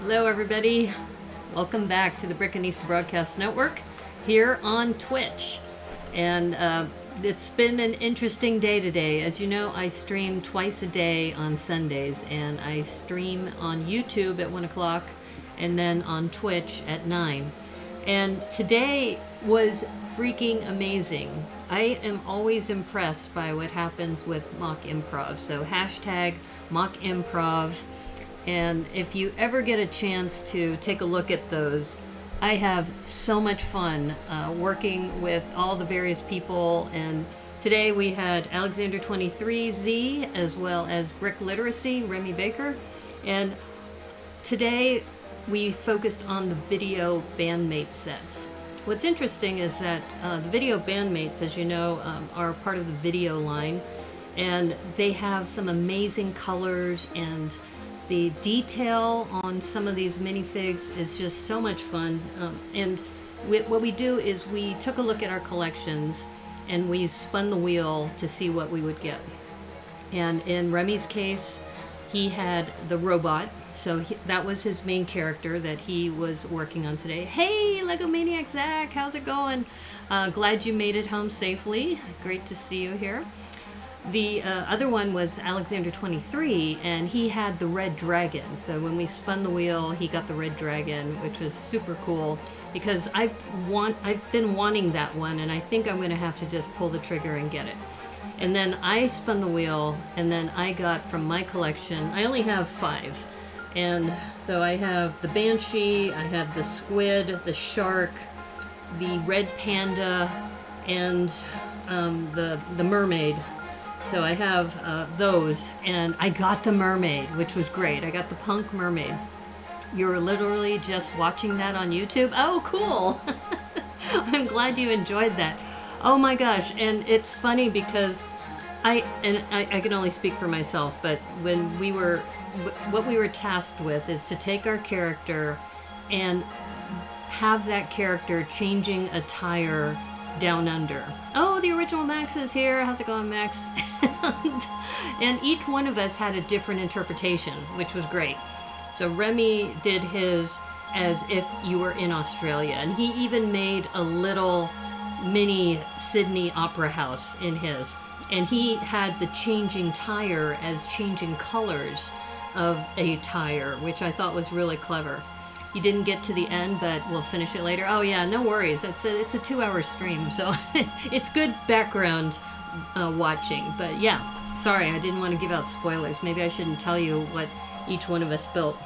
Hello everybody, welcome back to the Brickanista Broadcast Network here on Twitch. And it's been an interesting day today. As you know, I stream twice a day on Sundays, and I stream on YouTube at 1 o'clock and then on Twitch at 9. And today was freaking amazing. I am always impressed by what happens with mock improv. So hashtag mock improv. And if you ever get a chance to take a look at those, I have so much fun working with all the various people. And today we had Alexander 23Z as well as Brick Literacy, Remy Baker. And today we focused on the video bandmate sets. What's interesting is that the video bandmates, as you know, are part of the video line, and they have some amazing colors, and the detail on some of these minifigs is just so much fun. And what we do is we took a look at our collections and we spun the wheel to see what we would get. And in Remy's case, he had the robot. So that was his main character that he was working on today. Hey, Lego Maniac Zach, how's it going? Glad you made it home safely. Great to see you here. The other one was Alexander 23, and he had the red dragon. So when we spun the wheel, he got the red dragon, which was super cool because I've been wanting that one, and I think I'm going to have to just pull the trigger and get it. And then I spun the wheel, and then I got from my collection, I only have 5. And so I have the Banshee, I have the squid, the shark, the red panda, and the mermaid. So I have those, and I got the mermaid, which was great. I got the punk mermaid. You were literally just watching that on YouTube? Oh, cool! I'm glad you enjoyed that. Oh my gosh, and it's funny because I can only speak for myself, but when we were, what we were tasked with is to take our character and have that character changing a tire down under. Oh, the original Max is here. How's it going, Max? And each one of us had a different interpretation, which was great. So Remy did his as if you were in Australia, and he even made a little mini Sydney Opera House in his. And he had the changing tire as changing colors of a tire, which I thought was really clever. You didn't get to the end, but we'll finish it later. Oh yeah, no worries. It's a 2-hour stream, so it's good background watching. But yeah, sorry, I didn't want to give out spoilers. Maybe I shouldn't tell you what each one of us built.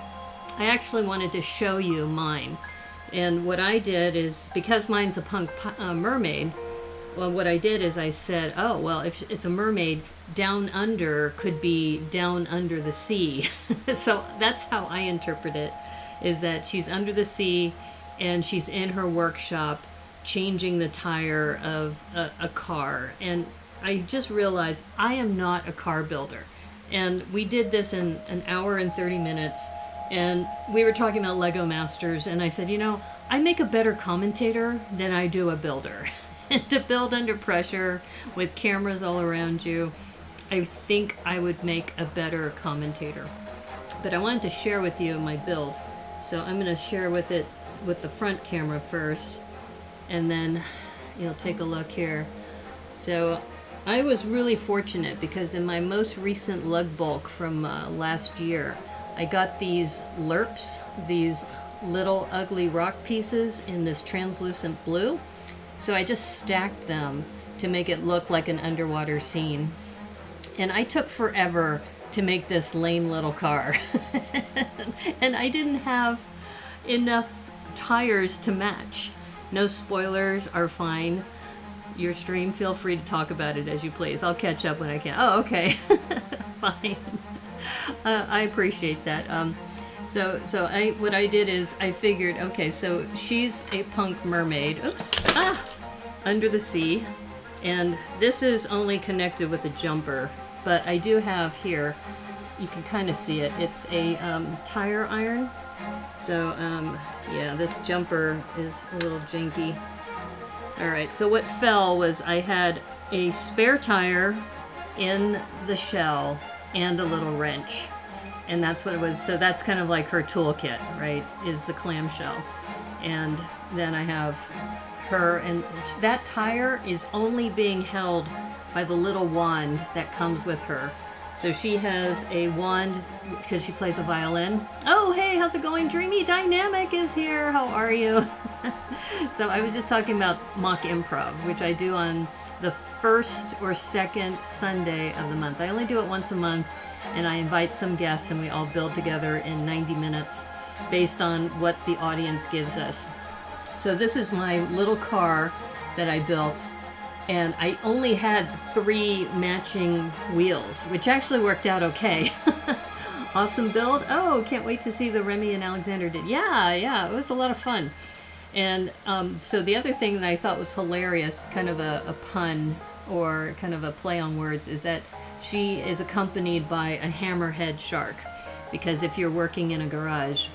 I actually wanted to show you mine. And what I did is, because mine's a punk mermaid, well, what I did is I said, oh, well, if it's a mermaid, down under could be down under the sea. So that's how I interpret it. Is that she's under the sea and she's in her workshop changing the tire of a car. And I just realized I am not a car builder. And we did this in 1 hour and 30 minutes. And we were talking about Lego Masters. And I said, you know, I make a better commentator than I do a builder. To build under pressure with cameras all around you, I think I would make a better commentator. But I wanted to share with you my build. So I'm going to share with it with the front camera first, and then you'll take a look here. So I was really fortunate because in my most recent lug bulk from last year, I got these lerps, these little ugly rock pieces in this translucent blue. So I just stacked them to make it look like an underwater scene. And I took forever to make this lame little car. And I didn't have enough tires to match. No spoilers are fine. Your stream, feel free to talk about it as you please. I'll catch up when I can. Oh, okay. Fine. I appreciate that. What I did is I figured, okay, so she's a punk mermaid. Oops. Under the sea. And this is only connected with a jumper. But I do have here, you can kind of see it, it's a tire iron. So yeah, this jumper is a little janky. Alright, so what fell was I had a spare tire in the shell and a little wrench. and that's what it was. So that's kind of like her toolkit, right, is the clamshell. And then I have her, and that tire is only being held by the little wand that comes with her. So she has a wand because she plays a violin. Oh, hey, how's it going? Dreamy Dynamic is here. How are you? So I was just talking about mock improv, which I do on the first or second Sunday of the month. I only do it once a month, and I invite some guests, and we all build together in 90 minutes based on what the audience gives us. So this is my little car that I built, and I only had 3 matching wheels, which actually worked out okay. Awesome build. Oh, can't wait to see the Remy and Alexander did. Yeah, it was a lot of fun. And so the other thing that I thought was hilarious, kind of a pun or kind of a play on words, is that she is accompanied by a hammerhead shark. Because if you're working in a garage,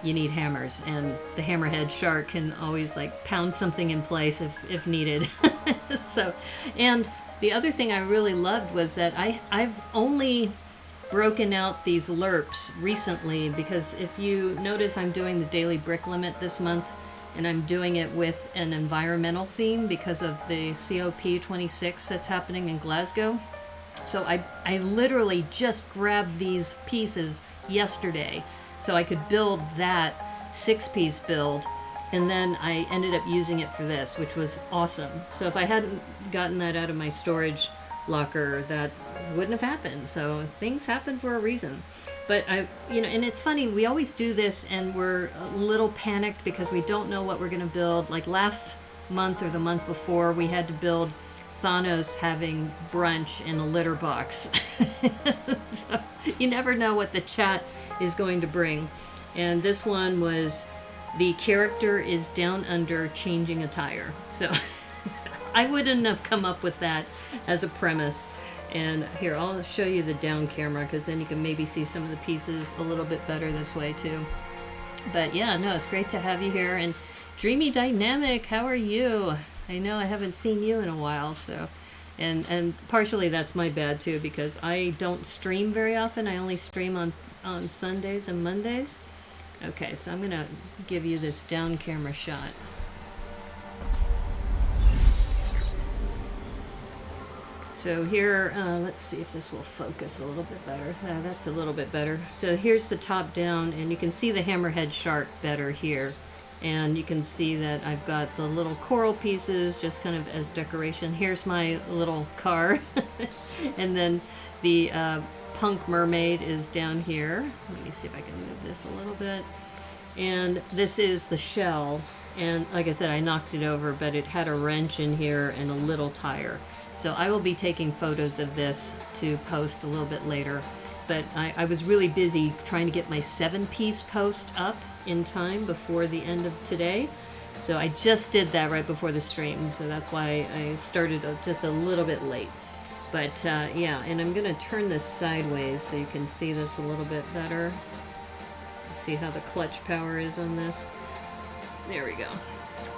you need hammers, and the hammerhead shark can always like pound something in place if needed. So, and the other thing I really loved was that I've only broken out these lerps recently, because if you notice, I'm doing the daily brick limit this month, and I'm doing it with an environmental theme because of the COP26 that's happening in Glasgow. So I literally just grabbed these pieces yesterday so I could build that 6-piece build, and then I ended up using it for this, which was awesome. So if I hadn't gotten that out of my storage locker, that wouldn't have happened. So things happen for a reason. But and it's funny, we always do this and we're a little panicked because we don't know what we're going to build. Like last month or the month before, we had to build Thanos having brunch in a litter box. So you never know what the chat is going to bring. And this one was, the character is down under changing a tire. So I wouldn't have come up with that as a premise. And here, I'll show you the down camera, because then you can maybe see some of the pieces a little bit better this way too. But yeah, no, it's great to have you here. And Dreamy Dynamic, how are you? I know I haven't seen you in a while, so. And partially that's my bad too, because I don't stream very often. I only stream on Sundays and Mondays. Okay, so I'm gonna give you this down camera shot. So here, let's see if this will focus a little bit better. That's a little bit better. So here's the top down, and you can see the hammerhead shark better here. And you can see that I've got the little coral pieces just kind of as decoration. Here's my little car. And then the punk mermaid is down here. Let me see if I can move this a little bit. And this is the shell. And like I said, I knocked it over, but it had a wrench in here and a little tire. So I will be taking photos of this to post a little bit later. But I was really busy trying to get my 7-piece post up in time before the end of today. So I just did that right before the stream. So that's why I started just a little bit late. But yeah, and I'm going to turn this sideways so you can see this a little bit better. See how the clutch power is on this. There we go.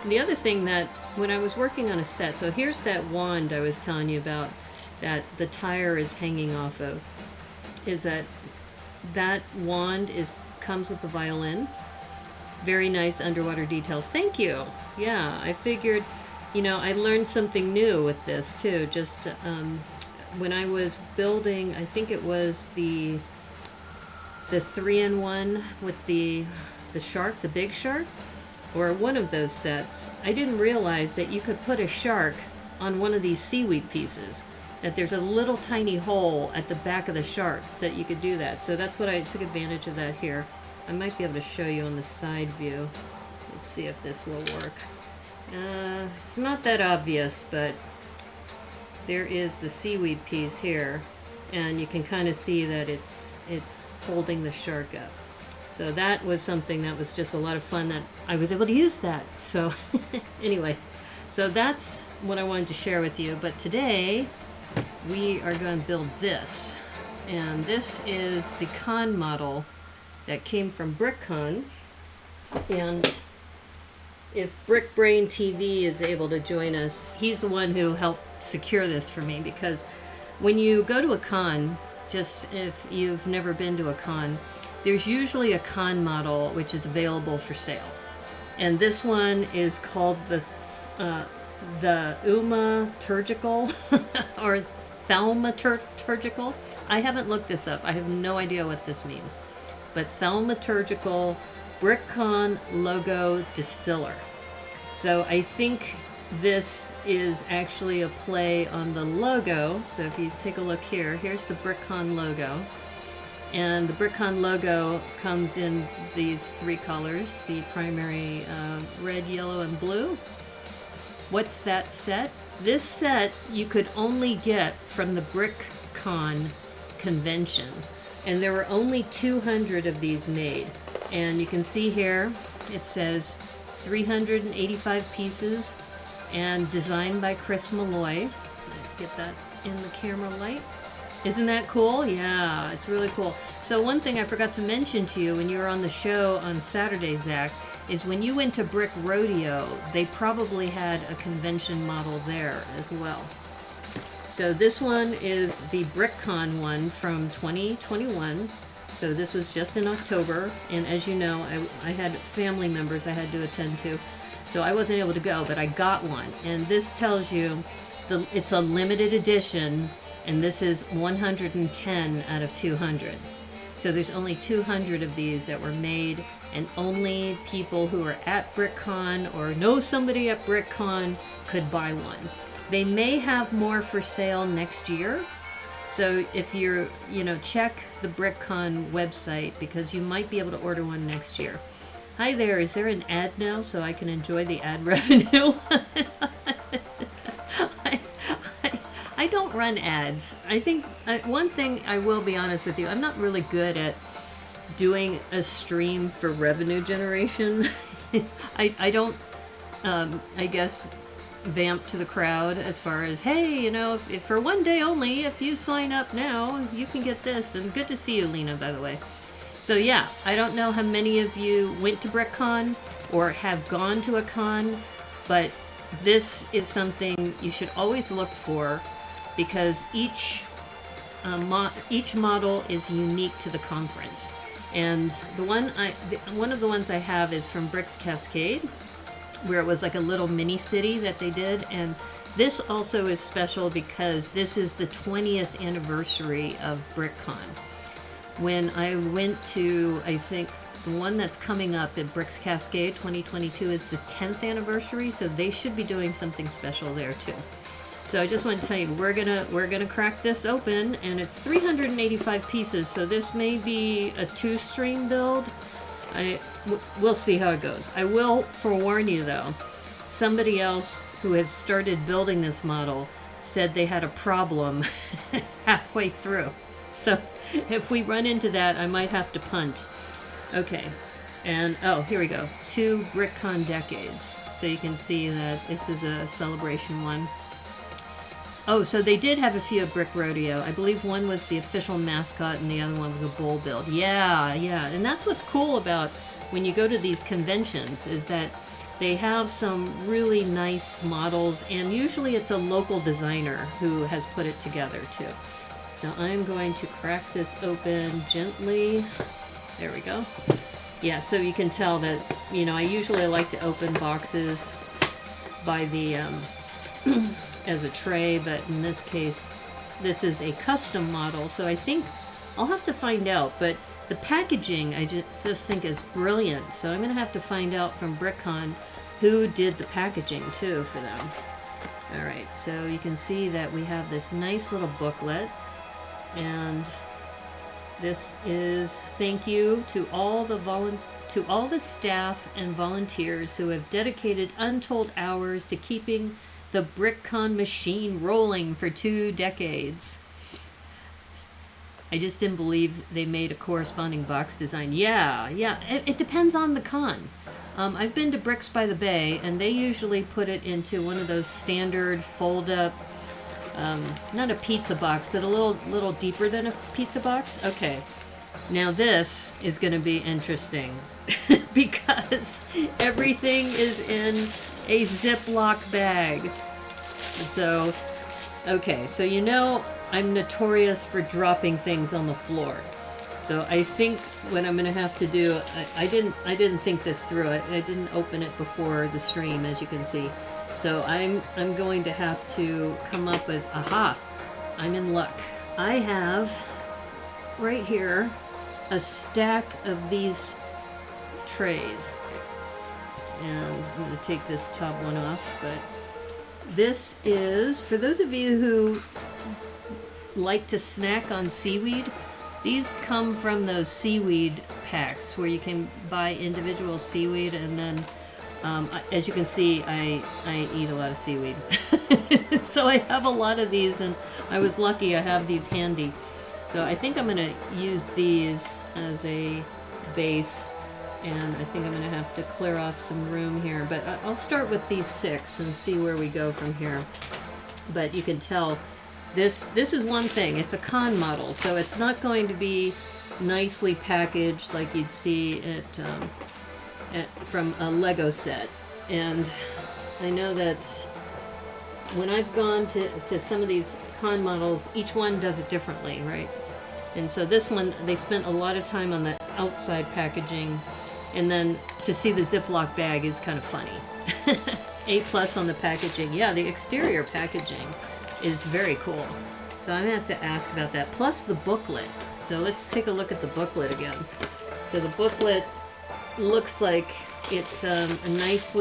The other thing that when I was working on a set, so here's that wand I was telling you about that the tire is hanging off of, is that wand comes with the violin. Very nice underwater details. Thank you. Yeah, I figured, I learned something new with this too. Just when I was building, I think it was the 3-in-1 with the shark, the big shark, or one of those sets, I didn't realize that you could put a shark on one of these seaweed pieces, that there's a little tiny hole at the back of the shark that you could do that. So that's what I took advantage of that here. I might be able to show you on the side view. Let's see if this will work. It's not that obvious, but there is the seaweed piece here, and you can kind of see that it's holding the shark up. So that was something that was just a lot of fun that I was able to use that. So anyway, so that's what I wanted to share with you. But today we are going to build this. And this is the con model that came from Brickcon. And if Brickbrain TV is able to join us, he's the one who helped secure this for me, because when you go to a con, just if you've never been to a con, there's usually a con model which is available for sale. And this one is called the Thaumaturgical or Thaumaturgical. I haven't looked this up. I have no idea what this means. But Thaumaturgical Brickcon Logo Distiller. So I think this is actually a play on the logo. So if you take a look here, here's the Brickcon logo. And the Brickcon logo comes in these three colors, the primary red, yellow, and blue. What's that set? This set you could only get from the Brickcon convention. And there were only 200 of these made. And you can see here, it says 385 pieces and designed by Chris Malloy. Get that in the camera light. Isn't that cool? Yeah, it's really cool. So one thing I forgot to mention to you when you were on the show on Saturday, Zach, is when you went to Brick Rodeo, they probably had a convention model there as well. So this one is the Brickcon one from 2021. So this was just in October, and as you know, I had family members I had to attend to, so I wasn't able to go, but I got one. And this tells you it's a limited edition, and this is 110 out of 200. So there's only 200 of these that were made, and only people who are at Brickcon or know somebody at Brickcon could buy one. They may have more for sale next year. So if you're, check the Brickcon website, because you might be able to order one next year. Hi there, is there an ad now so I can enjoy the ad revenue? I don't run ads. I think one thing I will be honest with you, I'm not really good at doing a stream for revenue generation. I don't, I guess, vamp to the crowd as far as, hey, if for one day only, if you sign up now, you can get this. And good to see you, Lena, by the way. So yeah, I don't know how many of you went to Brickcon or have gone to a con, but this is something you should always look for, because each model is unique to the conference. And one of the ones I have is from Bricks Cascade, where it was like a little mini city that they did. And this also is special because this is the 20th anniversary of Brickcon. When I went to, I think the one that's coming up at Bricks Cascade 2022 is the 10th anniversary, so they should be doing something special there too. So I just want to tell you, we're gonna crack this open, and it's 385 pieces, so this may be a 2-stream build. We'll see how it goes. I will forewarn you though, somebody else who has started building this model said they had a problem halfway through. So if we run into that, I might have to punt. Okay, and oh, here we go. 2 Brickcon decades. So you can see that this is a celebration one. Oh, so they did have a few at Brick Rodeo. I believe one was the official mascot and the other one was a bull build. Yeah. And that's what's cool about when you go to these conventions, is that they have some really nice models, and usually it's a local designer who has put it together too. So I'm going to crack this open gently. There we go. Yeah, so you can tell that, I usually like to open boxes by the as a tray, but in this case, this is a custom model, so I think I'll have to find out. But the packaging, I just think is brilliant, so I'm going to have to find out from Brickcon who did the packaging too for them. Alright, so you can see that we have this nice little booklet, and this is thank you to all the staff and volunteers who have dedicated untold hours to keeping the Brickcon machine rolling for 2 decades. I just didn't believe they made a corresponding box design. Yeah, it depends on the con. I've been to Bricks by the Bay, and they usually put it into one of those standard fold-up, not a pizza box, but a little deeper than a pizza box. Okay, now this is going to be interesting because everything is in a Ziploc bag. So, okay, so I'm notorious for dropping things on the floor. So I think what I'm going to have to do, I didn't think this through. I didn't open it before the stream, as you can see. So I'm going to have to come up with, aha, I'm in luck. I have right here a stack of these trays. And I'm going to take this top one off, but this is, for those of you who like to snack on seaweed, these come from those seaweed packs where you can buy individual seaweed, and then as you can see, I eat a lot of seaweed. So I have a lot of these, and I was lucky I have these handy. So I think I'm going to use these as a base, and I think I'm going to have to clear off some room here. But I'll start with these 6 and see where we go from here. But you can tell this is one thing. It's a con model, so it's not going to be nicely packaged like you'd see from a Lego set. And I know that when I've gone to some of these con models, each one does it differently, right? And so this one, they spent a lot of time on the outside packaging, and then to see the Ziploc bag is kind of funny. A+ on the packaging. Yeah, the exterior packaging is very cool. So I'm gonna have to ask about that. Plus the booklet. So let's take a look at the booklet again. So the booklet looks like it's a nice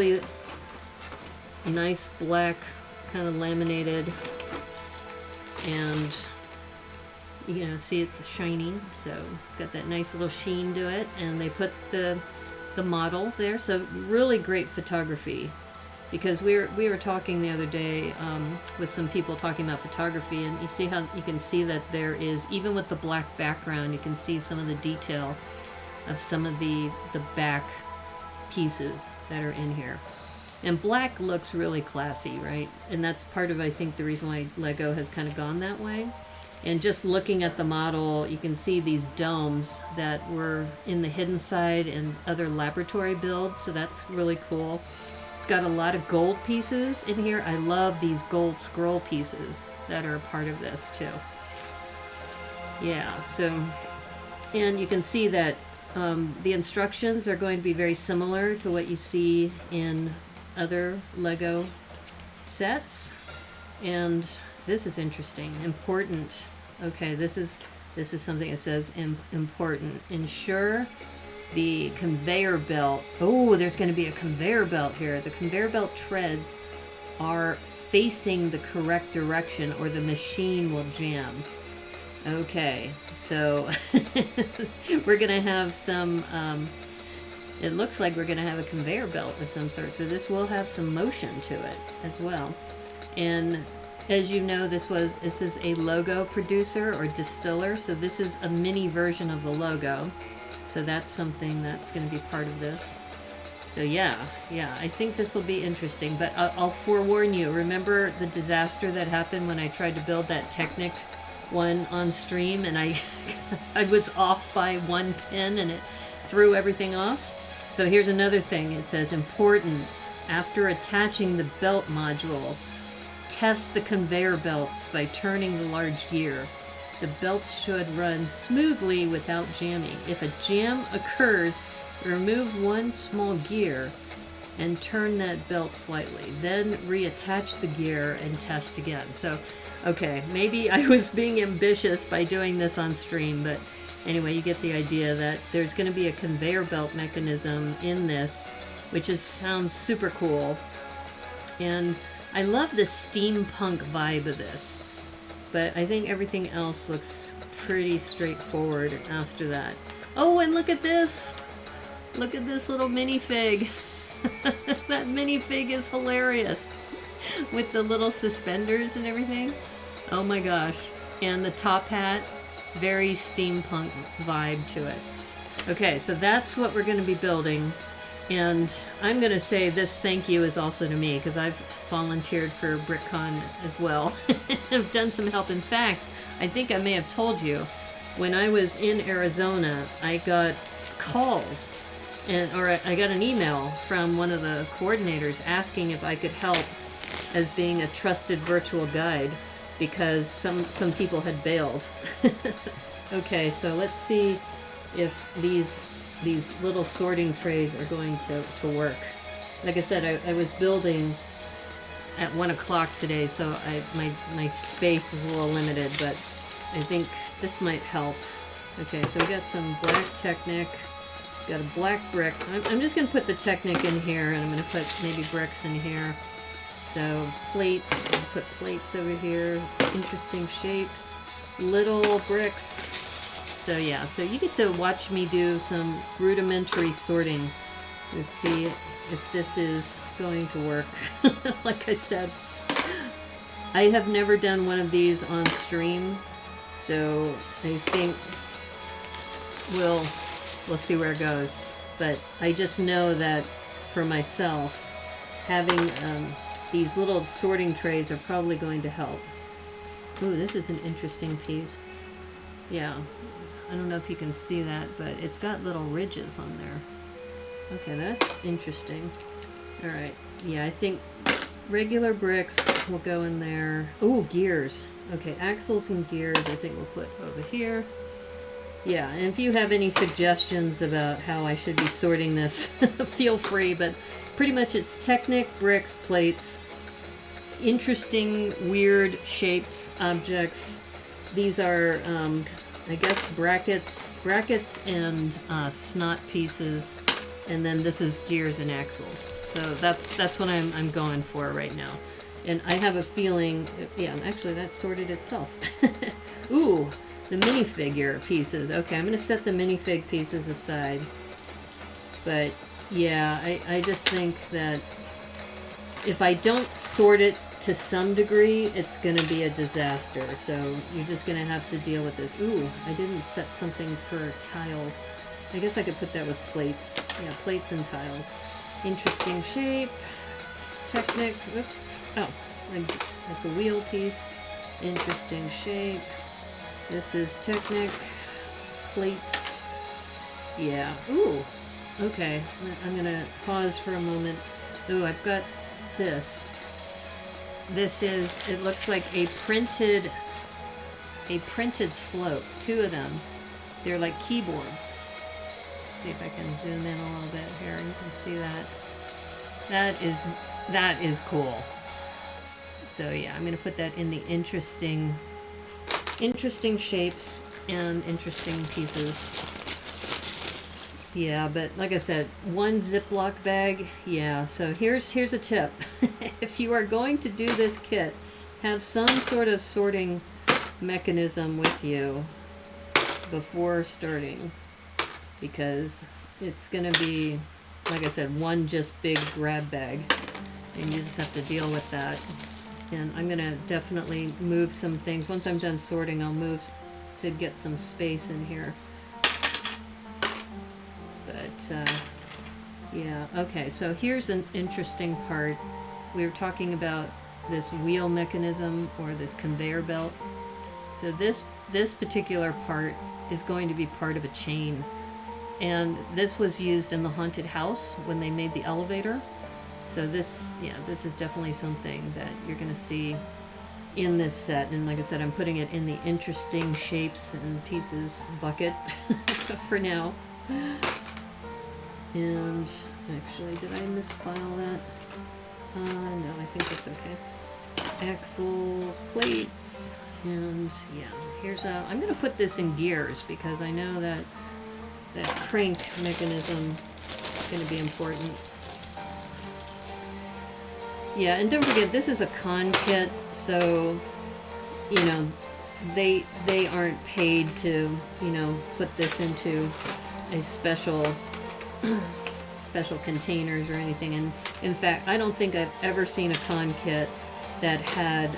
black, kind of laminated, and you know, see it's shiny, so it's got that nice little sheen to it, and they put the model there. So really great photography. Because we were talking the other day with some people talking about photography, and you see how you can see that there is, even with the black background, you can see some of the detail of some of the back pieces that are in here. And black looks really classy, right? And that's part of, I think, the reason why Lego has kind of gone that way. And just looking at the model, you can see these domes that were in the hidden side and other laboratory builds, so that's really cool. It's got a lot of gold pieces in here. I love these gold scroll pieces that are a part of this too. Yeah, so, and you can see that the instructions are going to be very similar to what you see in other Lego sets. And this is interesting. Important. Okay, this is something that says important. Ensure the conveyor belt. Oh, there's going to be a conveyor belt here. The conveyor belt treads are facing the correct direction or the machine will jam. Okay, so we're going to have some, it looks like we're going to have a conveyor belt of some sort. So this will have some motion to it as well. And as you know, this is a logo producer or distiller. So this is a mini version of the logo. So that's something that's going to be part of this. So yeah, I think this will be interesting. But I'll forewarn you, remember the disaster that happened when I tried to build that Technic one on stream, and I was off by 1 pin and it threw everything off? So here's another thing. It says, important, after attaching the belt module, test the conveyor belts by turning the large gear. The belt should run smoothly without jamming. If a jam occurs, remove one small gear and turn that belt slightly. Then reattach the gear and test again. So, okay, maybe I was being ambitious by doing this on stream, but anyway, you get the idea that there's going to be a conveyor belt mechanism in this, which sounds super cool. And I love the steampunk vibe of this. But I think everything else looks pretty straightforward after that. Oh, and look at this! Look at this little minifig. That minifig is hilarious. With the little suspenders and everything. Oh my gosh. And the top hat, very steampunk vibe to it. Okay, so that's what we're going to be building. And I'm going to say this thank you is also to me, because I've volunteered for Brickcon as well. I've done some help. In fact, I think I may have told you, when I was in Arizona, I got calls, or I got an email from one of the coordinators asking if I could help as being a trusted virtual guide because some people had bailed. Okay, so let's see if these little sorting trays are going to work. Like I said, I was building at 1 o'clock today, so my space is a little limited, but I think this might help. Okay, so we got some black Technic, got a black brick. I'm just going to put the Technic in here, and I'm going to put maybe bricks in here. So plates, I'll put plates over here, interesting shapes, little bricks. So yeah, so you get to watch me do some rudimentary sorting and see if this is going to work. Like I said, I have never done one of these on stream, so I think we'll see where it goes. But I just know that for myself, having these little sorting trays are probably going to help. Ooh, this is an interesting piece. Yeah, I don't know if you can see that, but it's got little ridges on there. Okay, that's interesting. All right, yeah, I think regular bricks will go in there. Ooh, gears. Okay, axles and gears I think we'll put over here. Yeah, and if you have any suggestions about how I should be sorting this, feel free, but pretty much it's Technic, bricks, plates, interesting, weird shaped objects. These are, I guess, brackets and snot pieces, and then this is gears and axles. So that's what I'm going for right now. And I have a feeling, yeah, actually that sorted itself. Ooh, the minifigure pieces. Okay, I'm going to set the minifig pieces aside. But yeah, I just think that if I don't sort it to some degree, it's going to be a disaster. So you're just going to have to deal with this. Ooh, I didn't set something for tiles. I guess I could put that with plates. Yeah, plates and tiles. Interesting shape. Technic. Oops. Oh, that's a wheel piece. Interesting shape. This is Technic. Plates. Yeah. Ooh. Okay. I'm going to pause for a moment. Ooh, I've got this. This is, it looks like a printed slope. 2 of them. They're like keyboards. Let's see if I can zoom in a little bit here. You can see that. That is cool. So yeah, I'm going to put that in the interesting shapes and interesting pieces. Yeah, but like I said, 1 Ziploc bag. Yeah, so here's a tip. If you are going to do this kit, have some sort of sorting mechanism with you before starting, because it's going to be, like I said, 1 just big grab bag, and you just have to deal with that. And I'm going to definitely move some things. Once I'm done sorting, I'll move to get some space in here. But, yeah, okay, so here's an interesting part. We were talking about this wheel mechanism, or this conveyor belt. So this particular part is going to be part of a chain. And this was used in the haunted house when they made the elevator. So this, yeah, this is definitely something that you're going to see in this set. And like I said, I'm putting it in the interesting shapes and pieces bucket for now. And actually, did I misfile that? No, I think that's okay. Axles, plates, and yeah, here's a, I'm going to put this in gears because I know that that crank mechanism is going to be important. Yeah, and don't forget, this is a con kit, so, you know, they aren't paid to, you know, put this into a special containers or anything. And in fact, I don't think I've ever seen a con kit that had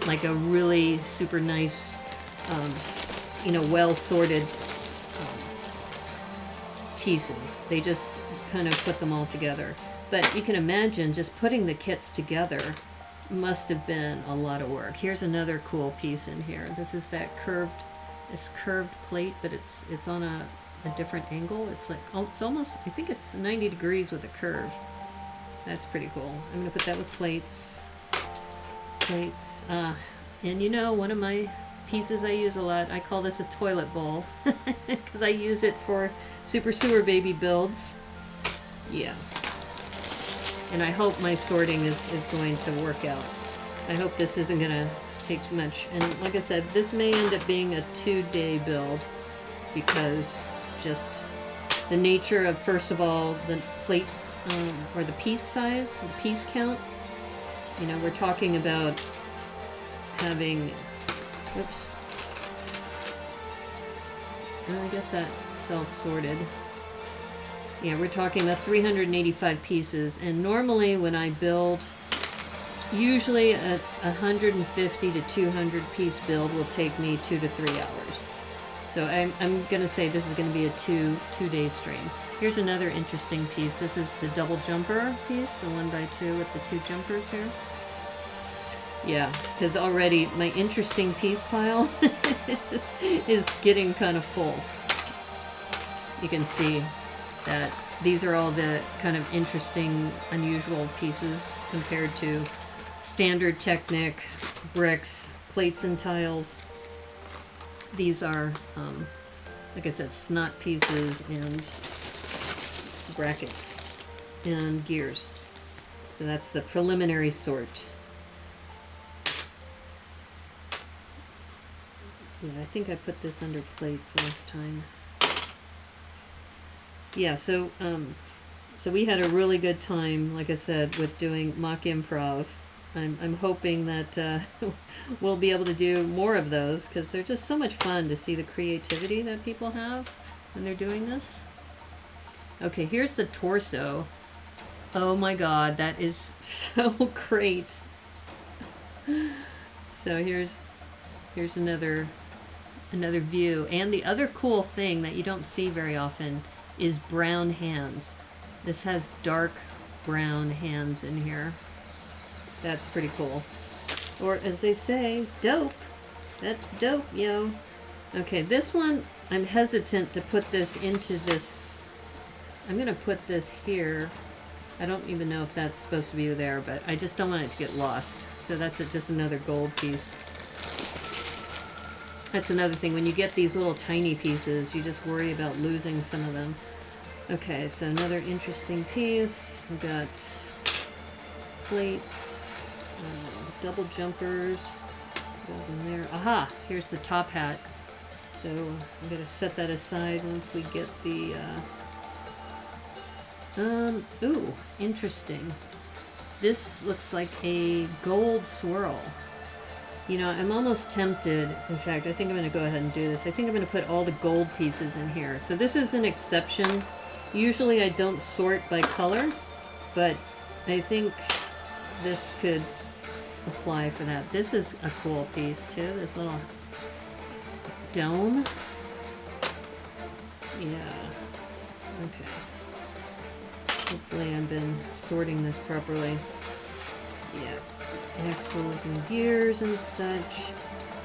like a really super nice, you know, well sorted pieces. They just kind of put them all together. But you can imagine just putting the kits together must have been a lot of work. Here's another cool piece in here. This is that curved plate, but it's on a different angle. It's like, oh, it's almost, I think it's 90 degrees with a curve. That's pretty cool. I'm gonna put that with plates. And you know, one of my pieces I use a lot, I call this a toilet bowl because I use it for Super Sewer Baby builds. Yeah. And I hope my sorting is going to work out. I hope this isn't going to take too much. And like I said, this may end up being a 2-day build because just the nature of, first of all, the plates or the piece size, the piece count. You know, we're talking about having, whoops, I guess that self-sorted. Yeah, we're talking about 385 pieces, and normally when I build, usually a 150 to 200 piece build will take me 2 to 3 hours. So I'm gonna say this is gonna be a two-day stream. Here's another interesting piece. This is the double jumper piece, the 1x2 with the 2 jumpers here. Yeah, because already my interesting piece pile is getting kind of full. You can see that these are all the kind of interesting, unusual pieces compared to standard Technic, bricks, plates and tiles. These are, like I said, snot pieces and brackets and gears. So that's the preliminary sort. Yeah, I think I put this under plates last time. Yeah, so we had a really good time, like I said, with doing mock improv. I'm hoping that we'll be able to do more of those because they're just so much fun to see the creativity that people have when they're doing this. Okay, here's the torso. Oh my god, that is so great. So here's another view. And the other cool thing that you don't see very often is brown hands. This has dark brown hands in here. That's pretty cool. Or as they say, dope. That's dope, yo. Okay, this one, I'm hesitant to put this into this. I'm gonna put this here. I don't even know if that's supposed to be there, but I just don't want it to get lost. So that's just another gold piece. That's another thing. When you get these little tiny pieces, you just worry about losing some of them. Okay, so another interesting piece. We've got plates, double jumpers. Goes in there. Aha! Here's the top hat. So I'm going to set that aside once we get the... ooh, interesting. This looks like a gold swirl. You know, I'm almost tempted. In fact, I think I'm going to go ahead and do this. I think I'm going to put all the gold pieces in here. So this is an exception. Usually I don't sort by color, but I think this could apply for that. This is a cool piece too. This little dome. Yeah. Okay. Hopefully I've been sorting this properly. Yeah. Axles and gears and such.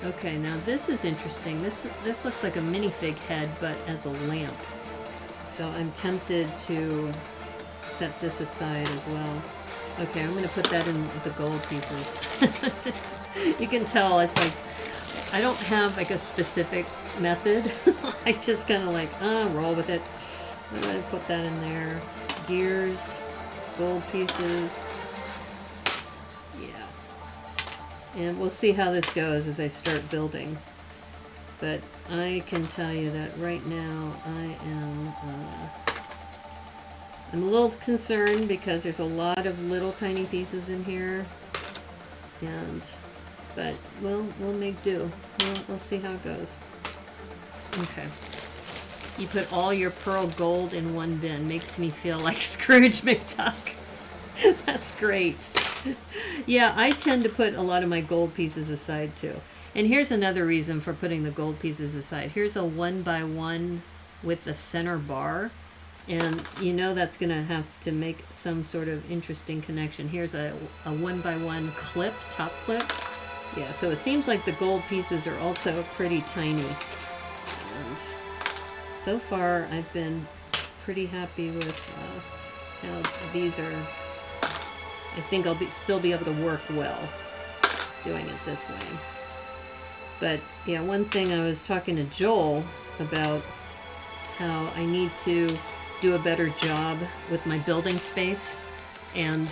Okay, now this is interesting. This looks like a minifig head, but as a lamp. So I'm tempted to set this aside as well. Okay, I'm going to put that in the gold pieces. You can tell it's like, I don't have like a specific method. I just kind of like, roll with it. I'm going to put that in there. Gears, gold pieces. Yeah. And we'll see how this goes as I start building. But I can tell you that right now I'm a little concerned because there's a lot of little tiny pieces in here. But we'll make do. We'll see how it goes. Okay. You put all your pearl gold in one bin. Makes me feel like Scrooge McDuck. That's great. Yeah, I tend to put a lot of my gold pieces aside too. And here's another reason for putting the gold pieces aside. Here's a 1x1 with the center bar. And you know that's going to have to make some sort of interesting connection. Here's a 1x1 clip, top clip. Yeah, so it seems like the gold pieces are also pretty tiny. And so far I've been pretty happy with how these are. I think I'll still be able to work well doing it this way. But yeah, one thing I was talking to Joel about how I need to do a better job with my building space, and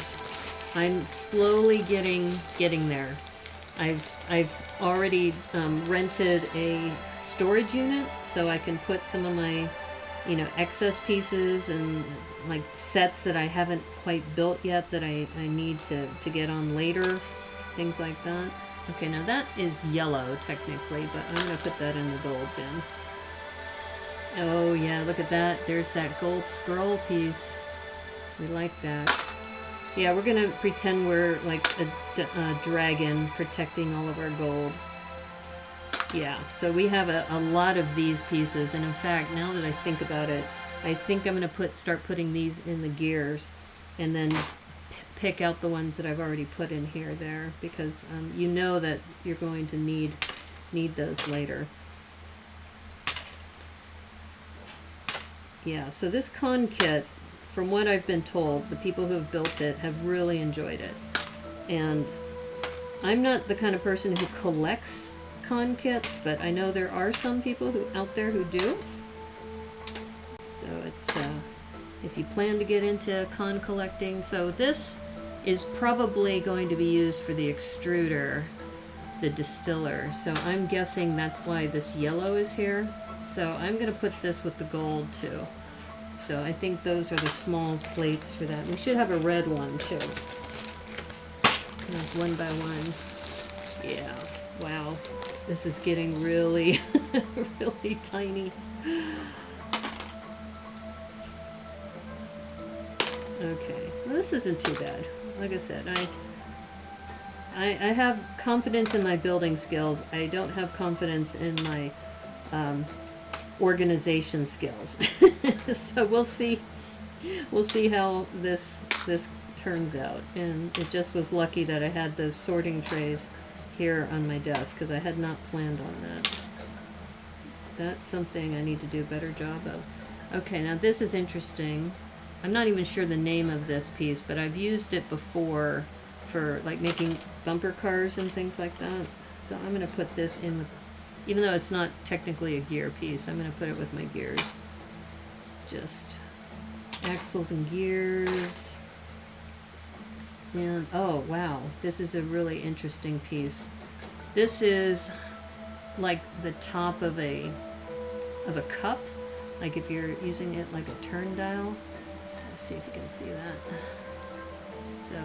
I'm slowly getting there. I've already rented a storage unit so I can put some of my, you know, excess pieces and like sets that I haven't quite built yet that I need to get on later, things like that. Okay, now that is yellow technically, but I'm gonna put that in the gold bin. Oh yeah, look at that. There's that gold scroll piece. We like that. Yeah, we're gonna pretend we're like a dragon protecting all of our gold. Yeah, so we have a lot of these pieces, and in fact, now that I think about it, I think I'm gonna start putting these in the gears, and then pick out the ones that I've already put in here there, because you know that you're going to need those later. Yeah, so this con kit, from what I've been told, the people who have built it have really enjoyed it. And I'm not the kind of person who collects con kits, but I know there are some people out there who do. So it's, if you plan to get into con collecting, so this is probably going to be used for the extruder, the distiller. So I'm guessing that's why this yellow is here. So I'm going to put this with the gold too. So I think those are the small plates for that. We should have a red one too. One by one. Yeah. Wow. This is getting really, really tiny. Okay. Well, this isn't too bad. Like I said, I have confidence in my building skills. I don't have confidence in my organization skills. So we'll see how this turns out. And it just was lucky that I had those sorting trays here on my desk, because I had not planned on that. That's something I need to do a better job of. Okay, now this is interesting. I'm not even sure the name of this piece, but I've used it before for like making bumper cars and things like that. So I'm going to put this in with, even though it's not technically a gear piece, I'm going to put it with my gears. Just axles and gears. And oh wow, this is a really interesting piece. This is like the top of a cup, like if you're using it like a turn dial. Let's see if you can see that. So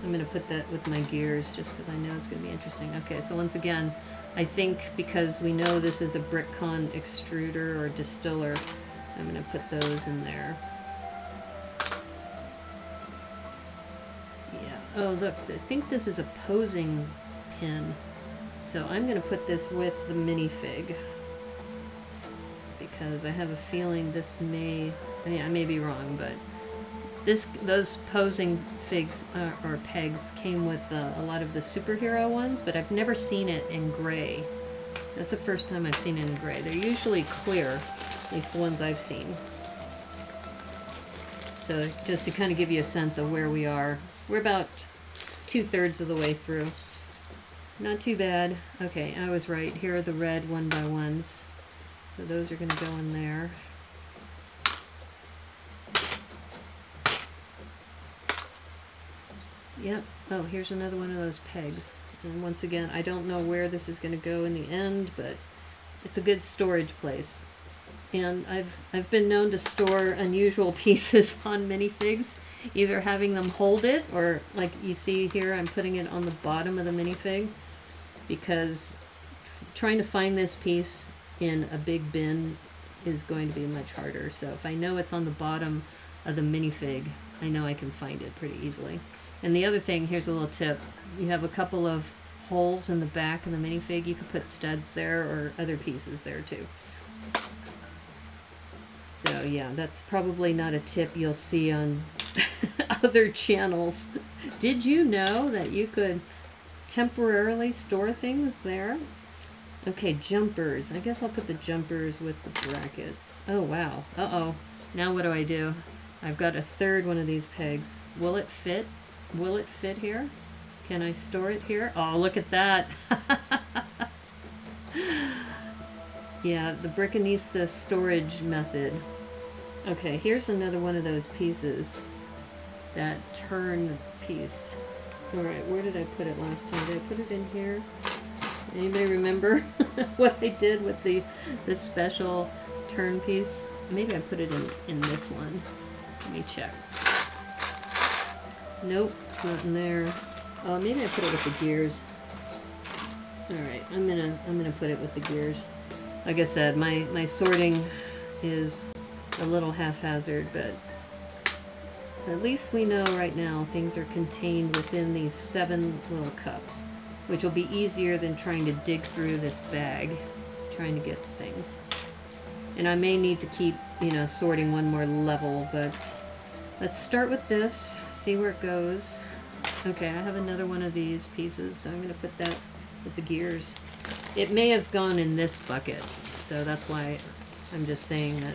I'm going to put that with my gears just because I know it's going to be interesting. Okay, so once again, I think because we know this is a Brickcon extruder or distiller, I'm going to put those in there. Yeah. Oh, look, I think this is a posing pin. So I'm going to put this with the minifig, because I have a feeling this may, I mean, I may be wrong, but those posing figs or pegs came with a lot of the superhero ones, but I've never seen it in gray. That's the first time I've seen it in gray. They're usually clear, at least the ones I've seen. So just to kind of give you a sense of where we are, we're about 2/3 of the way through. Not too bad. Okay, I was right. Here are the red 1x1s. So those are going to go in there. Yep. Oh, here's another one of those pegs. And once again, I don't know where this is going to go in the end, but it's a good storage place. And I've been known to store unusual pieces on minifigs, either having them hold it, or like you see here, I'm putting it on the bottom of the minifig, because trying to find this piece in a big bin is going to be much harder. So if I know it's on the bottom of the minifig, I know I can find it pretty easily. And the other thing, here's a little tip. You have a couple of holes in the back of the minifig. You could put studs there or other pieces there too. So yeah, that's probably not a tip you'll see on other channels. Did you know that you could temporarily store things there? Okay, jumpers. I guess I'll put the jumpers with the brackets. Oh wow. Uh-oh. Now what do I do? I've got a third one of these pegs. Will it fit? Will it fit here? Can I store it here? Oh, look at that. Yeah, the Brickanista storage method. Okay, here's another one of those pieces. That turn piece. Alright, where did I put it last time? Did I put it in here? Anybody remember what I did with the special turn piece? Maybe I put it in this one. Let me check. Nope, it's not in there. Oh, maybe I put it with the gears. Alright, I'm gonna put it with the gears. Like I said, my sorting is a little haphazard, but at least we know right now things are contained within these 7 little cups, which will be easier than trying to dig through this bag, trying to get to things. And I may need to keep, you know, sorting one more level, but let's start with this, see where it goes. Okay, I have another one of these pieces, so I'm going to put that with the gears. It may have gone in this bucket, so that's why I'm just saying that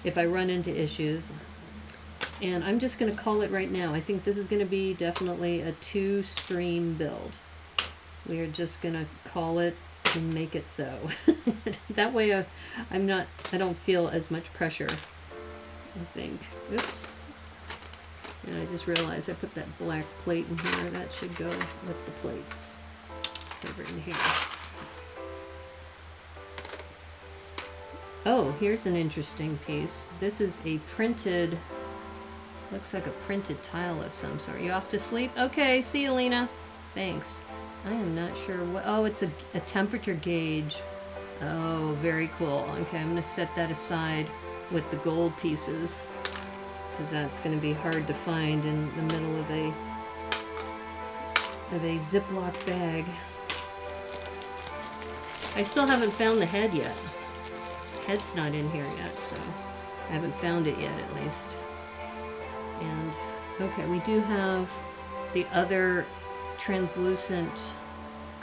if I run into issues. And I'm just going to call it right now. I think this is going to be definitely a 2-stream build. We are just going to call it and make it so. That way I don't feel as much pressure, I think. Oops. And I just realized I put that black plate in here. That should go with the plates over in here. Oh, here's an interesting piece. This is a printed, looks like a printed tile of some sort. You off to sleep? Okay, see you, Lena. Thanks. I am not sure what, oh, it's a temperature gauge. Oh, very cool. Okay, I'm gonna set that aside with the gold pieces, because that's going to be hard to find in the middle of a Ziploc bag. I still haven't found the head yet. Head's not in here yet, so I haven't found it yet at least. And okay, we do have the other translucent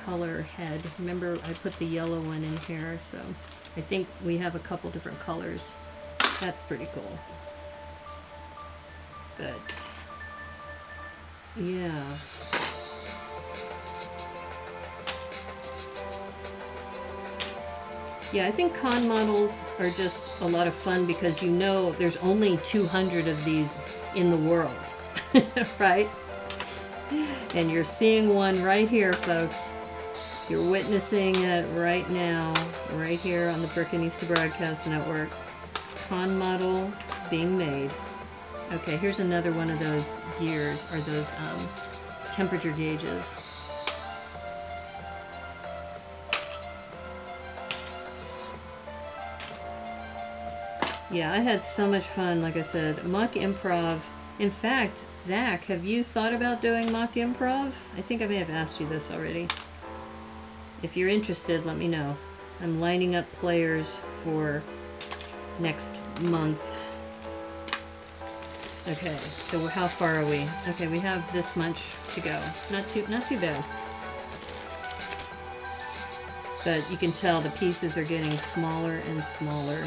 color head. Remember, I put the yellow one in here, so I think we have a couple different colors. That's pretty cool. But yeah, I think con models are just a lot of fun because you know there's only 200 of these in the world, right? And you're seeing one right here, folks. You're witnessing it right now, right here on the Brickanista Broadcast Network. Con model being made. Okay, here's another one of those gears, or those temperature gauges. Yeah, I had so much fun, like I said. Mock improv. In fact, Zach, have you thought about doing mock improv? I think I may have asked you this already. If you're interested, let me know. I'm lining up players for next month. Okay, so how far are we? Okay, we have this much to go. Not too bad. But you can tell the pieces are getting smaller and smaller.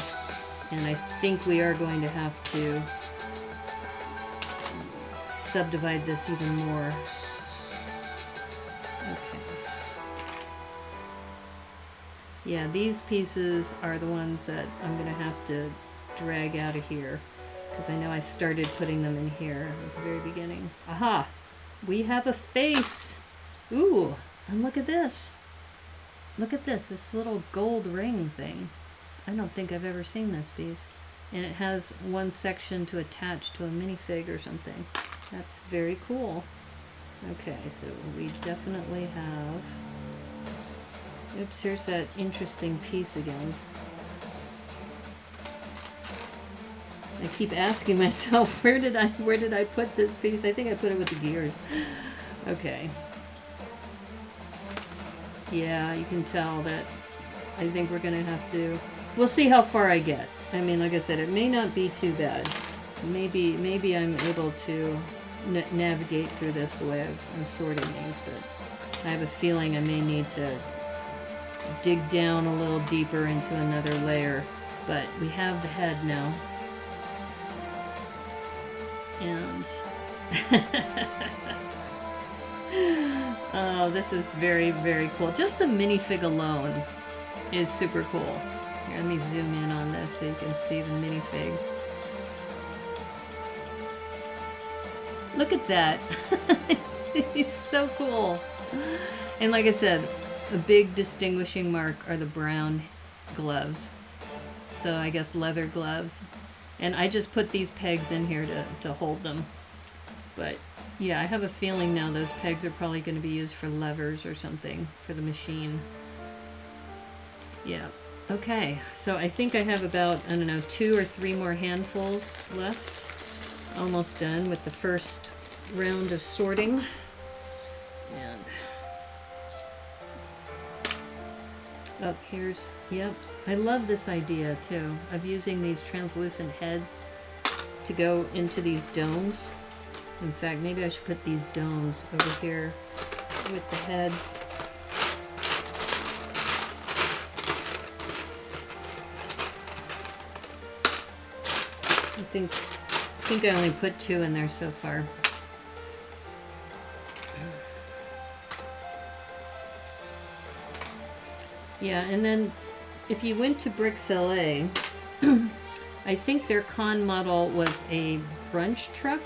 And I think we are going to have to subdivide this even more. Okay. Yeah, these pieces are the ones that I'm going to have to drag out of here, because I know I started putting them in here at the very beginning. Aha! We have a face! Ooh! And look at this! Look at this little gold ring thing. I don't think I've ever seen this piece. And it has one section to attach to a minifig or something. That's very cool. Okay, so we definitely have... Oops, here's that interesting piece again. I keep asking myself, where did I put this piece? I think I put it with the gears. Okay. Yeah, you can tell that I think we're gonna have to... We'll see how far I get. I mean, like I said, it may not be too bad. Maybe I'm able to navigate through this the way I'm sorting these, but I have a feeling I may need to dig down a little deeper into another layer. But we have the head now. And oh, this is very, very cool. Just the minifig alone is super cool. Here, let me zoom in on this so you can see the minifig. Look at that. It's so cool. And like I said, a big distinguishing mark are the brown gloves. So I guess leather gloves. And I just put these pegs in here to hold them. But yeah, I have a feeling now those pegs are probably going to be used for levers or something for the machine. Yeah. Okay, so I think I have about, I don't know, 2 or 3 more handfuls left. Almost done with the first round of sorting. And up here's, yep. I love this idea too of using these translucent heads to go into these domes. In fact, maybe I should put these domes over here with the heads. I think I only put 2 in there so far. Yeah, and then if you went to Bricks LA, I think their con model was a brunch truck.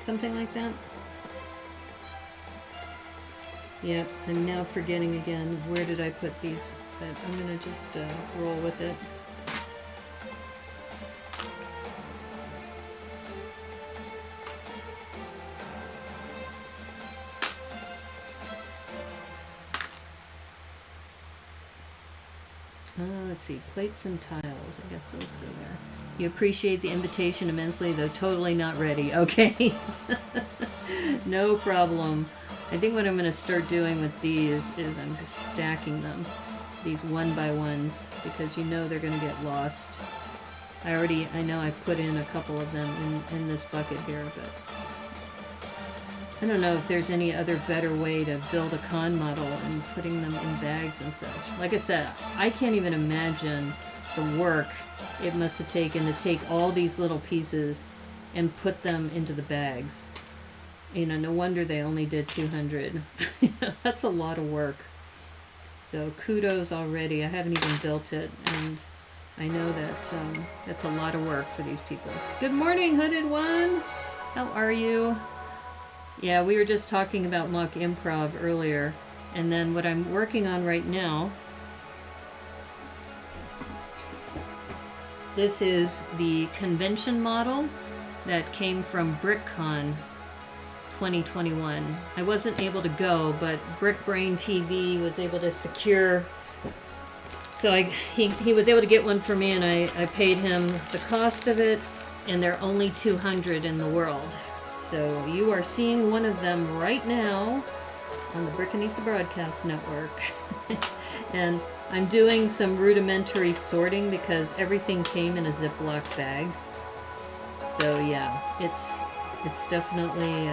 Something like that. Yep, I'm now forgetting again. Where did I put these? But I'm going to just roll with it. Let's see, plates and tiles. I guess those go there. You appreciate the invitation immensely, though totally not ready. Okay. No problem. I think what I'm going to start doing with these is I'm just stacking them. These 1x1s, because you know they're going to get lost. I know I put in a couple of them in this bucket here, but I don't know if there's any other better way to build a con model and putting them in bags and such. Like I said, I can't even imagine the work it must have taken to take all these little pieces and put them into the bags. You know, no wonder they only did 200. That's a lot of work. So kudos already. I haven't even built it, and I know that that's a lot of work for these people. Good morning, Hooded One. How are you? Yeah, we were just talking about mock improv earlier, and then what I'm working on right now, this is the convention model that came from Brickcon 2021. I wasn't able to go, but Brickbrain TV was able to secure, so he was able to get one for me, and I paid him the cost of it, and there are only 200 in the world. So you are seeing one of them right now on the Brickanista Broadcast Network. And I'm doing some rudimentary sorting because everything came in a Ziploc bag. So yeah, it's definitely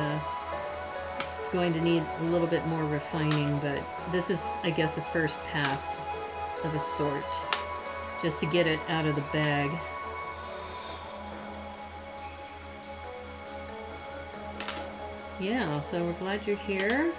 it's going to need a little bit more refining, but this is, I guess, a first pass of a sort, just to get it out of the bag. Yeah, so we're glad you're here.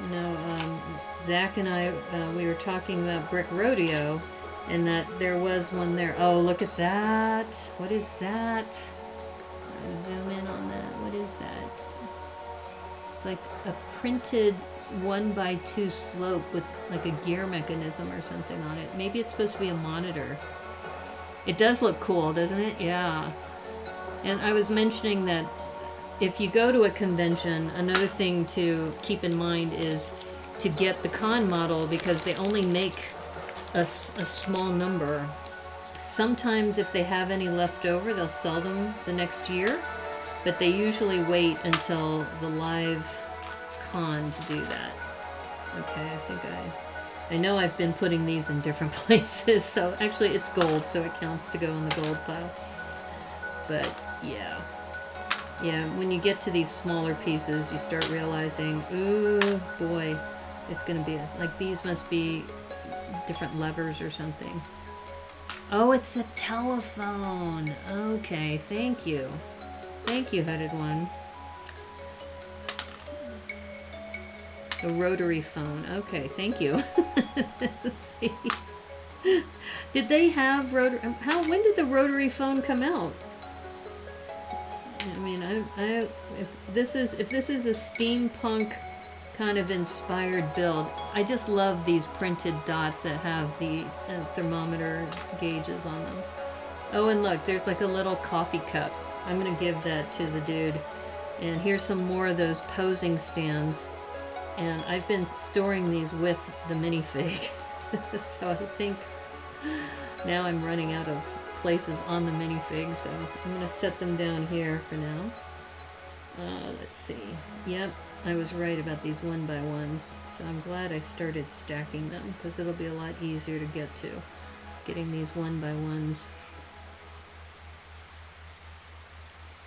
You know, Zach and I, we were talking about Brick Rodeo, and that there was one there. Oh, look at that. What is that? I'll zoom in on that. What is that? It's like a printed 1x2 slope with like a gear mechanism or something on it. Maybe it's supposed to be a monitor. It does look cool, doesn't it? Yeah. And I was mentioning that if you go to a convention, another thing to keep in mind is to get the con model, because they only make a small number. Sometimes if they have any left over, they'll sell them the next year, but they usually wait until the live con to do that. Okay, I know I've been putting these in different places, so actually it's gold, so it counts to go in the gold pile. But yeah. Yeah, when you get to these smaller pieces, you start realizing, ooh, boy, it's going to be, like, these must be different levers or something. Oh, it's a telephone. Okay, thank you. Thank you, Hooded One. The rotary phone. Okay, thank you. Let's see. Did they have rotary? When did the rotary phone come out? I mean, if this is a steampunk kind of inspired build, I just love these printed dots that have the thermometer gauges on them. Oh, and look, there's like a little coffee cup. I'm gonna give that to the dude. And here's some more of those posing stands. And I've been storing these with the minifig. So I think now I'm running out of places on the minifig, so I'm going to set them down here for now. Let's see. Yep, I was right about these 1x1s, so I'm glad I started stacking them, because it'll be a lot easier to get to, getting these 1x1s.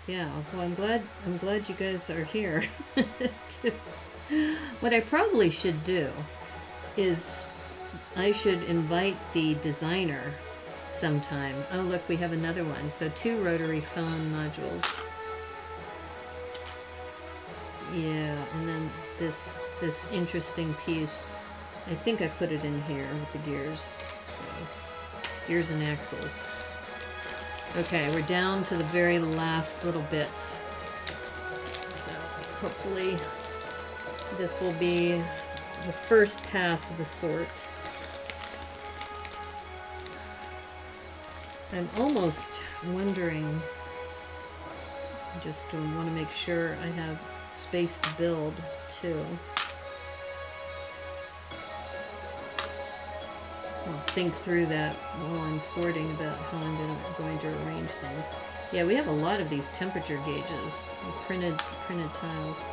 Yeah, well, I'm glad you guys are here. What I probably should do is I should invite the designer sometime. Oh, look, we have another one. So 2 rotary phone modules. Yeah, and then this interesting piece. I think I put it in here with the gears. So, gears and axles. Okay, we're down to the very last little bits. So hopefully this will be the first pass of the sort. I'm almost wondering, I just want to make sure I have space to build too. I'll think through that while I'm sorting about how I'm going to arrange things. Yeah, we have a lot of these temperature gauges, printed tiles.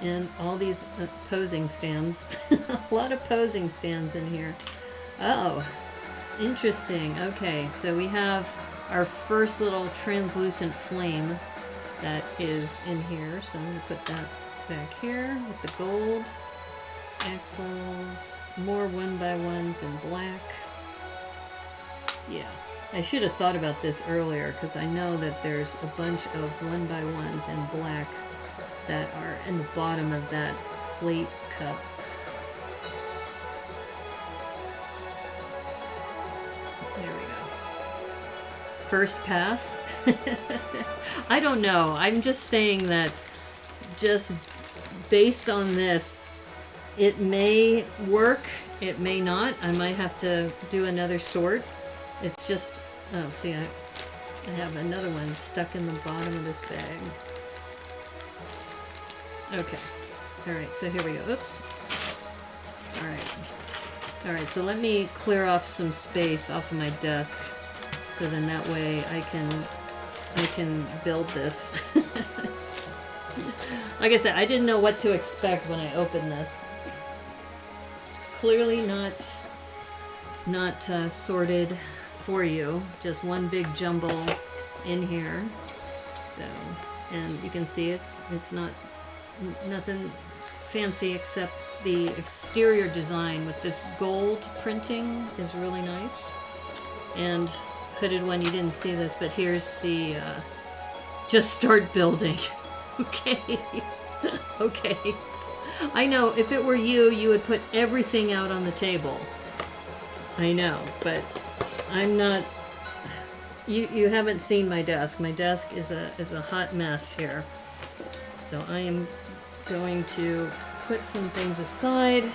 And all these posing stands. A lot of posing stands in here. Oh, interesting. Okay, so we have our first little translucent flame that is in here. So I'm going to put that back here with the gold. Axles, more 1x1s in black. Yeah, I should have thought about this earlier, because I know that there's a bunch of 1x1s in black that are in the bottom of that plate cup. There we go. First pass. I don't know. I'm just saying that just based on this, it may work, it may not. I might have to do another sort. It's just, oh, see, I have another one stuck in the bottom of this bag. Okay. Alright, so here we go. Oops. Alright. Alright, so let me clear off some space off of my desk, so then that way I can build this. Like I said, I didn't know what to expect when I opened this. Clearly not sorted for you. Just one big jumble in here. So, and you can see it's not nothing fancy except the exterior design with this gold printing is really nice. And hooded one, you didn't see this, but here's the just start building. Okay. Okay. I know, if it were you, you would put everything out on the table. I know, but I'm not. You haven't seen my desk. My desk is a hot mess here. So I am going to put some things aside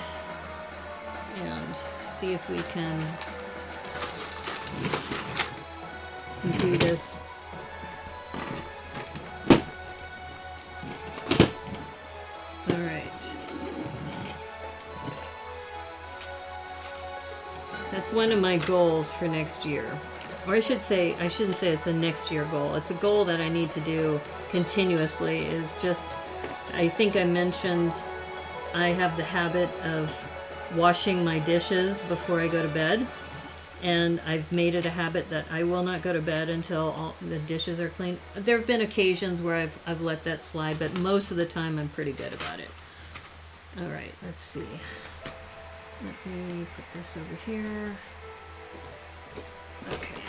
and see if we can do this. All right. That's one of my goals for next year. Or I shouldn't say it's a next year goal. It's a goal that I need to do continuously. Is just, I think I mentioned I have the habit of washing my dishes before I go to bed. And I've made it a habit that I will not go to bed until all the dishes are clean. There have been occasions where I've let that slide, but most of the time I'm pretty good about it. All right, let's see. Let me put this over here. Okay.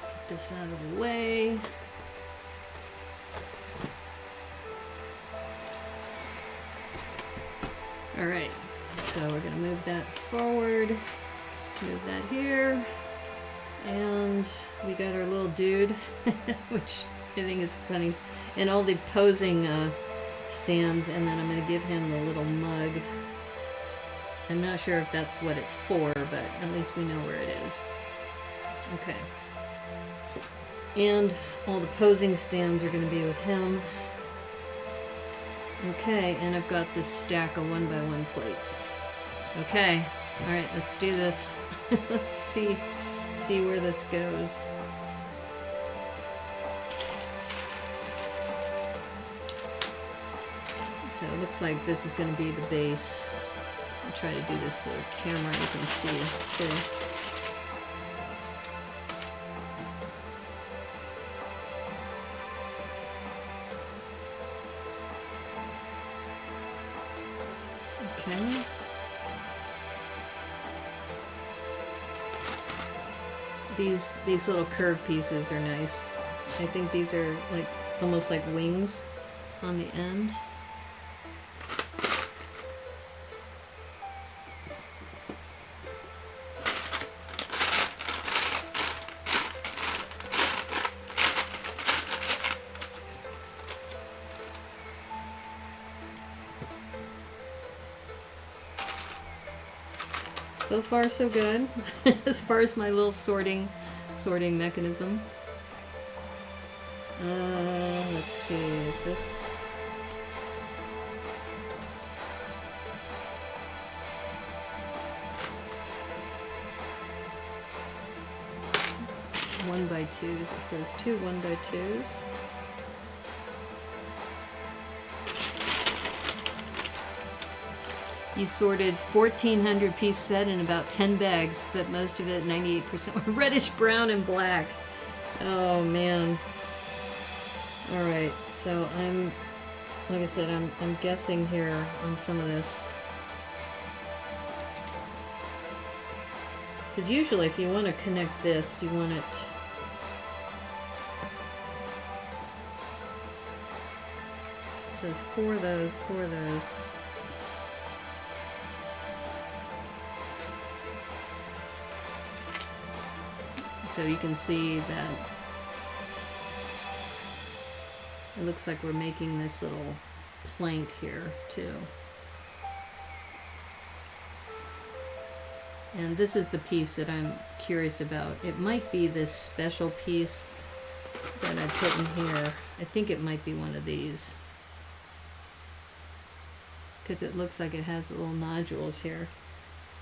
Get this out of the way. All right, so we're gonna move that forward, move that here, and we got our little dude, which I think is funny, and all the posing stands, and then I'm gonna give him the little mug. I'm not sure if that's what it's for, but at least we know where it is. Okay. And all the posing stands are gonna be with him. Okay, and I've got this stack of 1x1 plates. Okay, all right, let's do this. Let's see where this goes. So it looks like this is going to be the base. I'll try to do this so the camera you can see too. Okay. These little curved pieces are nice. I think these are like almost like wings on the end. So far, so good. As far as my little sorting mechanism. Let's see, is this... One by twos. It says 2 1x2s. You sorted 1,400 piece set in about 10 bags, but most of it, 98%, were reddish brown and black. Oh man. All right, so like I said, I'm guessing here on some of this. Because usually if you want to connect this, you want it... It says 4 of those, 4 of those. So you can see that it looks like we're making this little plank here too. And this is the piece that I'm curious about. It might be this special piece that I put in here. I think it might be one of these, because it looks like it has little nodules here.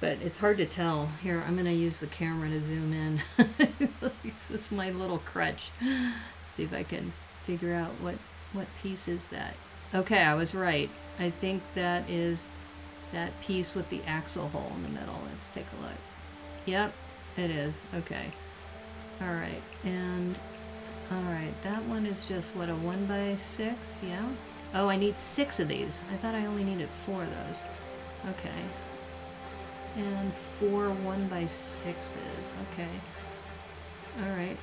But it's hard to tell. Here, I'm going to use the camera to zoom in. This is my little crutch. See if I can figure out what piece is that. Okay, I was right. I think that is that piece with the axle hole in the middle. Let's take a look. Yep, it is. Okay. All right. And, all right, that one is just, what, a 1x6? Yeah? Oh, I need 6 of these. I thought I only needed 4 of those. Okay. And 4 1x6s. Okay. All right.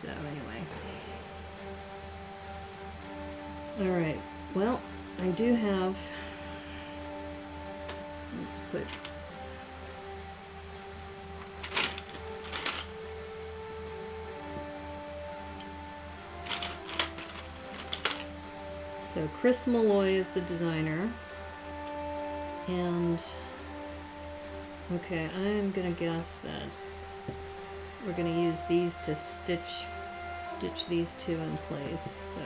So anyway. All right. Well, I do have. Let's put. So Chris Malloy is the designer, and. Okay, I'm gonna guess that we're gonna use these to stitch these 2 in place, so.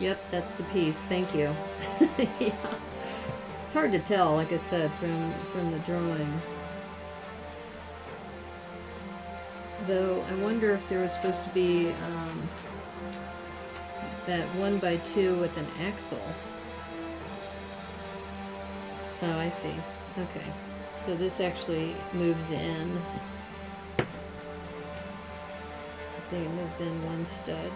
Yep, that's the piece, thank you. Yeah. It's hard to tell, like I said, from the drawing. Though, I wonder if there was supposed to be, that 1x2 with an axle. Oh, I see. Okay. So this actually moves in. I think it moves in 1 stud.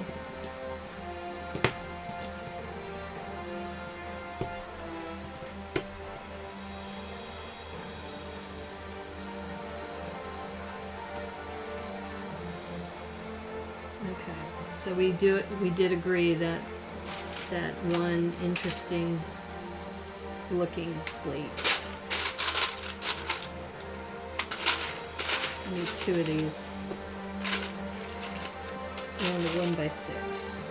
Okay, so we did agree that one interesting looking plate. I need 2 of these. And a 1x6.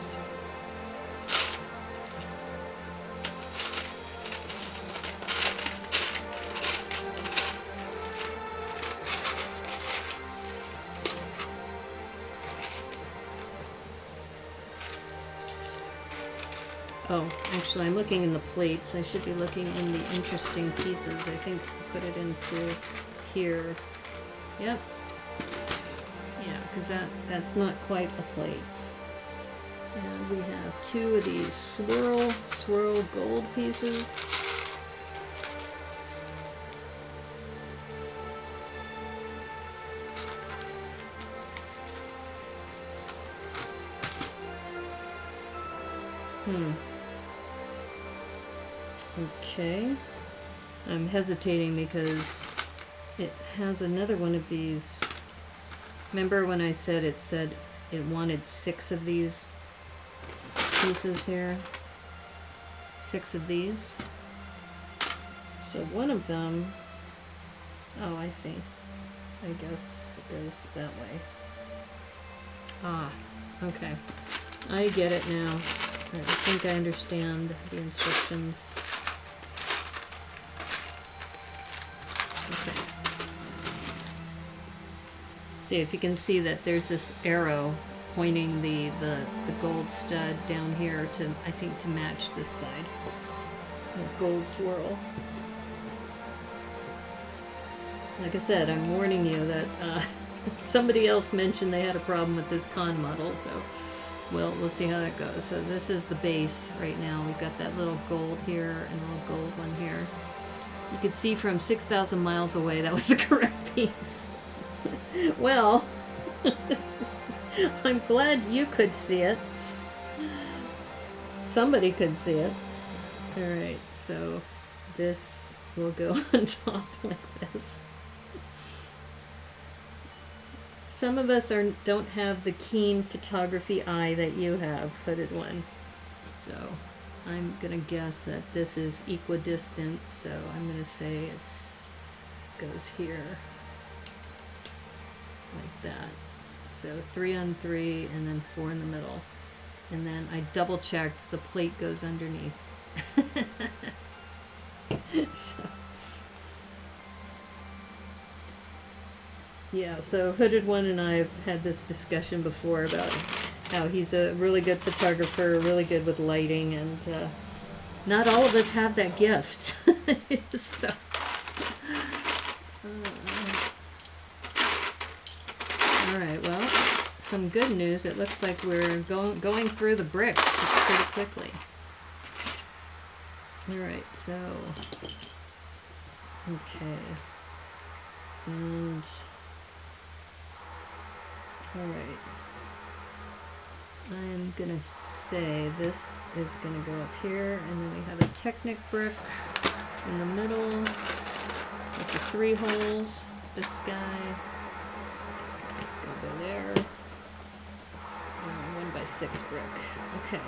Oh, actually, I'm looking in the plates. I should be looking in the interesting pieces. I think I put it into here. Yep. Yeah, because that's not quite a plate. And we have 2 of these swirl gold pieces. Okay. I'm hesitating because it has another one of these. Remember when I said it wanted 6 of these pieces here? 6 of these. So one of them, oh, I see. I guess it goes that way. Ah, okay. I get it now. I think I understand the instructions. Okay. See if you can see that there's this arrow pointing the gold stud down here to, I think, to match this side. The gold swirl. Like I said, I'm warning you that somebody else mentioned they had a problem with this con model, so we'll see how that goes. So this is the base right now. We've got that little gold here and a little gold one here. You could see from 6,000 miles away that was the correct piece. Well, I'm glad you could see it. Somebody could see it. Alright, so this will go on top like this. Some of us don't have the keen photography eye that you have, Hooded One. So I'm going to guess that this is equidistant, so I'm going to say it goes here. Like that. So 3 on 3 and then 4 in the middle. And then I double checked the plate goes underneath. So, yeah, so Hooded One and I have had this discussion before about how he's a really good photographer, really good with lighting, and not all of us have that gift. So, all right, well, some good news. It looks like we're going through the bricks pretty quickly. All right, so, okay, and all right. I'm gonna say this is gonna go up here, and then we have a Technic brick in the middle with the 3 holes. This guy, it's gonna go there. And 1x6 brick. Okay,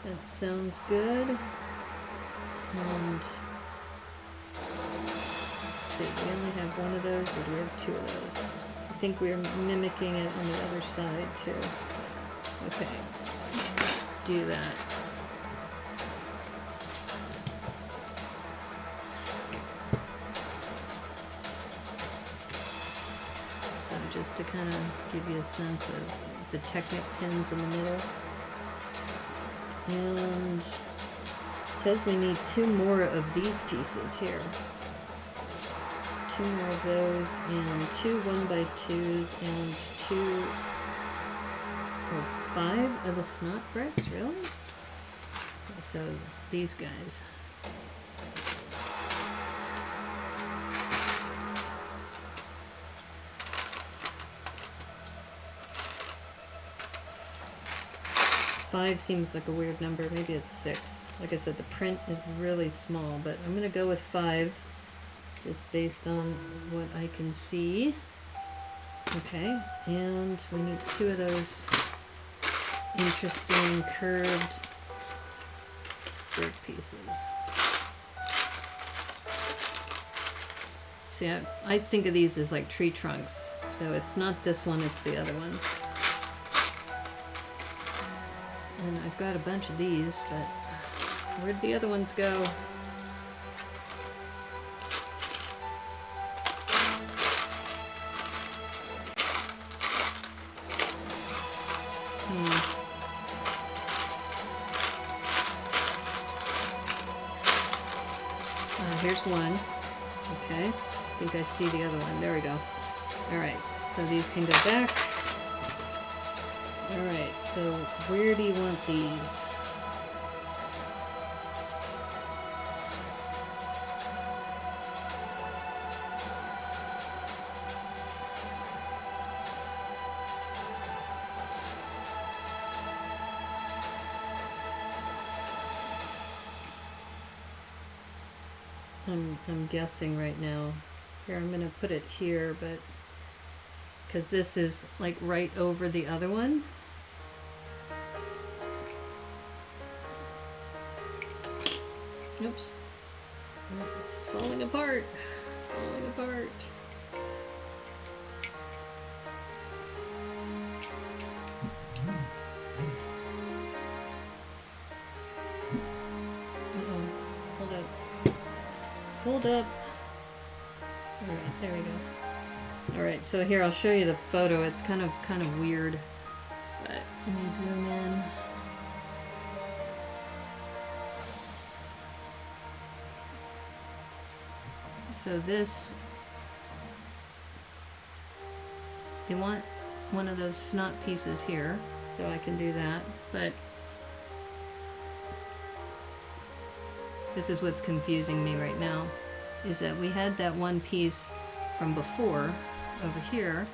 that sounds good. And let's see, we only have 1 of those, or do we have 2 of those? I think we're mimicking it on the other side too. Okay, let's do that. So just to kind of give you a sense of the Technic pins in the middle. And it says we need 2 more of these pieces here. 2 more of those, and 2 1x2s, and 2 or 5 of the snot bricks, really? Okay, so these guys. Five seems like a weird number. Maybe it's 6. Like I said, the print is really small, but I'm going to go with 5. Just based on what I can see. Okay, and we need 2 of those interesting curved brick pieces. See, I think of these as like tree trunks. So it's not this one, it's the other one. And I've got a bunch of these, but where'd the other ones go? Here's one. Okay, I think I see the other one. There we go. Alright, so these can go back. Alright, so where do you want these? I'm guessing right now. Here, I'm going to put it here, but because this is like right over the other one. Oops. It's falling apart. It's falling apart. Hold up. Alright, there we go. Alright, so here I'll show you the photo. It's kind of weird. But let me zoom in. So this, they want one of those snot pieces here, so I can do that, but this is what's confusing me right now, is that we had that one piece from before over here.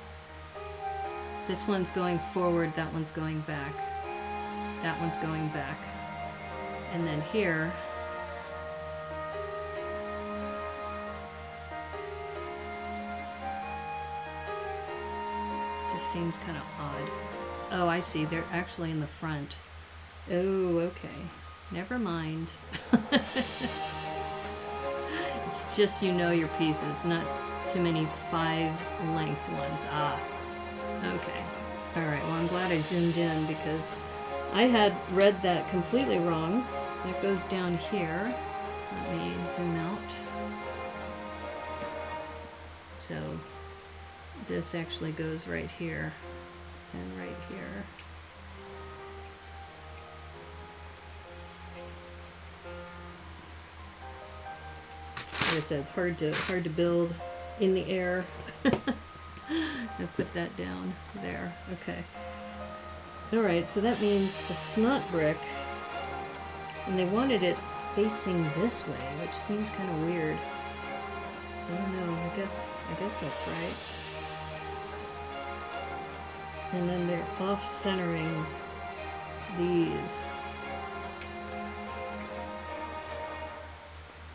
This one's going forward, that one's going back. That one's going back. And then here, just seems kind of odd. Oh, I see, they're actually in the front. Oh, okay. Never mind. It's just, you know, your pieces, not too many 5-length ones. Ah, okay. All right, well, I'm glad I zoomed in because I had read that completely wrong. It goes down here. Let me zoom out. So this actually goes right here and right here. Like I said, it's hard to build in the air. I'll put that down there. Okay. Alright, so that means the snot brick, and they wanted it facing this way, which seems kind of weird. I don't know, I guess that's right. And then they're off-centering these.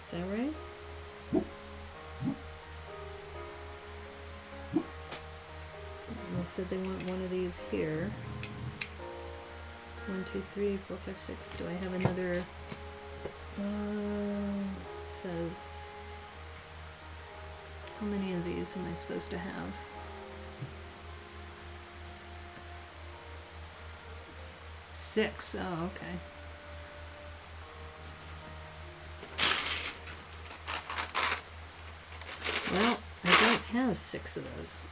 Is that right? They said they want one of these here. 1, 2, 3, 4, 5, 6. Do I have another? Says, how many of these am I supposed to have? Six. Oh, okay. Well, I don't have 6 of those.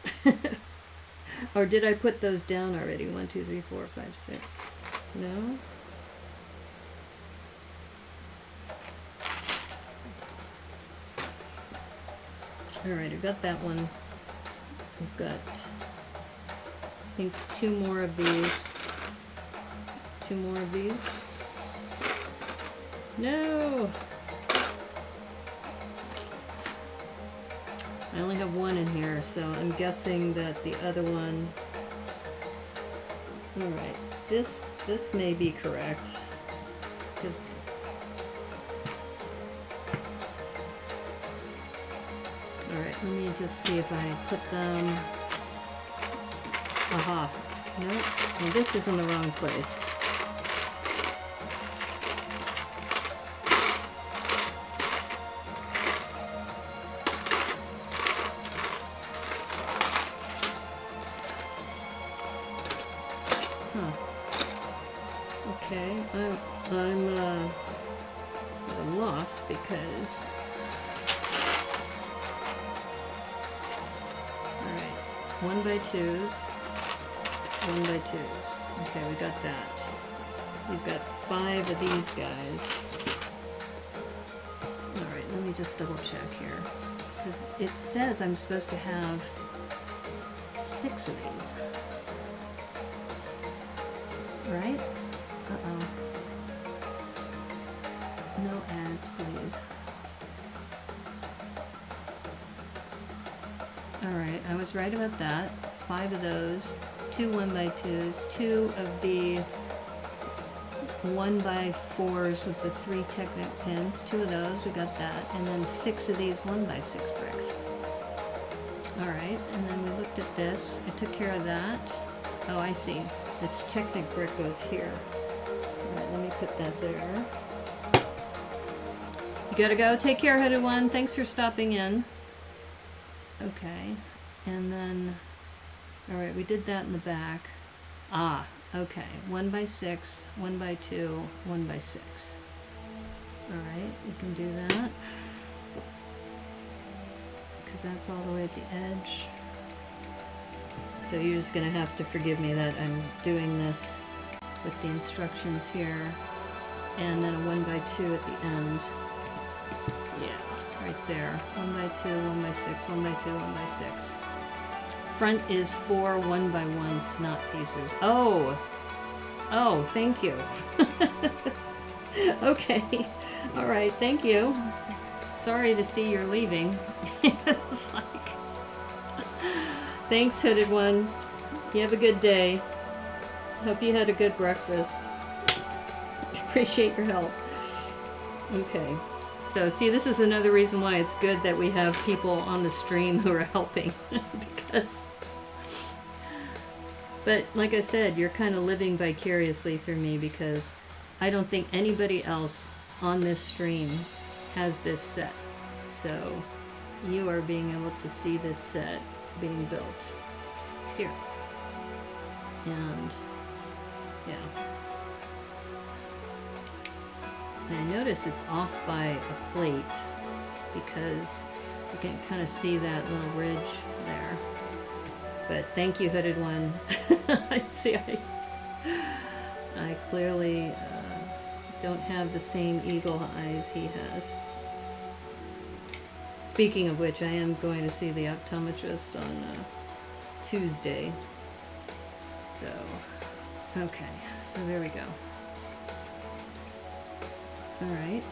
Or did I put those down already? 1, 2, 3, 4, 5, 6. No? Alright, I've got that one. I've got, I think, 2 more of these. 2 more of these. No! I only have 1 in here, so I'm guessing that the other one... Alright, this may be correct. Alright, let me just see if I put them... Aha! Nope. And this is in the wrong place. Okay, I'm at a loss because... Alright, 1x2s, 1x2s. Okay, we got that. We've got 5 of these guys. Alright, let me just double check here. Because it says I'm supposed to have 6 of these. Right? Uh-oh. No ads, please. Alright, I was right about that. 5 of those. 2 1x2s. 2 of the 1x4s with the 3 Technic pins. 2 of those, we got that. And then 6 of these 1x6 bricks. Alright, and then we looked at this. I took care of that. Oh, I see. This Technic brick goes here. Alright, let me put that there. You gotta go. Take care, Hooded One. Thanks for stopping in. Okay. And then... Alright, we did that in the back. Ah, okay. 1x6, 1x2, 1x6. Alright, we can do that. Because that's all the way at the edge. So you're just going to have to forgive me that I'm doing this with the instructions here. And then a 1x2 at the end. Yeah, right there. 1x2, 1x6, 1x2, 1x6. Front is 4 1x1 snot pieces. Oh! Oh, thank you. Okay. Alright, thank you. Sorry to see you're leaving. It's like... Thanks, Hooded One. You have a good day. Hope you had a good breakfast. Appreciate your help. Okay. So, see, this is another reason why it's good that we have people on the stream who are helping. Because... But, like I said, you're kind of living vicariously through me because I don't think anybody else on this stream has this set. So, you are being able to see this set being built here. And yeah. And I notice it's off by a plate because you can kind of see that little ridge there. But thank you, Hooded One. I see I clearly don't have the same eagle eyes he has. Speaking of which, I am going to see the optometrist on Tuesday. So, okay, so there we go. Alright.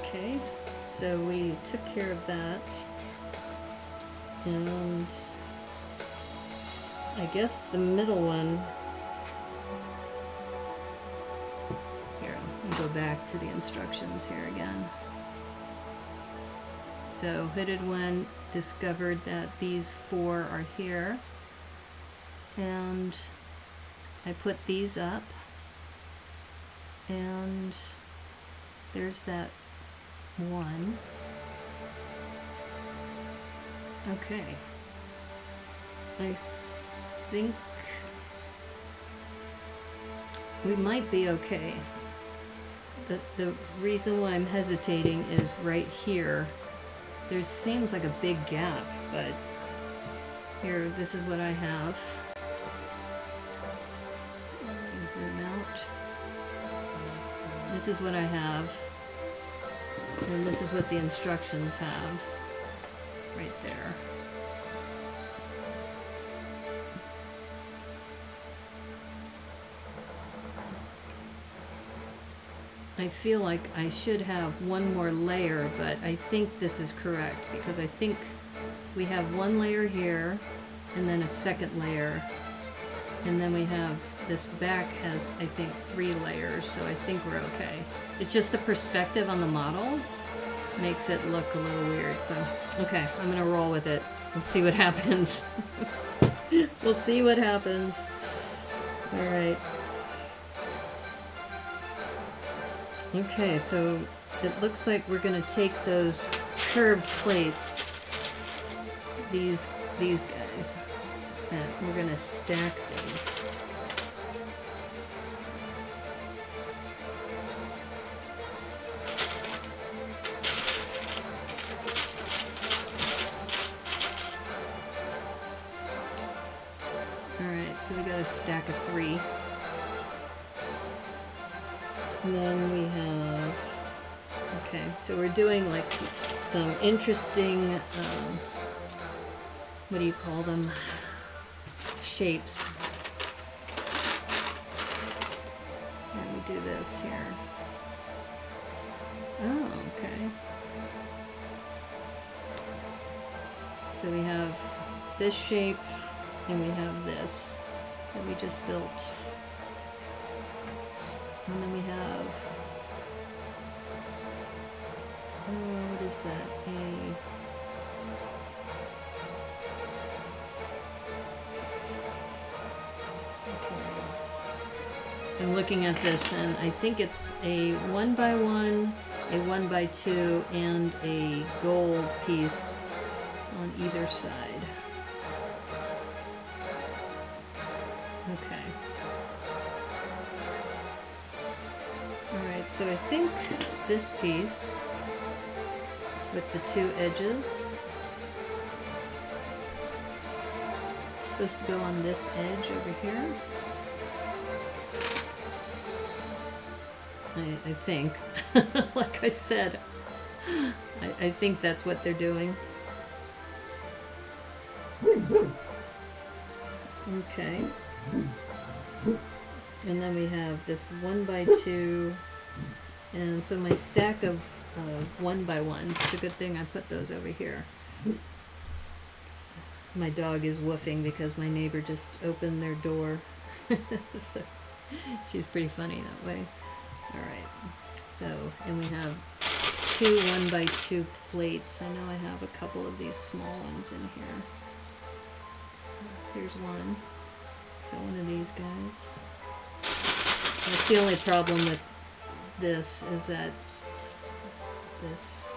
Okay, so we took care of that. And I guess the middle one... Here, let me go back to the instructions here again. So Hooded One discovered that these 4 are here, and I put these up, and there's that one. Okay, I think we might be okay. The reason why I'm hesitating is right here. There seems like a big gap, but here, this is what I have. Let me zoom out. This is what I have. And this is what the instructions have. Right there. I feel like I should have one more layer, but I think this is correct because I think we have one layer here and then a second layer, and then we have this back has, I think, 3 layers, so I think we're okay. It's just the perspective on the model makes it look a little weird, so okay, I'm gonna roll with it. We'll see what happens. We'll see what happens. All right. Okay, so it looks like we're going to take those curved plates, these guys, and we're going to stack these. Alright, so we got a stack of 3. And then we have, okay, so we're doing like some interesting, what do you call them, shapes. Let me do this here. Oh, okay. So we have this shape, and we have this that we just built. And then we have, oh, what is that? Okay. I'm looking at this, and I think it's a 1x1, a 1x2, and a gold piece on either side. Okay. Alright, so I think this piece with the 2 edges is supposed to go on this edge over here. I think. Like I said, I think that's what they're doing. Okay. And then we have this 1x2, and so my stack of 1x1s, it's a good thing I put those over here. My dog is woofing because my neighbor just opened their door. So she's pretty funny that way. Alright, so, and we have 2 1x2 plates. I know I have a couple of these small ones in here. Here's one. So one of these guys. That's the only problem with this is that this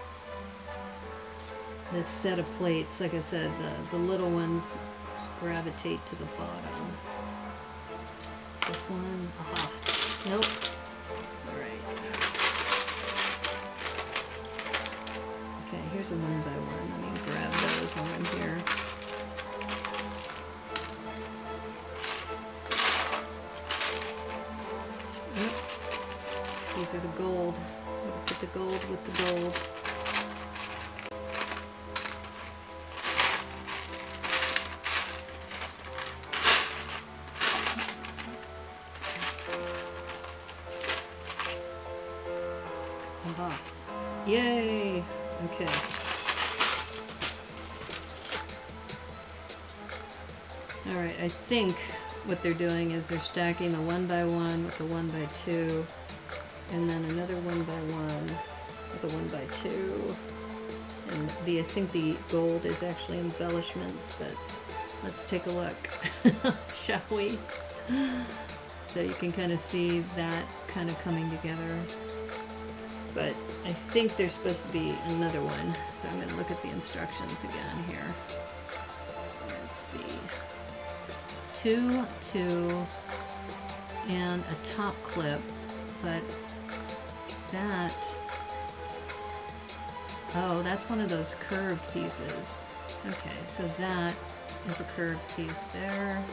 set of plates, like I said, the little ones gravitate to the bottom. This one, aha, nope. All right. Okay, here's a 1x1. Let me grab those while I'm here. These are the gold. We'll put the gold with the gold. Aha. Yay! Okay. Alright, I think what they're doing is they're stacking the 1x1 with the 1x2. And then another 1x1 with a 1x2. And I think the gold is actually embellishments, but let's take a look, shall we? So you can kind of see that kind of coming together. But I think there's supposed to be another one. So I'm going to look at the instructions again here. Let's see. 2, 2, and a top clip, but that, oh, that's one of those curved pieces. Okay, so that is a curved piece there.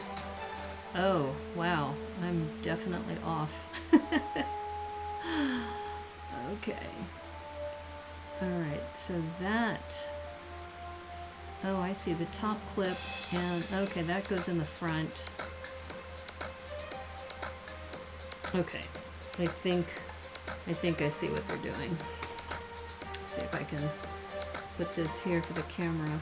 Oh, wow, I'm definitely off. Okay. Alright, so that, oh, I see the top clip, and okay, that goes in the front. Okay, I think I see what they're doing. Let's see if I can put this here for the camera.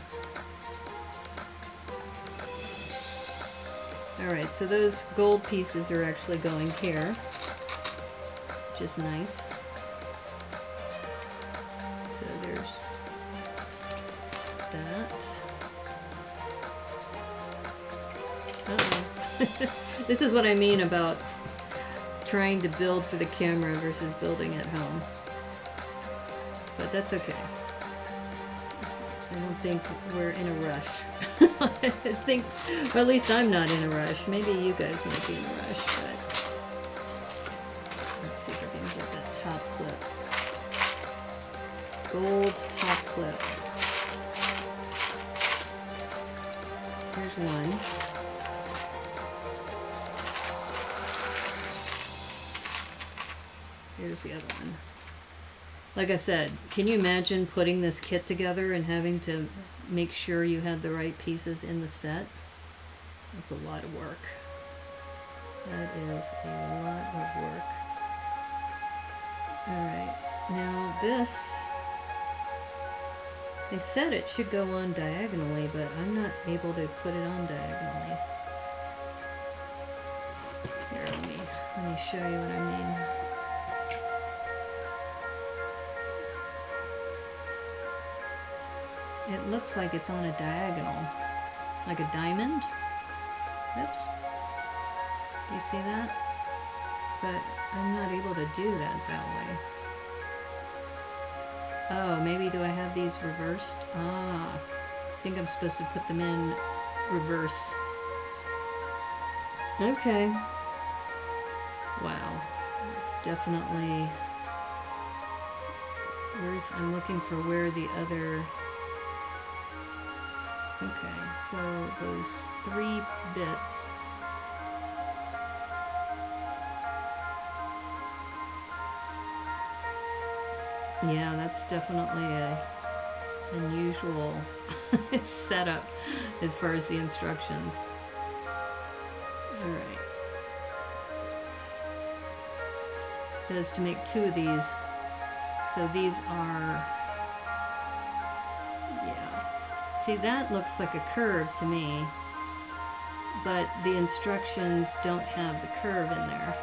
Alright, so those gold pieces are actually going here, which is nice. So there's that. Uh-oh. This is what I mean about trying to build for the camera versus building at home. But that's okay. I don't think we're in a rush. I think, or at least I'm not in a rush. Maybe you guys might be in a rush, but let's see if I can get that top clip. Gold top clip. Here's one. Here's the other one. Like I said, can you imagine putting this kit together and having to make sure you had the right pieces in the set? That's a lot of work. That is a lot of work. Alright, now this, they said it should go on diagonally, but I'm not able to put it on diagonally. Here, let me show you what I mean. It looks like it's on a diagonal, like a diamond. Oops. Do you see that? But I'm not able to do that way. Oh, maybe do I have these reversed? Ah, I think I'm supposed to put them in reverse. Okay. Wow. It's definitely... I'm looking for where the other... Okay, so those 3 bits. Yeah, that's definitely a unusual setup as far as the instructions. Alright. It says to make 2 of these. So these are... See, that looks like a curve to me, but the instructions don't have the curve in there.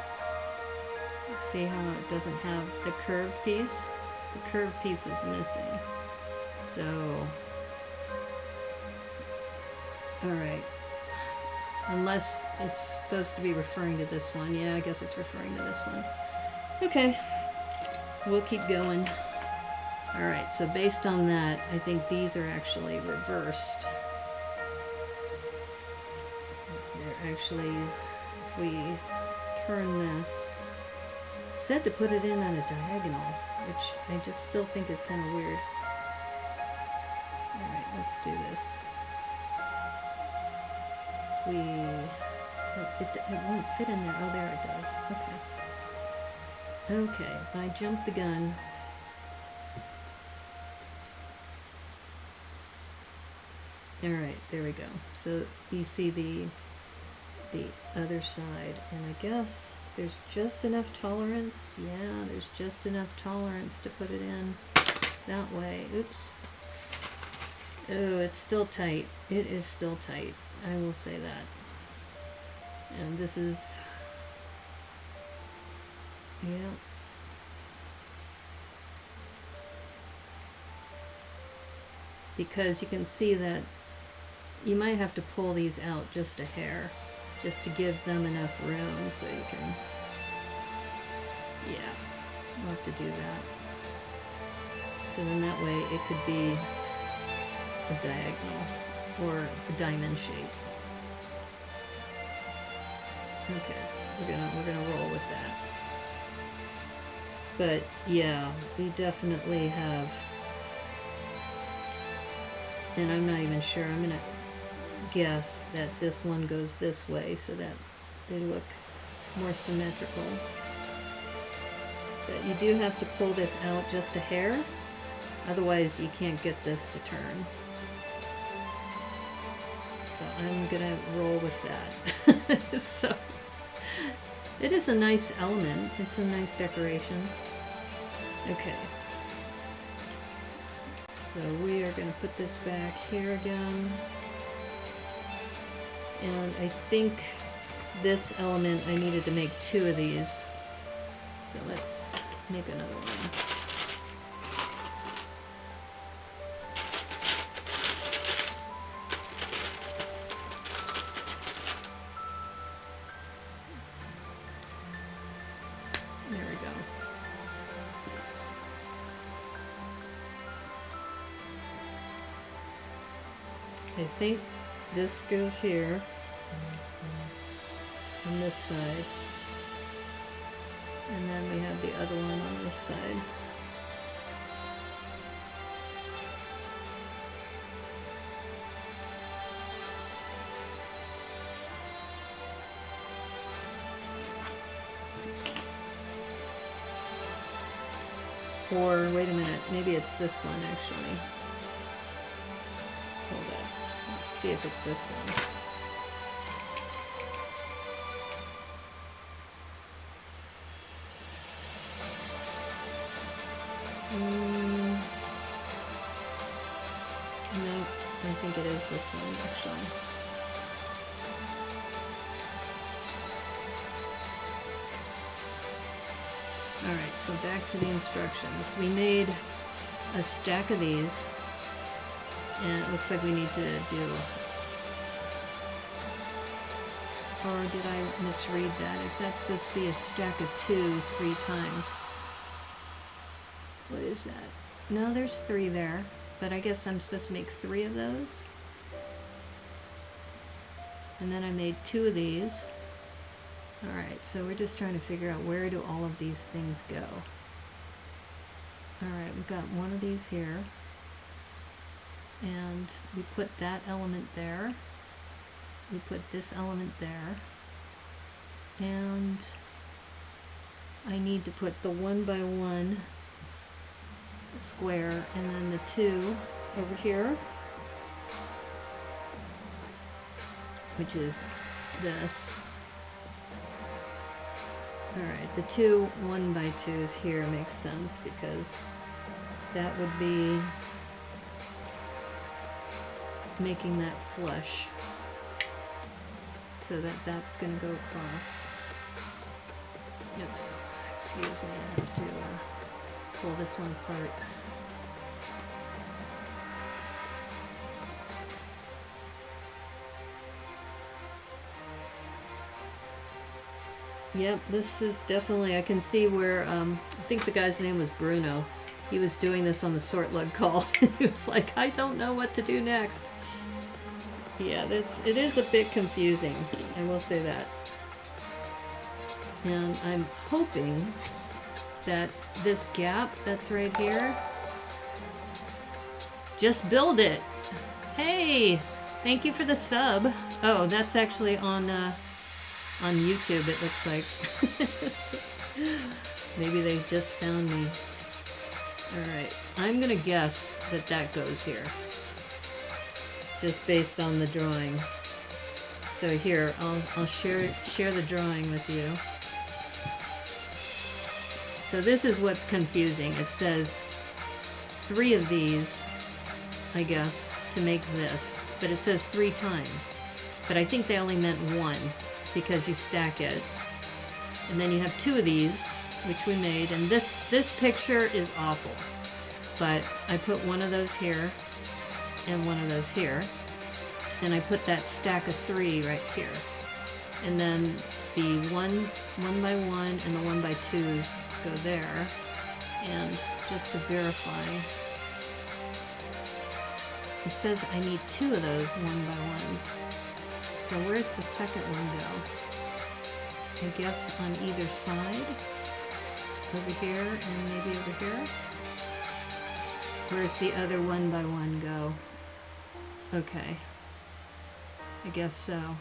See how it doesn't have the curved piece? The curved piece is missing. So, alright. Unless it's supposed to be referring to this one. Yeah, I guess it's referring to this one. Okay, we'll keep going. Alright, so based on that, I think these are actually reversed. They're actually, if we turn this, it said to put it in on a diagonal, which I just still think is kind of weird. Alright, let's do this. If we, it won't fit in there. Oh, there it does. Okay. Okay, I jumped the gun. Alright, there we go. So you see the other side, and I guess there's just enough tolerance. Yeah, there's just enough tolerance to put it in that way. Oops. Oh, it's still tight. It is still tight. I will say that. And this is... Yeah. Because you can see that you might have to pull these out just a hair, just to give them enough room so you can, yeah, we'll have to do that. So then that way it could be a diagonal or a diamond shape. Okay, we're gonna roll with that. But yeah, we definitely have, and I'm not even sure, I'm gonna guess that this one goes this way so that they look more symmetrical. But you do have to pull this out just a hair, otherwise you can't get this to turn. So I'm gonna roll with that. So it is a nice element, it's a nice decoration. Okay. So we are going to put this back here again. And I think this element, I needed to make 2 of these. So let's make another one. I think this goes here on this side, and then we have the other one on this side. Or, wait a minute, maybe it's this one actually. Hold on. Let's see if it's this one. No, I think it is this one actually. Alright, so back to the instructions. We made a stack of these, and it looks like we need to do... Or did I misread that? Is that supposed to be a stack of 2 3 times? What is that? No, there's 3 there, but I guess I'm supposed to make 3 of those. And then I made 2 of these. Alright, so we're just trying to figure out where do all of these things go. Alright, we've got one of these here. And we put that element there. We put this element there. And I need to put the 1 by 1 square and then the 2 over here, which is this. Alright, the 2 1 by 2s here makes sense because that would be making that flush so that that's going to go across. Oops, excuse me, I have to pull this one apart. Yep, this is definitely, I can see where, I think the guy's name was Bruno. He was doing this on the sort lug call. He was like, I don't know what to do next. Yeah, it is a bit confusing, I will say that. And I'm hoping that this gap that's right here, just build it. Hey, thank you for the sub. Oh, that's actually on YouTube, it looks like. Maybe they just found me. Alright, I'm gonna guess that that goes here. Just based on the drawing. So here, I'll share the drawing with you. So this is what's confusing. It says 3 of these, I guess, to make this. But it says 3 times. But I think they only meant 1. Because you stack it, and then you have 2 of these, which we made, and this picture is awful, but I put one of those here and one of those here, and I put that stack of 3 right here, and then the 1 by 1 and the 1 by 2s go there, and just to verify, it says I need 2 of those 1 by 1s. So where's the second one go? I guess on either side? Over here and maybe over here? Where's the other 1 by 1 go? Okay. I guess so.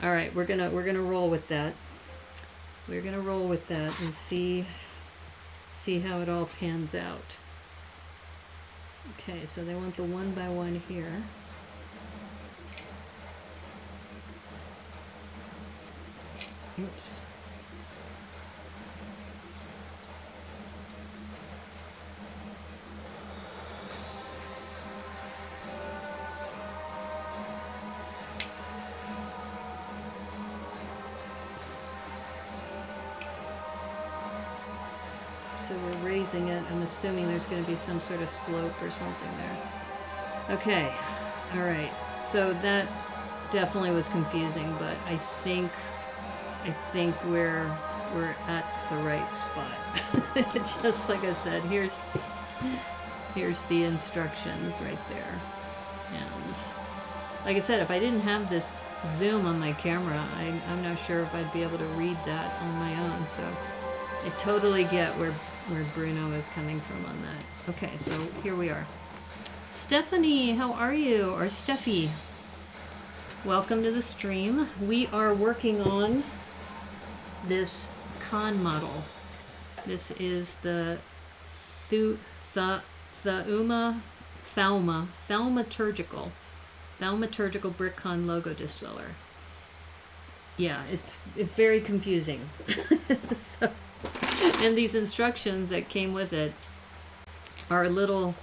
Alright, we're gonna roll with that. We're gonna roll with that and see how it all pans out. Okay, so they want the 1 by 1 here. Oops. So we're raising it. I'm assuming there's going to be some sort of slope or something there. Okay. All right. So that definitely was confusing, but I think we're at the right spot. Just like I said, here's the instructions right there. And like I said, if I didn't have this zoom on my camera, I'm not sure if I'd be able to read that on my own. So I totally get where Bruno is coming from on that. Okay, so here we are. Stephanie, how are you? Or Steffi, welcome to the stream. We are working on this con model. This is the Thaumaturgical Brickcon Logo Distiller. Yeah, it's very confusing. So, and these instructions that came with it are a little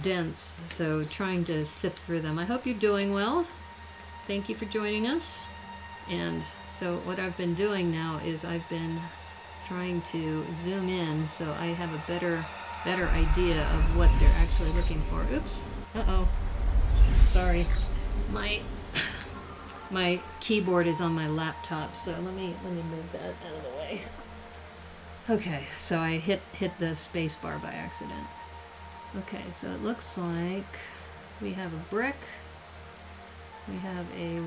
dense, so trying to sift through them. I hope you're doing well. Thank you for joining us. And so what I've been doing now is I've been trying to zoom in so I have a better idea of what they're actually looking for. Oops. Uh-oh. Sorry. My keyboard is on my laptop, so let me move that out of the way. Okay, so I hit the space bar by accident. Okay, so it looks like we have a brick. We have a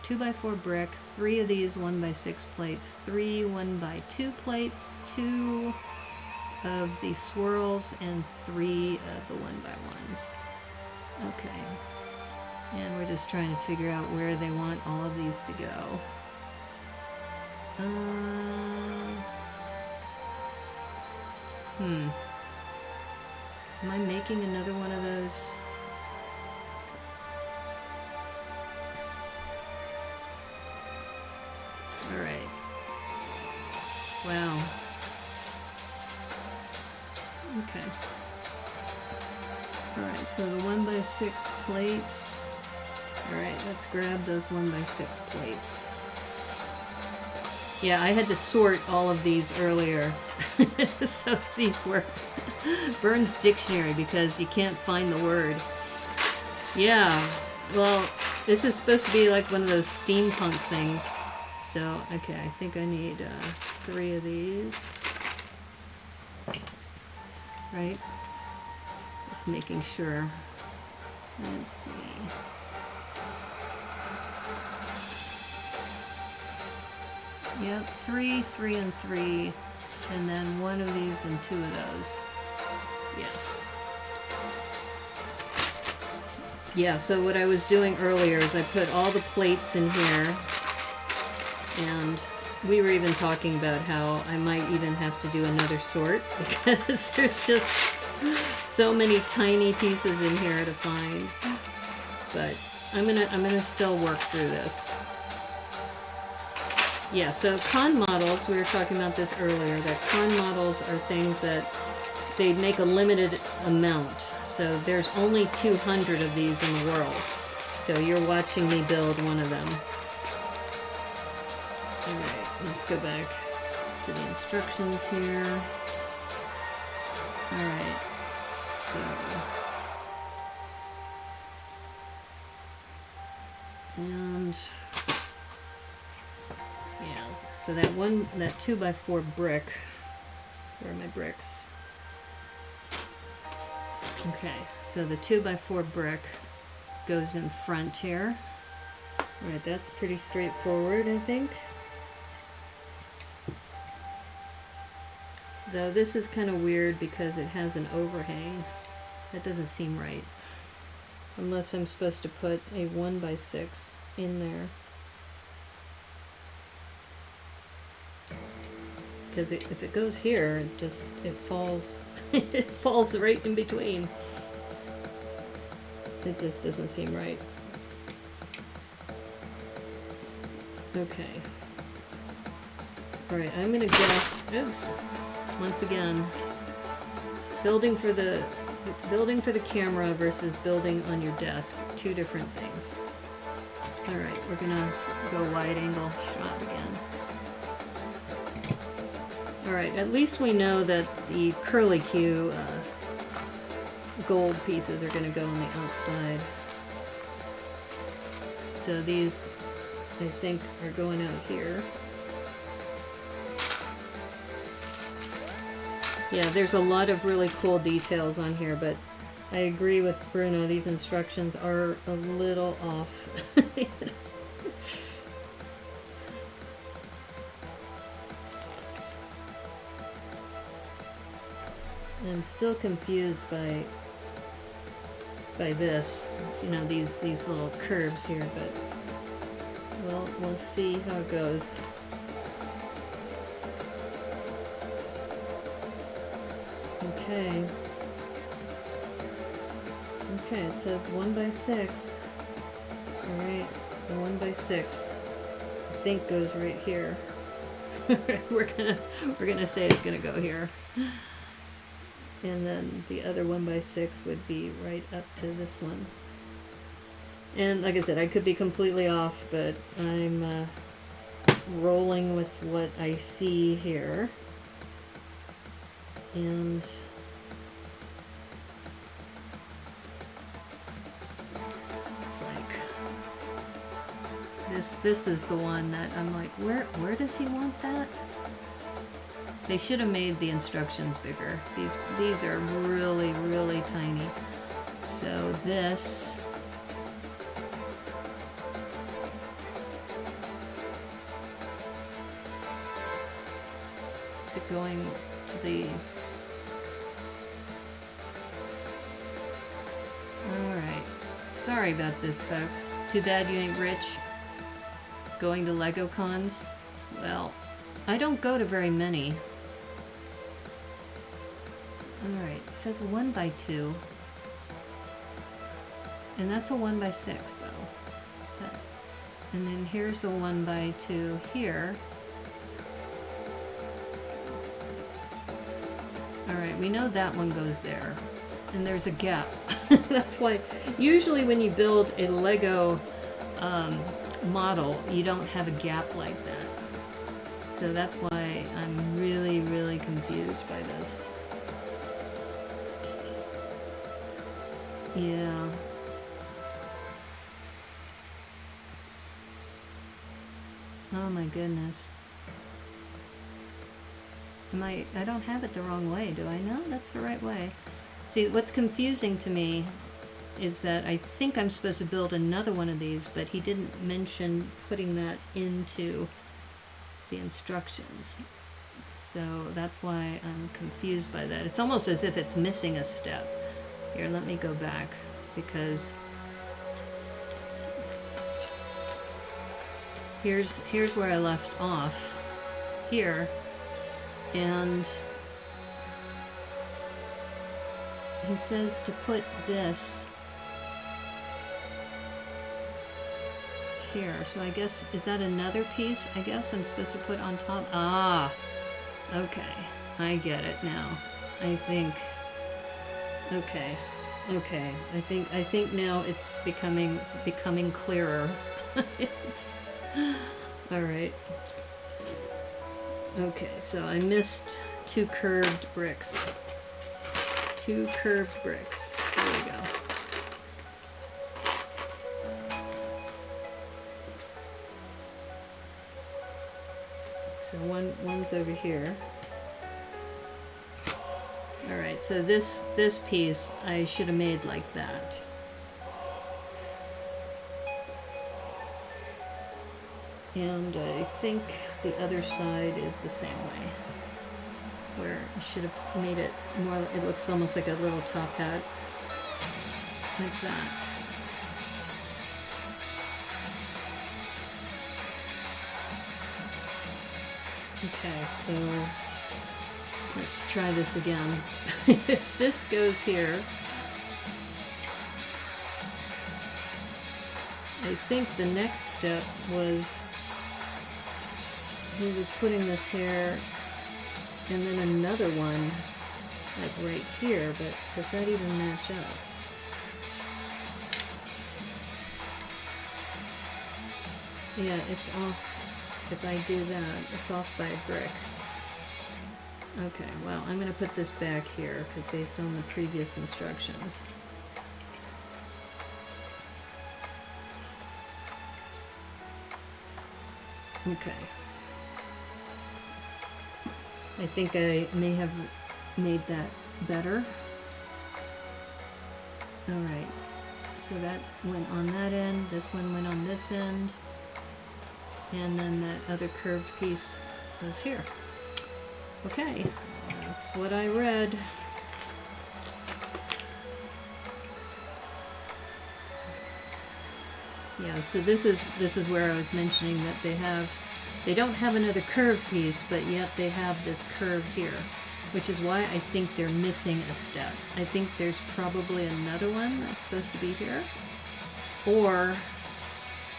2x4 brick, 3 of these 1x6 plates, 3 1x2 plates, 2 of the swirls, and 3 of the 1x1s. Okay. And we're just trying to figure out where they want all of these to go. Am I making another one of those? Alright. Wow. Okay. Alright, so the 1x6 plates. Alright, let's grab those 1x6 plates. Yeah, I had to sort all of these earlier. So these were Burns Dictionary because you can't find the word. Yeah, well, this is supposed to be like one of those steampunk things. So, okay, I think I need 3 of these. Right? Just making sure. Let's see. Yep, 3, 3, and 3, and then 1 of these and 2 of those. Yeah. Yeah, so what I was doing earlier is I put all the plates in here, and we were even talking about how I might even have to do another sort because there's just so many tiny pieces in here to find. But I'm gonna still work through this. Yeah, so con models, we were talking about this earlier, that con models are things that they make a limited amount. So there's only 200 of these in the world. So you're watching me build one of them. Alright, let's go back to the instructions here. Alright, so... And... yeah, so that 2x4 brick, where are my bricks? Okay, so the 2x4 brick goes in front here. Alright, that's pretty straightforward, I think. Though this is kind of weird because it has an overhang. That doesn't seem right. Unless I'm supposed to put a 1x6 in there. Because if it goes here, it falls it falls right in between. It just doesn't seem right. Okay. Alright, I'm gonna guess, oops, once again, building for the camera versus building on your desk, 2 different things. Alright, we're gonna go wide angle shot again. Alright, at least we know that the curlicue gold pieces are going to go on the outside. So these, I think, are going out here. Yeah, there's a lot of really cool details on here, but I agree with Bruno, these instructions are a little off. I'm still confused by this, you know, these little curves here, but we'll see how it goes. Okay. Okay, it says 1 by 6. All right, 1 by 6. I think goes right here. we're gonna say it's gonna go here. And then the other 1 by 6 would be right up to this one. And like I said, I could be completely off, but I'm rolling with what I see here. And it's like this is the one that I'm like, where does he want that? They should have made the instructions bigger. These are really, really tiny. So this is it going to the Alright. Sorry about this, folks. Too bad you ain't rich. Going to Lego cons? Well, I don't go to very many. Alright, it says 1 by 2. And that's a 1 by 6 though. And then here's the 1 by 2 here. Alright, we know that one goes there. And there's a gap. That's why usually when you build a Lego model, you don't have a gap like that. So that's why I'm really, really confused by this. Yeah. Oh my goodness. I don't have it the wrong way, do I? No, that's the right way. See, what's confusing to me is that I think I'm supposed to build another one of these, but he didn't mention putting that into the instructions. So that's why I'm confused by that. It's almost as if it's missing a step. Here, let me go back, because here's where I left off here, and he says to put this here. So I guess, is that another piece? I guess I'm supposed to put on top. Ah, okay, I get it now. I think. Okay. I think now it's becoming clearer. All right. Okay, so I missed 2 curved bricks. 2 curved bricks. There we go. So one's over here. Alright, so this piece I should have made like that. And I think the other side is the same way. Where I should have made it more, it looks almost like a little top hat. Like that. Okay, so let's try this again. If this goes here, I think the next step was he was putting this here and then another one like right here, but does that even match up? Yeah, it's off. If I do that, it's off by a brick. Okay, well, I'm going to put this back here because based on the previous instructions. Okay. I think I may have made that better. Alright, so that went on that end, this one went on this end, and then that other curved piece was here. Okay, that's what I read. Yeah, so this is where I was mentioning that they don't have another curved piece, but yet they have this curve here, which is why I think they're missing a step. I think there's probably another one that's supposed to be here, or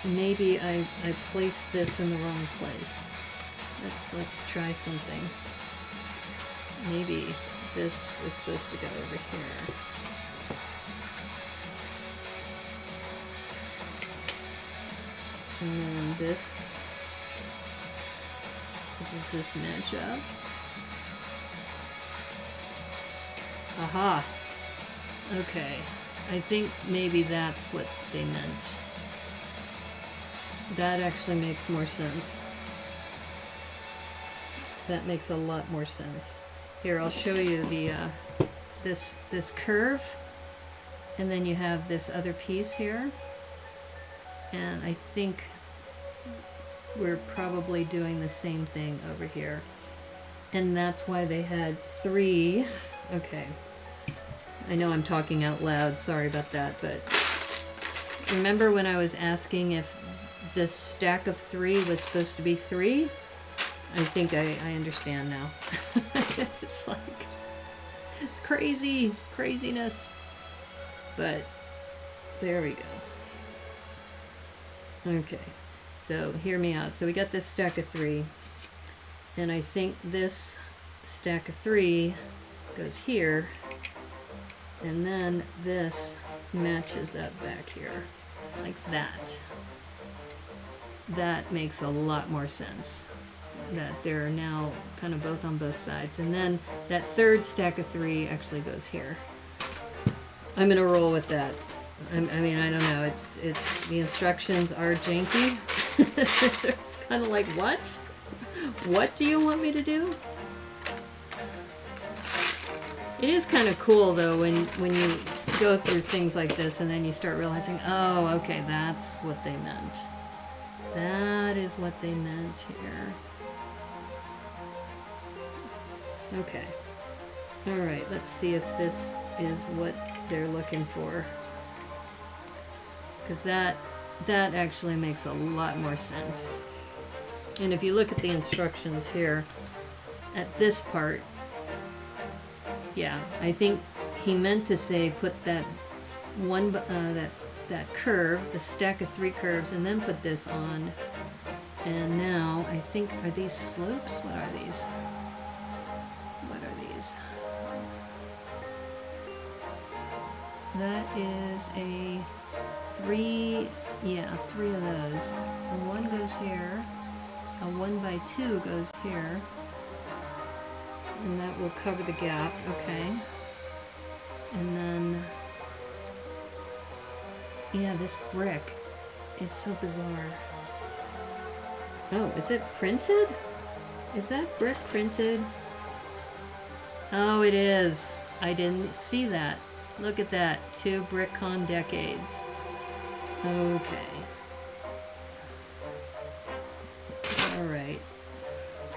maybe I placed this in the wrong place. Let's try something. Maybe this was supposed to go over here. And then this does this match up? Aha! Okay, I think maybe that's what they meant. That actually makes more sense. That makes a lot more sense. Here, I'll show you the this curve, and then you have this other piece here. And I think we're probably doing the same thing over here. And that's why they had 3. Okay. I know I'm talking out loud, sorry about that, but remember when I was asking if this stack of 3 was supposed to be 3? I think I understand now. It's like, it's crazy, craziness. But there we go. Okay, so hear me out. So we got this stack of 3, and I think this stack of 3 goes here, and then this matches up back here, like that. That makes a lot more sense, that they're now kind of both on both sides. And then that third stack of 3 actually goes here. I'm gonna roll with that. I mean, I don't know. It's the instructions are janky. It's kind of like, what? What do you want me to do? It is kind of cool though when you go through things like this and then you start realizing, oh, okay, that's what they meant. That is what they meant here. Okay. All right. Let's see if this is what they're looking for. Because that actually makes a lot more sense. And if you look at the instructions here, at this part, yeah, I think he meant to say put that one that curve, the stack of 3 curves, and then put this on. And now I think, are these slopes? What are these? What are these? That is a 3, yeah, 3 of those. And 1 goes here, a 1x2 goes here, and that will cover the gap, okay. And then, yeah, this brick is so bizarre. Oh, is it printed? Is that brick printed? Oh, it is. I didn't see that. Look at that, 2 Brickcon decades. Okay. Alright.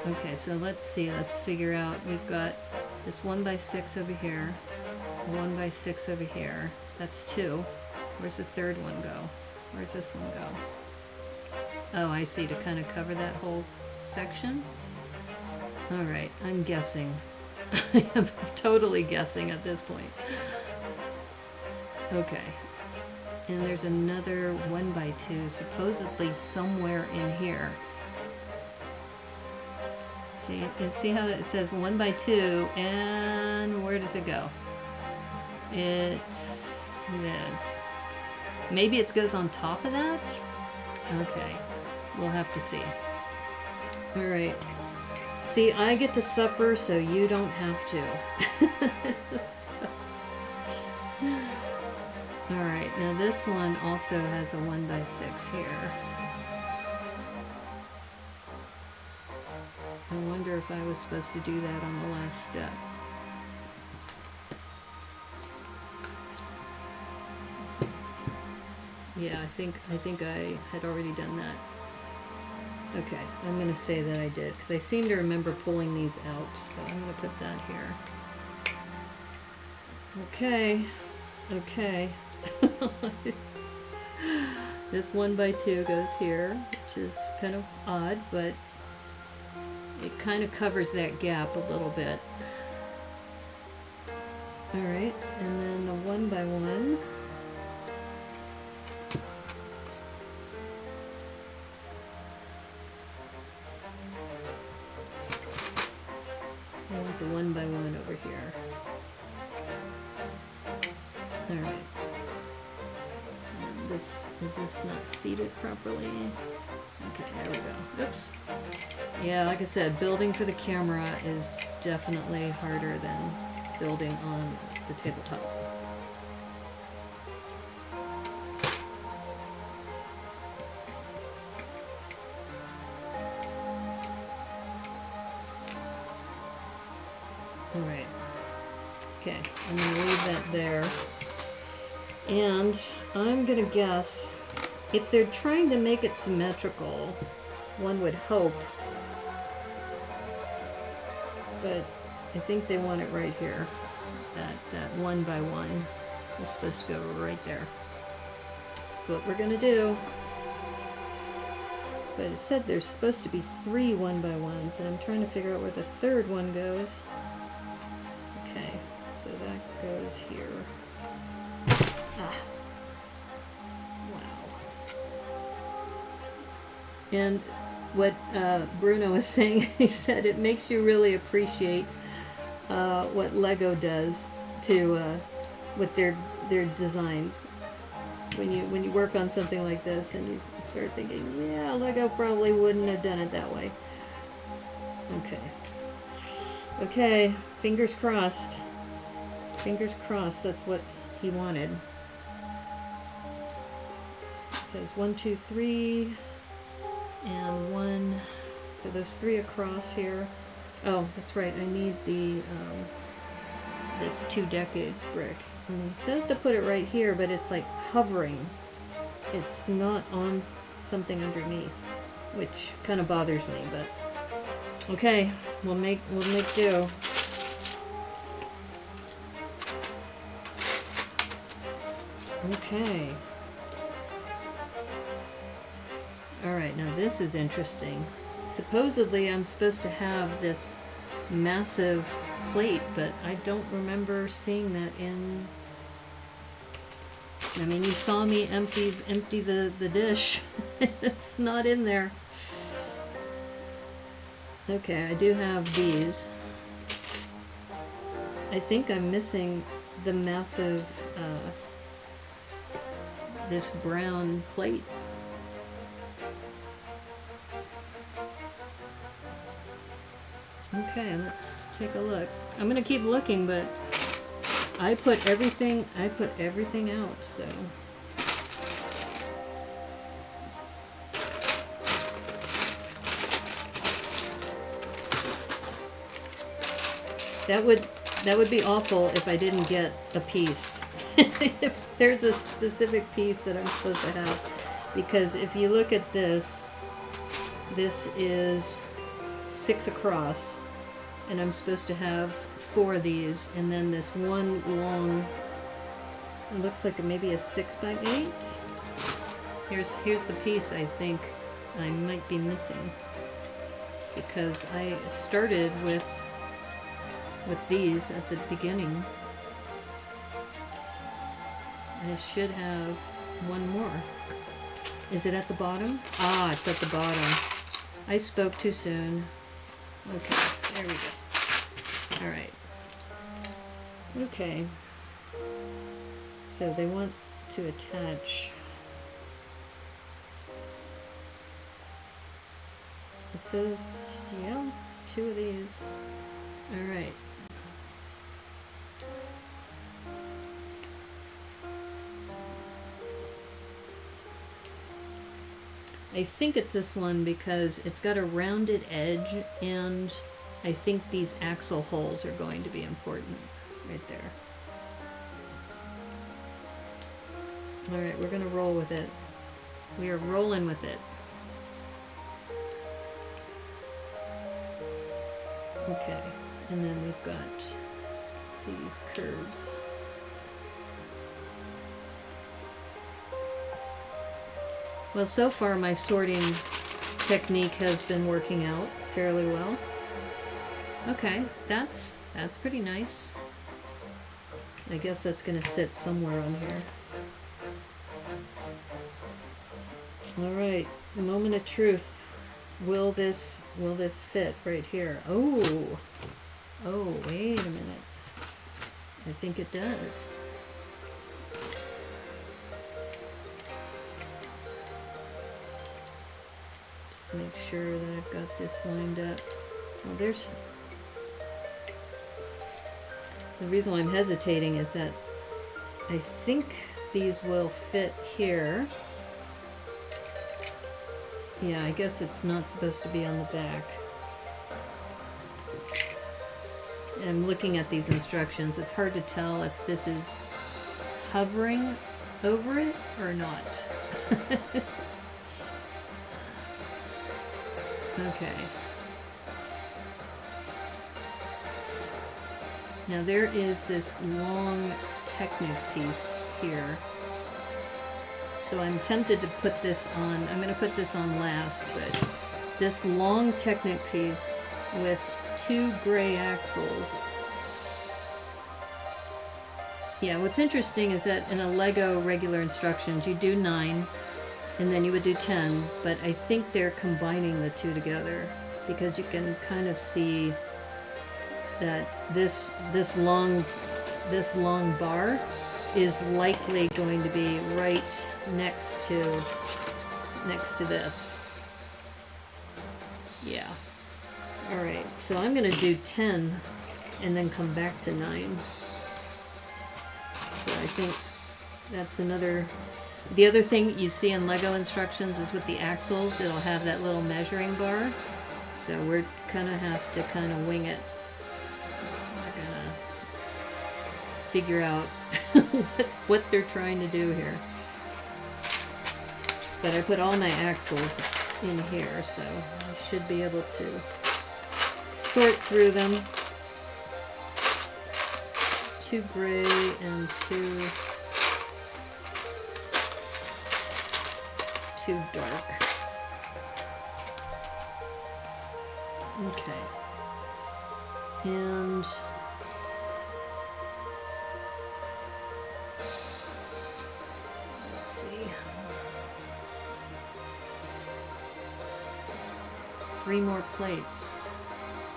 Okay, so let's see, let's figure out, we've got this 1x6 over here, 1x6 over here, that's 2. Where's the third one go? Where's this one go? Oh, I see, to kind of cover that whole section. Alright, I'm guessing. I'm totally guessing at this point. Okay. And there's another 1x2 supposedly somewhere in here. See, and see how it says 1x2, and where does it go? It's, yeah, maybe it goes on top of that? Okay, we'll have to see. All right. See, I get to suffer, so you don't have to. Alright, now this one also has a 1x6 here. I wonder if I was supposed to do that on the last step. Yeah, I think I had already done that. Okay, I'm going to say that I did, because I seem to remember pulling these out, so I'm going to put that here. Okay, okay. This 1x2 goes here, which is kind of odd, but it kind of covers that gap a little bit. Alright, and then the 1x1. I want the 1x1 over here. Alright. Is this not seated properly? Okay, there we go. Oops. Yeah, like I said, building for the camera is definitely harder than building on the tabletop. Alright. Okay, I'm going to leave that there. And I'm going to guess, if they're trying to make it symmetrical, one would hope, but I think they want it right here. That 1x1 is supposed to go right there. That's what we're going to do. But it said there's supposed to be 3 1x1s, and I'm trying to figure out where the third one goes. Okay, so that goes here. Ah. Wow. And what Bruno was saying, he said it makes you really appreciate what Lego does to with their designs. When you work on something like this and you start thinking, yeah, Lego probably wouldn't have done it that way. Okay. Okay, fingers crossed. Fingers crossed that's what he wanted. It says 1, 2, 3, and 1. So there's 3 across here. Oh, that's right. I need the this 2 decades brick. And it says to put it right here, but it's like hovering. It's not on something underneath, which kind of bothers me. But okay, we'll make do. Okay. Alright, now this is interesting. Supposedly I'm supposed to have this massive plate, but I don't remember seeing that in... I mean, you saw me empty the dish. It's not in there. Okay, I do have these. I think I'm missing the massive... this brown plate. Okay, let's take a look. I'm gonna keep looking, but I put everything out, so that would be awful if I didn't get a piece. If there's a specific piece that I'm supposed to have, because if you look at this is 6 across, and I'm supposed to have 4 of these, and then this one long, it looks like maybe a 6x8. Here's the piece I think I might be missing, because I started with these at the beginning. I should have one more. Is it at the bottom? Ah, it's at the bottom. I spoke too soon. Okay, there we go. Alright. Okay. So they want to attach. It says, yeah, 2 of these. Alright. I think it's this one because it's got a rounded edge, and I think these axle holes are going to be important right there. Alright, we're gonna roll with it. We are rolling with it. Okay, and then we've got these curves. Well, so far my sorting technique has been working out fairly well. Okay, that's pretty nice. I guess that's gonna sit somewhere on here. Alright, moment of truth. Will this fit right here? Oh, wait a minute. I think it does. Just make sure that I've got this lined up. Well, there's... The reason why I'm hesitating is that I think these will fit here. Yeah, I guess it's not supposed to be on the back. I'm looking at these instructions. It's hard to tell if this is hovering over it or not. Okay. Now there is this long Technic piece here. So I'm tempted to put this on, I'm going to put this on last, but this long Technic piece with 2 gray axles. Yeah, what's interesting is that in a Lego regular instructions, you do 9 and then you would do 10, but I think they're combining the 2 together because you can kind of see that this long bar is likely going to be right next to this. Yeah. Alright, so I'm going to do 10 and then come back to 9. So I think that's another... The other thing you see in Lego instructions is with the axles, it'll have that little measuring bar. So we're going to have to kind of wing it. We're going to figure out what they're trying to do here. But I put all my axles in here, so I should be able to sort through them. 2 gray and 2 dark. Okay. And let's see. 3 more plates.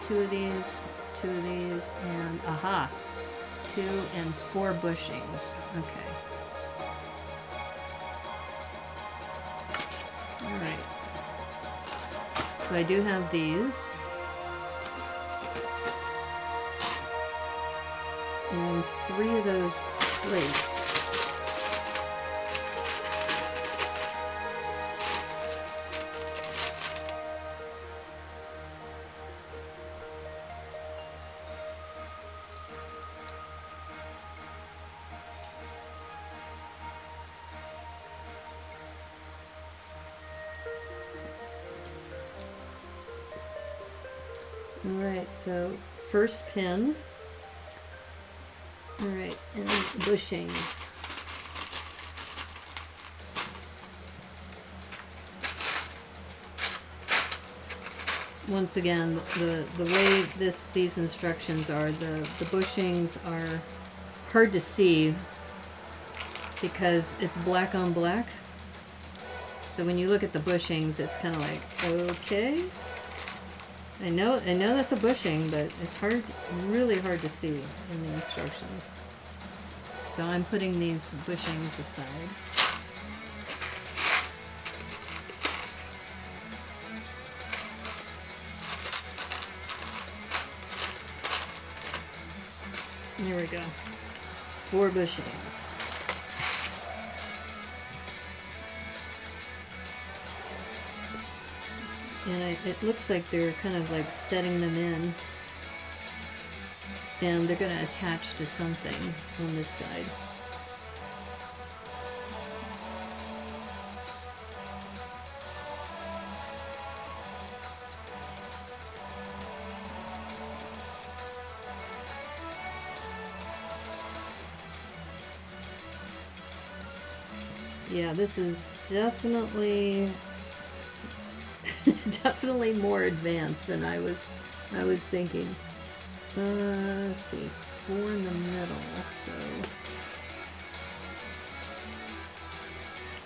2 of these, and aha! 2 and 4 bushings. Okay. Alright. So I do have these. And 3 of those plates. Alright, so first pin. Alright, and bushings. Once again, the way these instructions are, the bushings are hard to see because it's black on black. So when you look at the bushings, it's kind of like, okay. I know that's a bushing, but it's really hard to see in the instructions. So I'm putting these bushings aside. There we go. 4 bushings. And it looks like they're kind of like setting them in. And they're going to attach to something on this side. Yeah, this is definitely definitely more advanced than I was thinking. Let's see, 4 in the middle, so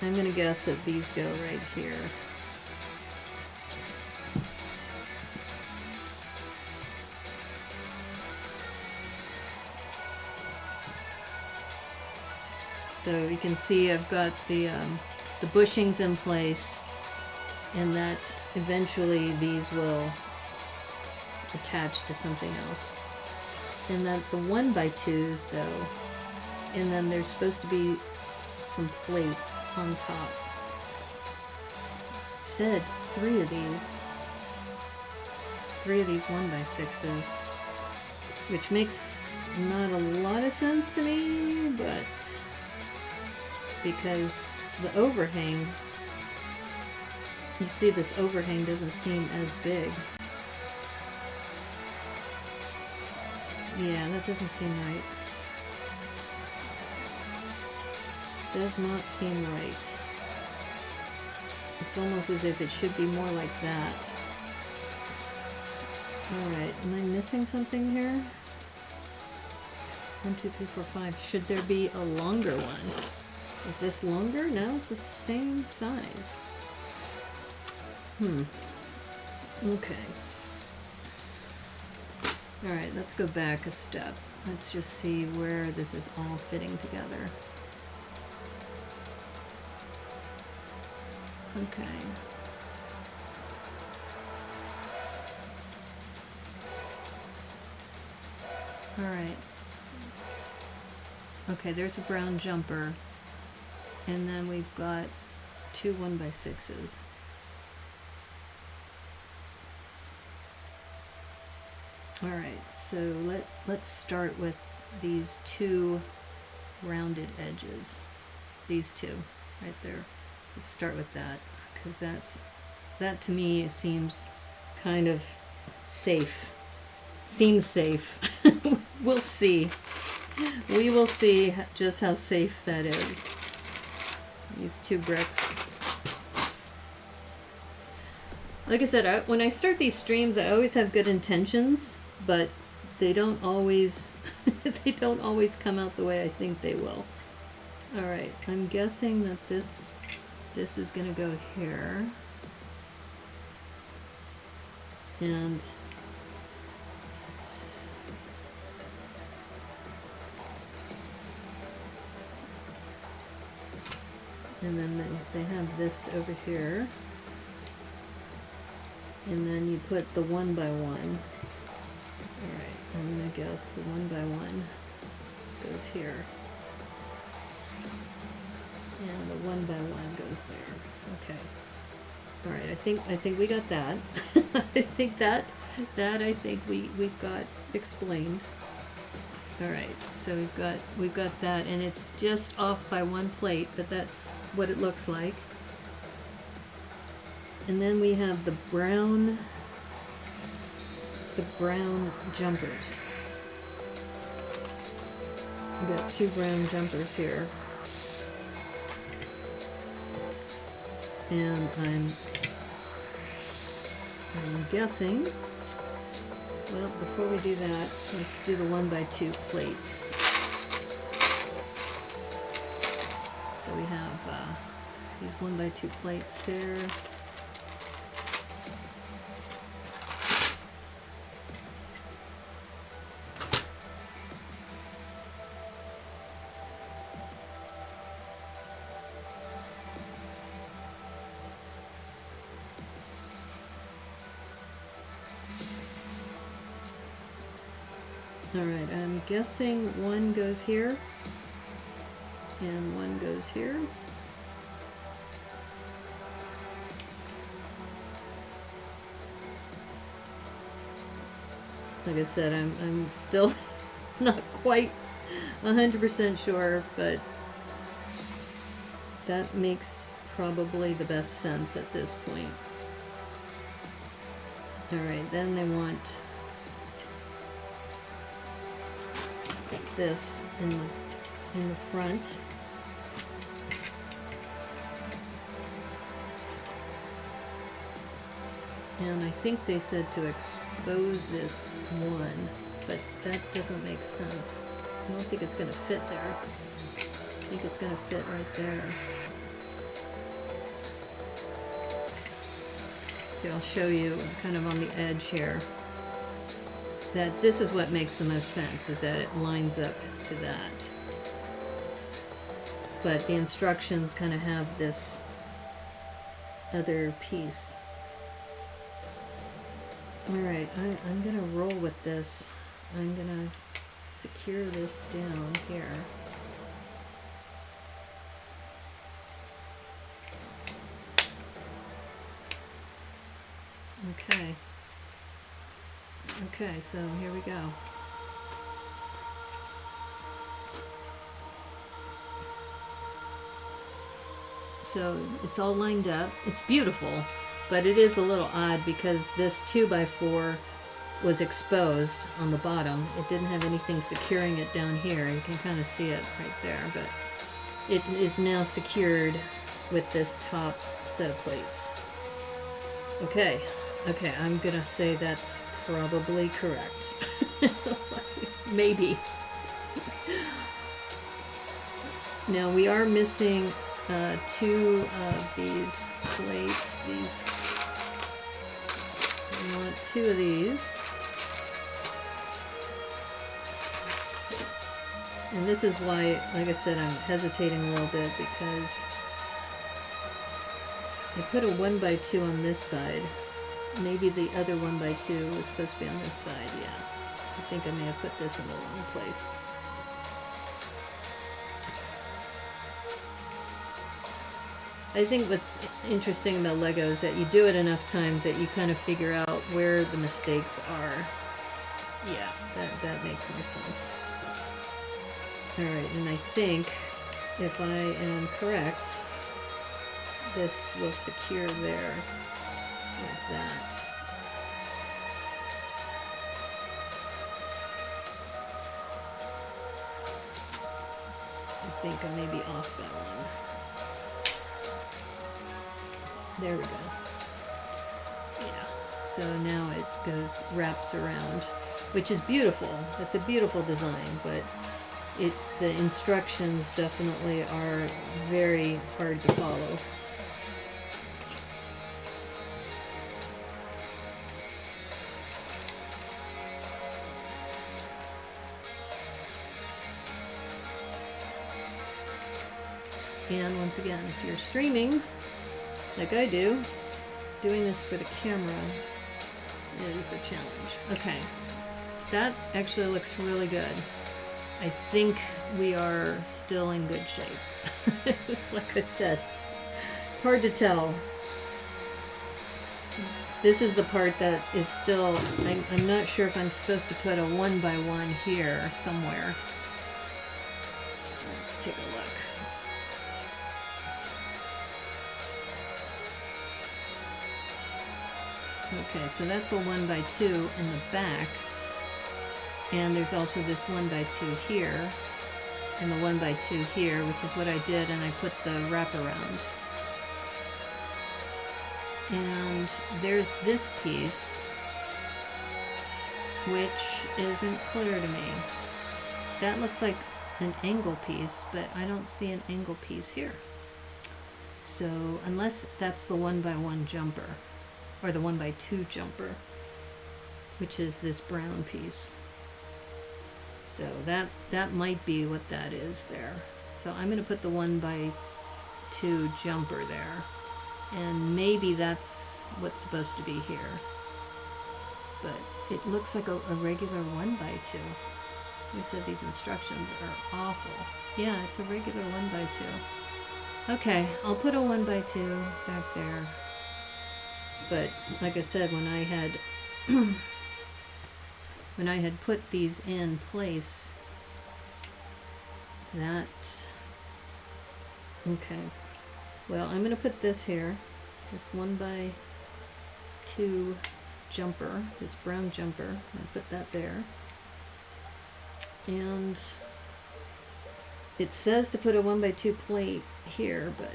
I'm gonna guess that these go right here. So you can see I've got the bushings in place, and that eventually these will attach to something else. And then the 1x2s though, and then there's supposed to be some plates on top. It said 3 of these 1x6s, which makes not a lot of sense to me, but because the overhang, you see this overhang doesn't seem as big. Yeah, that doesn't seem right. Does not seem right. It's almost as if it should be more like that. Alright, am I missing something here? 1, 2, 3, 4, 5. Should there be a longer one? Is this longer? No, it's the same size. Okay. Alright, let's go back a step. Let's just see where this is all fitting together. Okay. Alright. Okay, there's a brown jumper. And then we've got 2 1x6s. Alright, so let's start with these 2 rounded edges. These 2, right there. Let's start with that, because that to me seems kind of safe. Seems safe. We'll see. We will see just how safe that is. These 2 bricks. Like I said, when I start these streams, I always have good intentions, but they don't always they don't always come out the way I think they will. All right, I'm guessing that this is going to go here, and then they have this over here, and then you put the 1x1. Alright, I'm gonna guess the 1x1 goes here, and the 1x1 goes there. Okay. Alright, I think we got that. I think that I think we've got explained. Alright, so we've got that, and it's just off by 1 plate, but that's what it looks like. And then we have the brown jumpers. We've got 2 brown jumpers here. And I'm guessing, well, before we do that, let's do the 1x2 plates. So we have these 1x2 plates here. Alright, I'm guessing 1 goes here, and 1 goes here. Like I said, I'm still not quite 100% sure, but that makes probably the best sense at this point. Alright, then they want this in the front. And I think they said to expose this one, but that doesn't make sense. I don't think it's going to fit there. I think it's going to fit right there. See, I'll show you kind of on the edge here that this is what makes the most sense, is that it lines up to that. But the instructions kind of have this other piece. Alright, I'm going to roll with this. I'm going to secure this down here. Okay. Okay, so here we go. So it's all lined up. It's beautiful, but it is a little odd because this 2x4 was exposed on the bottom. It didn't have anything securing it down here. You can kind of see it right there, but it is now secured with this top set of plates. Okay, okay, I'm gonna say that's probably correct. Maybe. Now we are missing 2 of these plates. We want 2 of these. And this is why, like I said, I'm hesitating a little bit, because I put a 1x2 on this side. Maybe the other 1x2 was supposed to be on this side, yeah. I think I may have put this in the wrong place. I think what's interesting about Lego is that you do it enough times that you kind of figure out where the mistakes are. Yeah, that makes more sense. Alright, and I think, if I am correct, this will secure there like that. I think I may be off that one. There we go. Yeah. So now it wraps around, which is beautiful. It's a beautiful design, but the instructions definitely are very hard to follow. And once again, if you're streaming, like I do, doing this for the camera is a challenge. Okay, that actually looks really good. I think we are still in good shape. Like I said, it's hard to tell. This is the part that is still, I'm not sure if I'm supposed to put a 1x1 here somewhere. Let's take a look. Okay, so that's a 1x2 in the back, and there's also this 1x2 here, and the 1x2 here, which is what I did, and I put the wraparound. And there's this piece, which isn't clear to me. That looks like an angle piece, but I don't see an angle piece here. So, unless that's the 1x1 jumper, or the 1x2 jumper, which is this brown piece. So that might be what that is there. So I'm going to put the 1x2 jumper there, and maybe that's what's supposed to be here. But it looks like a regular 1x2. They said these instructions are awful. Yeah, it's a regular 1x2. Okay, I'll put a 1x2 back there. But like I said, when I had put these in place, that, okay, well, I'm going to put this here, this 1x2 jumper, this brown jumper. I'll put that there. And it says to put a 1x2 plate here, but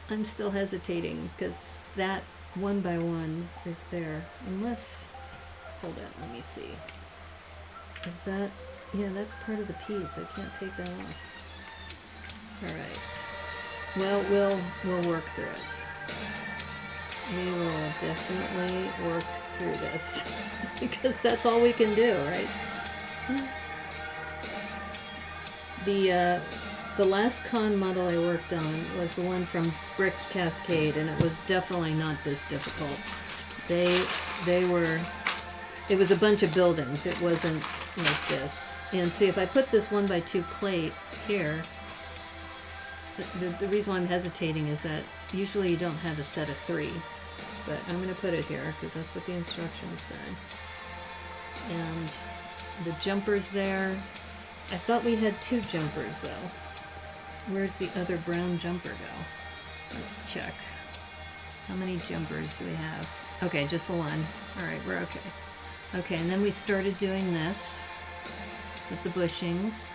I'm still hesitating because that 1 by 1 is there. Unless, hold on, let me see. Is that, yeah, that's part of the piece. I can't take that off. All right. Well, we'll work through it. We will definitely work through this because that's all we can do, right? The last con model I worked on was the one from Bricks Cascade, and it was definitely not this difficult. They were, it was a bunch of buildings. It wasn't like this. And see, if I put this 1 by 2 plate here, the reason why I'm hesitating is that usually you don't have a set of 3, but I'm going to put it here because that's what the instructions say. And the jumpers there, I thought we had 2 jumpers though. Where's the other brown jumper go? Let's check. How many jumpers do we have? Okay, just the 1. All right, we're okay. Okay, and then we started doing this with the bushings.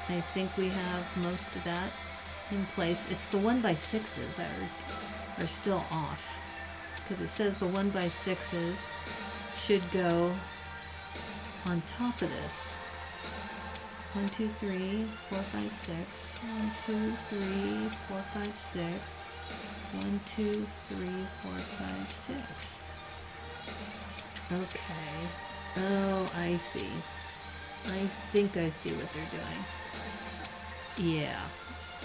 I think we have most of that in place. It's the 1 by 6s that are still off, because it says the 1 by 6s should go on top of this. 1, 2, 3, 4, 5, 6. 1, 2, 3, 4, 5, 6. 1, 2, 3, 4, 5, 6. Okay. Oh, I see. I think I see what they're doing. Yeah.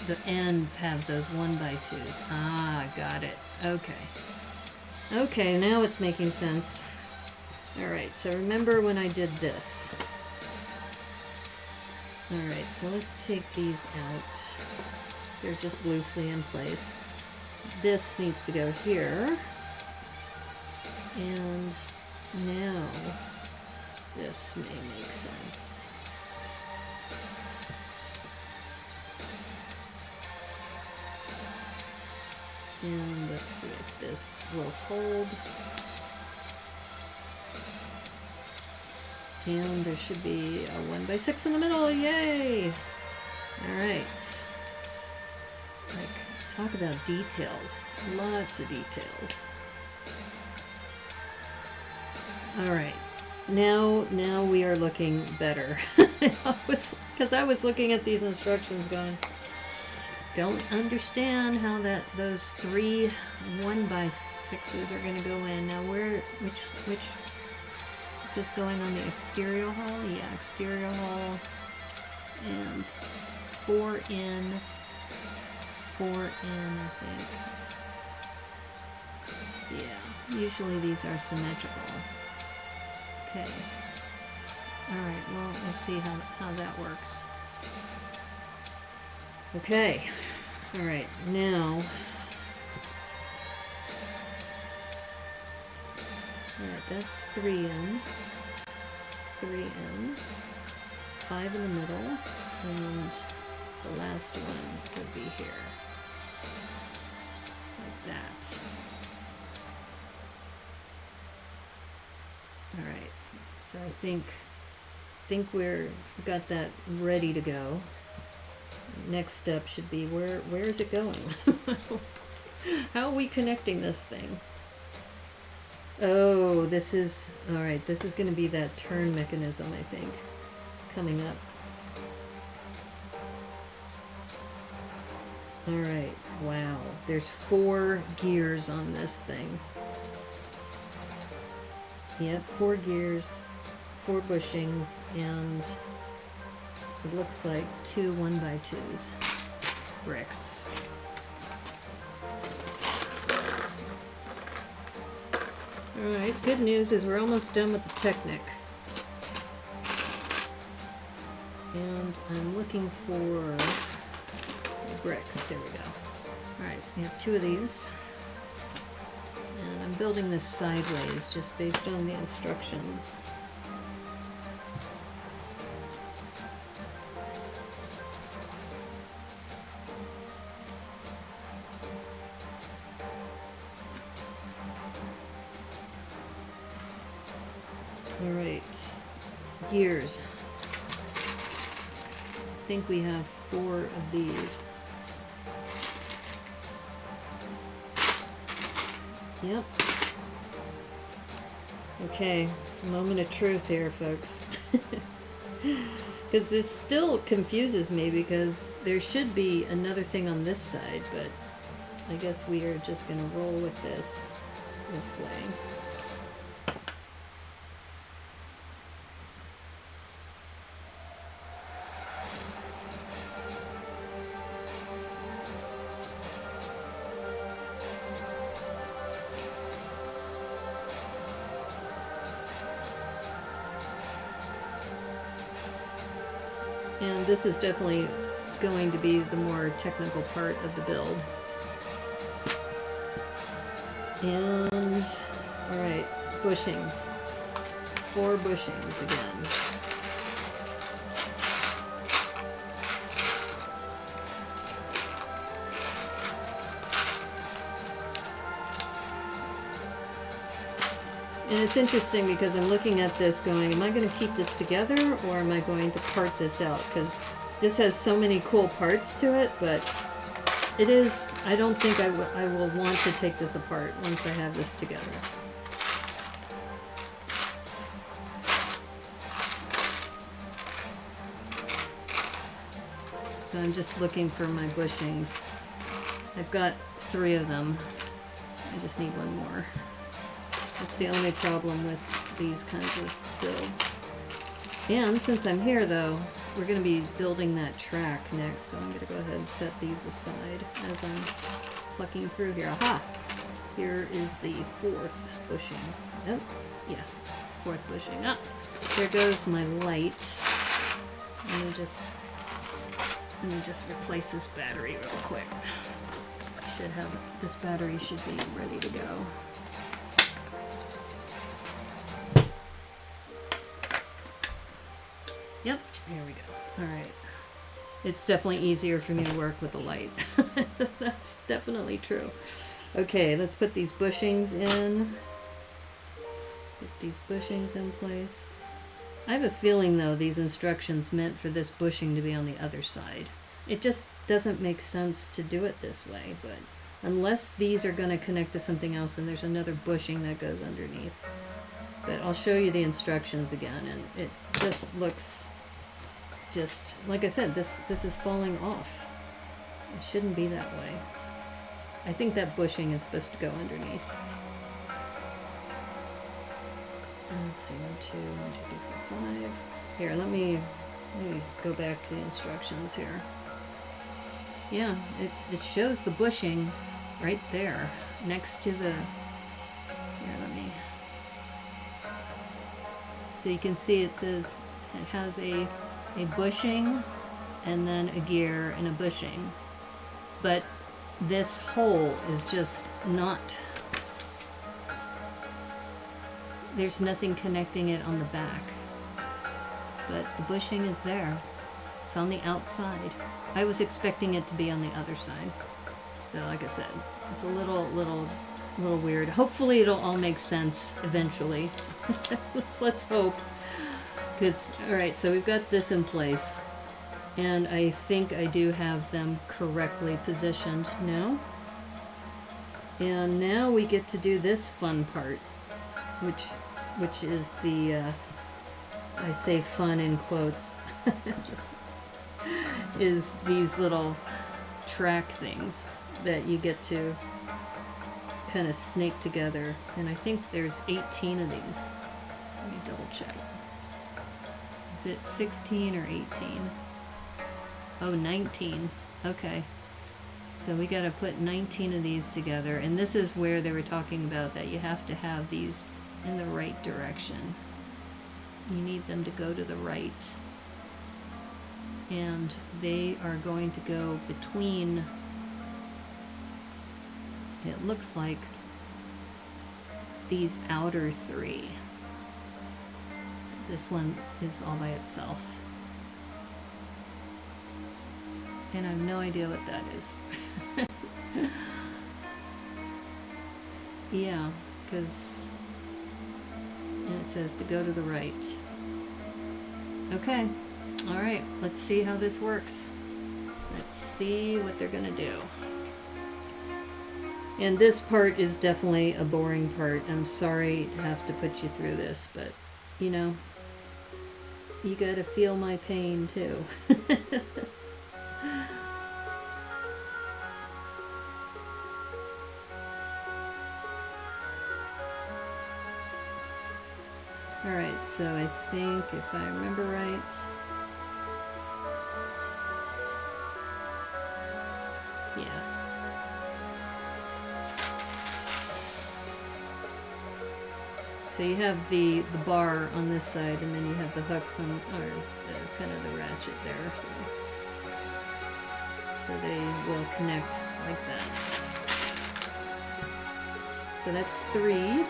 The ends have those 1 by 2s. Ah, got it. Okay. Okay, now it's making sense. Alright, so remember when I did this. Alright, so let's take these out. They're just loosely in place. This needs to go here. And now this may make sense. And let's see if this will hold. And there should be a 1 by 6 in the middle. Yay! Alright. Like, talk about details. Lots of details. Alright. Now we are looking better. Because I was looking at these instructions going, don't understand how those 3 1 by 6s are going to go in. Now which is this going on the exterior hull? Yeah, exterior hull. And 4 in, I think. Yeah, usually these are symmetrical. Okay. Alright, well, we'll see how that works. Okay. Alright, now. Alright, that's 3 in. 3 in. 5 in the middle. And the last one would be here. Like that. Alright. So I think we're got that ready to go. Next step should be where is it going? How are we connecting this thing? Oh, this is alright, this is gonna be that turn mechanism, I think, coming up. Alright, wow. There's 4 gears on this thing. Yep, 4 gears, 4 bushings, and it looks like 2 1 by 2s bricks. Alright, good news is we're almost done with the Technic. And I'm looking for bricks. There we go. Alright, we have 2 of these. And I'm building this sideways just based on the instructions. Alright, gears. I think we have 4 of these. Yep. Okay, moment of truth here, folks. Because this still confuses me, because there should be another thing on this side, but I guess we are just going to roll with this way. And this is definitely going to be the more technical part of the build. And, alright, bushings. 4 bushings again. And it's interesting because I'm looking at this going, am I going to keep this together or am I going to part this out? Because this has so many cool parts to it, but it is, I don't think I will want to take this apart once I have this together. So I'm just looking for my bushings. I've got 3 of them. I just need 1 more. That's the only problem with these kinds of builds. And since I'm here though, we're going to be building that track next, so I'm going to go ahead and set these aside as I'm plucking through here. Aha! Here is the 4th bushing. Oh, yeah, 4th bushing. Ah, there goes my light. Let me just replace this battery real quick. This battery should be ready to go. Yep, here we go. Alright. It's definitely easier for me to work with the light. That's definitely true. Okay, let's put these bushings in. Get these bushings in place. I have a feeling, though, these instructions meant for this bushing to be on the other side. It just doesn't make sense to do it this way, but unless these are going to connect to something else and there's another bushing that goes underneath. But I'll show you the instructions again, and it just looks... just like I said, this is falling off. It shouldn't be that way. I think that bushing is supposed to go underneath. Let's see, 1, 2, 1, 2, 3, 4, 5. Here, let me go back to the instructions here. Yeah, it shows the bushing right there next to the. Here, let me. So you can see it says it has a bushing and then a gear and a bushing, but this hole is just not, there's nothing connecting it on the back, but the bushing is there. It's on the outside. I was expecting it to be on the other side, so like I said, it's a little weird. Hopefully it'll all make sense eventually. Let's hope. Because, alright, so we've got this in place, and I think I do have them correctly positioned now. And now we get to do this fun part, which is the, I say fun in quotes, is these little track things that you get to kind of snake together. And I think there's 18 of these. Let me double check. Is it 16 or 18? Oh, 19. Okay. So we got to put 19 of these together. And this is where they were talking about that you have to have these in the right direction. You need them to go to the right. And they are going to go between, it looks like, these outer 3. This one is all by itself. And I have no idea what that is. Yeah, because it says to go to the right. Okay. Alright, let's see how this works. Let's see what they're gonna do. And this part is definitely a boring part. I'm sorry to have to put you through this, but you know, you gotta feel my pain too. Alright, so I think if I remember right, yeah. So you have the bar on this side, and then you have the hooks on, or kind of the ratchet there. So they will connect like that. So that's 3.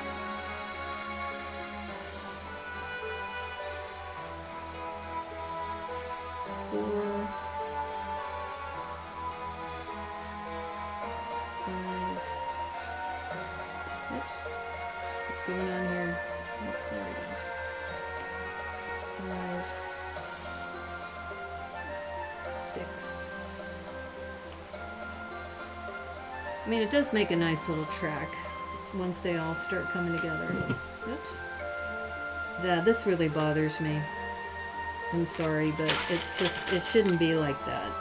Going on here. Oh, there we go. 5, 6. I mean, it does make a nice little track once they all start coming together. Oops. Yeah, this really bothers me. I'm sorry, but it's just, it shouldn't be like that.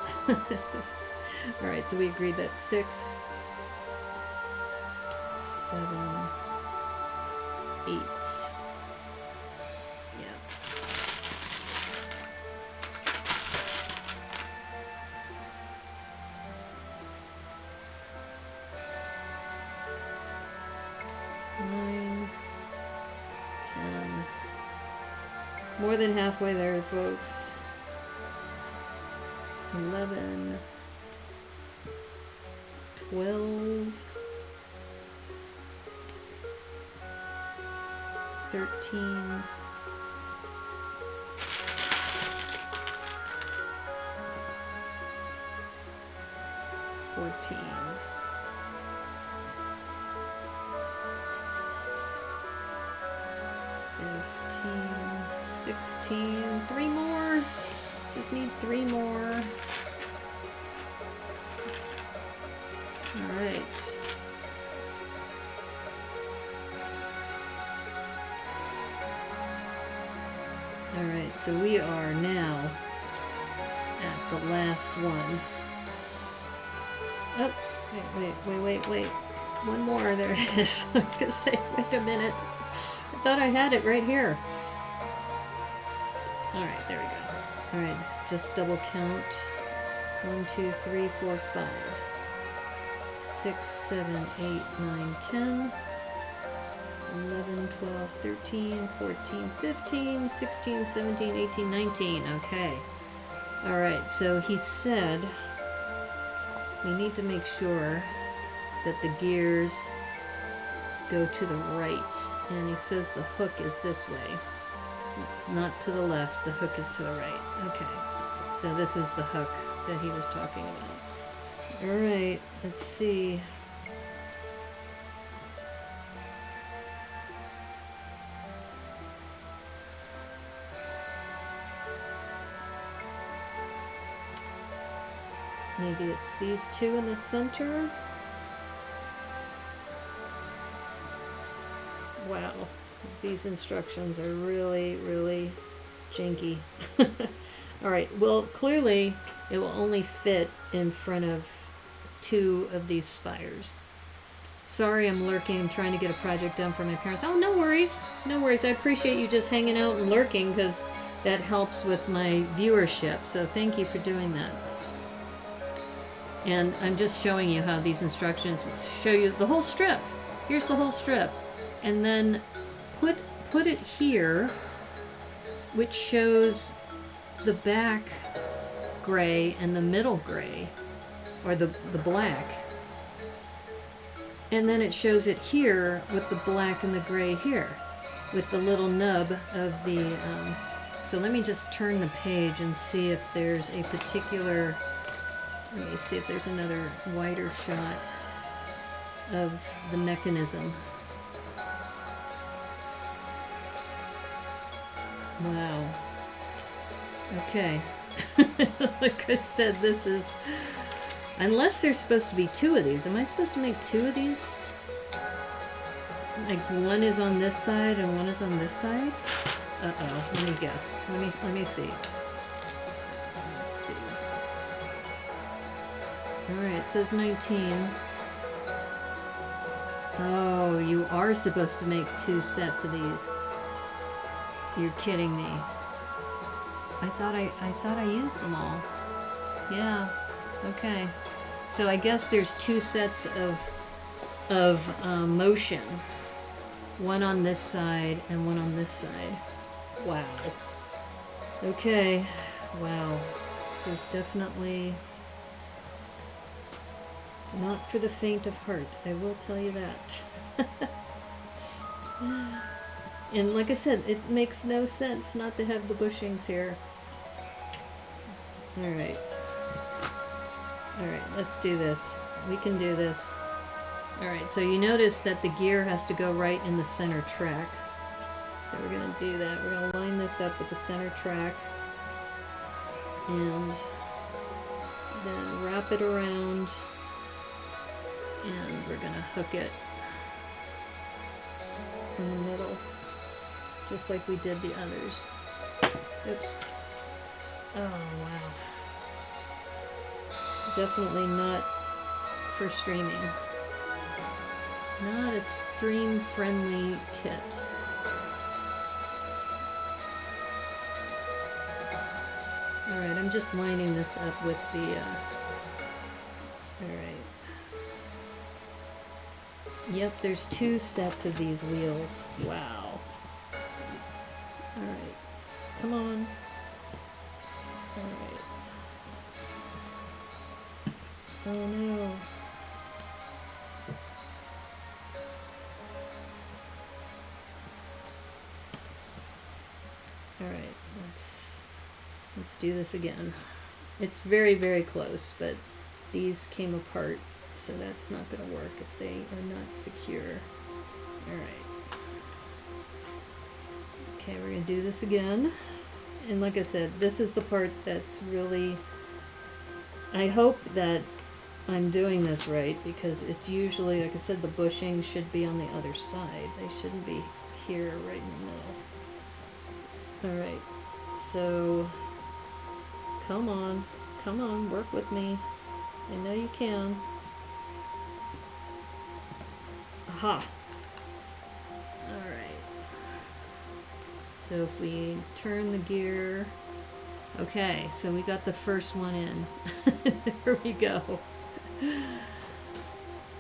Alright, so we agreed that's 6, 7, 8. Yeah. Nine, 10. More than halfway there, folks. 11, 12. 13, 14, 15, 16, 3 more. Just need 3 more. All right. Alright, so we are now at the last one. Oh, wait. One more, there it is. I was going to say, wait a minute. I thought I had it right here. Alright, there we go. Alright, let's just double count. 1, 2, 3, 4, 5. 6, 7, 8, 9, 10. 11, 12, 13, 14, 15, 16, 17, 18, 19. Okay. Alright, so he said we need to make sure that the gears go to the right. And he says the hook is this way. Not to the left, the hook is to the right. Okay. So this is the hook that he was talking about. Alright, let's see. Maybe it's these two in the center. Wow, these instructions are really, really janky. Alright, well, clearly it will only fit in front of 2 of these spires. Sorry, I'm lurking. I'm trying to get a project done for my parents. Oh, no worries. No worries. I appreciate you just hanging out and lurking because that helps with my viewership. So thank you for doing that. And I'm just showing you how these instructions show you the whole strip. Here's the whole strip. And then put it here, which shows the back gray and the middle gray, or the black. And then it shows it here with the black and the gray here, with the little nub of the... so let me just turn the page and see if there's a particular... Let me see if there's another wider shot of the mechanism. Wow. Okay. Like I said, this is Unless there's supposed to be 2 of these. Am I supposed to make 2 of these? Like one is on this side and one is on this side? Uh-oh, let me guess. Let me see. Let's see. Alright, it says 19. Oh, you are supposed to make 2 sets of these. You're kidding me. I thought I used them all. Yeah. Okay. So I guess there's 2 sets of motion. One on this side and one on this side. Wow. Okay. Wow. This is definitely not for the faint of heart. I will tell you that. And like I said, it makes no sense not to have the bushings here. Alright. Alright, let's do this. We can do this. Alright, so you notice that the gear has to go right in the center track. So we're going to do that. We're going to line this up with the center track. And then wrap it around. And we're going to hook it in the middle. Just like we did the others. Oops. Oh, wow. Definitely not for streaming. Not a stream-friendly kit. Alright, I'm just lining this up with the, alright. Yep, there's 2 sets of these wheels. Wow. Alright. Come on. Alright. Oh no. Alright, let's do this again. It's very, very close, but these came apart, so that's not going to work if they are not secure. Alright. Okay, we're going to do this again. And like I said, this is the part that's really... I hope that I'm doing this right, because it's usually, like I said, the bushing should be on the other side. They shouldn't be here right in the middle. Alright, so come on, work with me. I know you can. Aha! Alright. So if we turn the gear... Okay, so we got the first one in. There we go.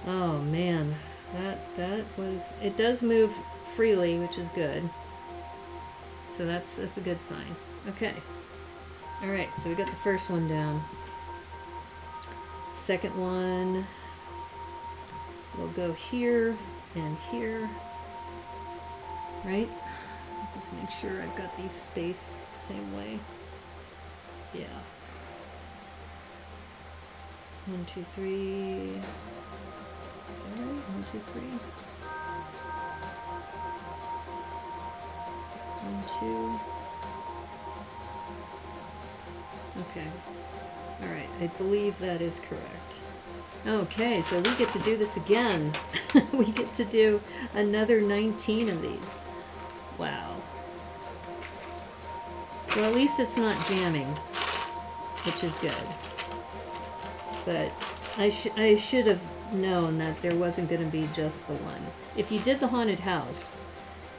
Oh man, that was... It does move freely, which is good. So that's a good sign. Okay. Alright, so we got the first one down. Second one will go here and here. Right? Just make sure I've got these spaced the same way. Yeah. 1, 2, 3. Is that right? 1, 2, 3. 1, 2. Okay. Alright, I believe that is correct. Okay, so we get to do this again. We get to do another 19 of these. Wow. Well, at least it's not jamming, which is good. But I should have known that there wasn't going to be just the one. If you did the haunted house,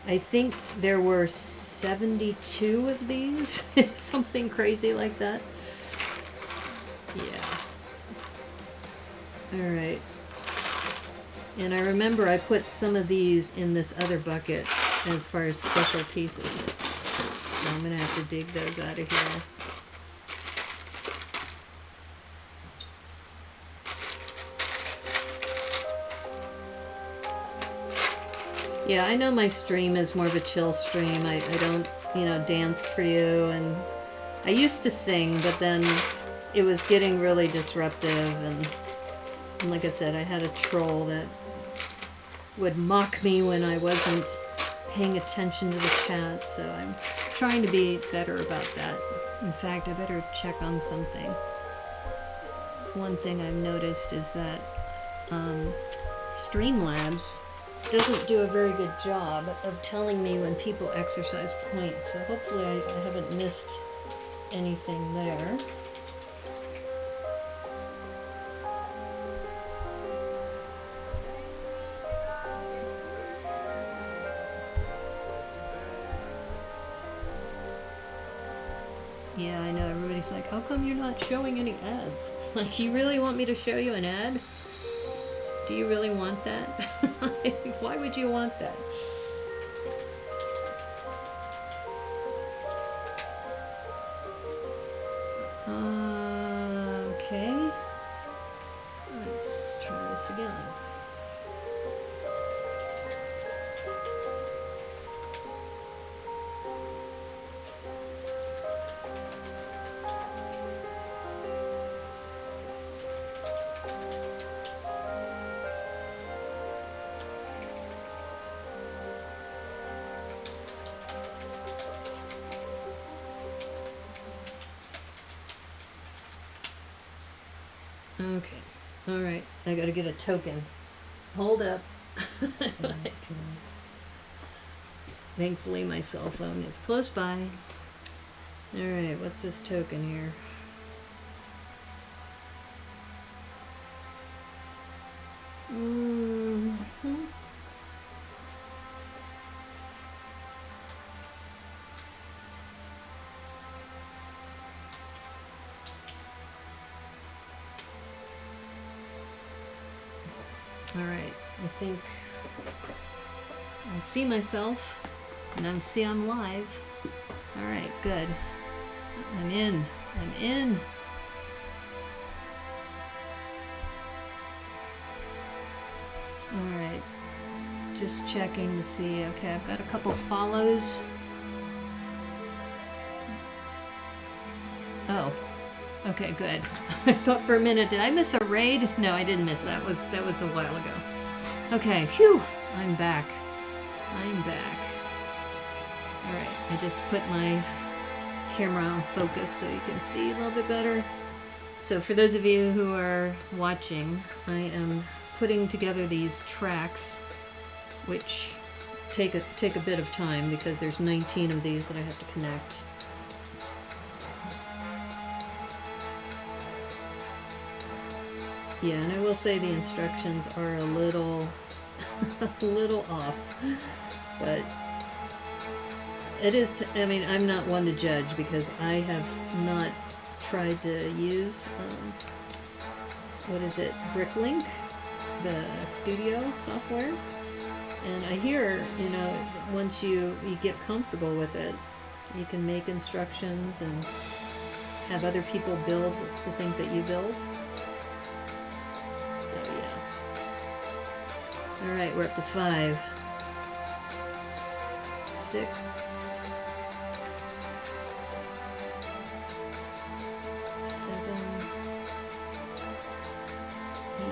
I think there were 72 of these, something crazy like that. Yeah. Alright. And I remember I put some of these in this other bucket as far as special pieces. So I'm going to have to dig those out of here. Yeah, I know my stream is more of a chill stream. I don't, dance for you. And I used to sing, but then it was getting really disruptive. And like I said, I had a troll that would mock me when I wasn't paying attention to the chat. So I'm trying to be better about that. In fact, I better check on something. So one thing I've noticed is that Streamlabs doesn't do a very good job of telling me when people exercise points. So hopefully I haven't missed anything there. Yeah, I know, everybody's like, how come you're not showing any ads? Like, you really want me to show you an ad? Do you really want that? Why would you want that? Okay. Let's try this again. Okay. All right. I gotta get a token. Hold up. Thankfully, my cell phone is close by. All right. What's this token here? Alright, I think I see myself, and I'm live. Alright, good. I'm in. Alright, just checking to see. Okay, I've got a couple follows. Oh. Okay, good. I thought for a minute, did I miss a raid? No, I didn't miss that. That was a while ago. Okay, phew, I'm back. Alright, I just put my camera on focus so you can see a little bit better. So for those of you who are watching, I am putting together these tracks, which take a bit of time because there's 19 of these that I have to connect. Yeah, and I will say the instructions are a little off, but it is, I mean, I'm not one to judge because I have not tried to use, what is it, Bricklink, the studio software, and I hear, you know, once you get comfortable with it, you can make instructions and have other people build the things that you build. Alright, we're up to 5, 6, 7, 8.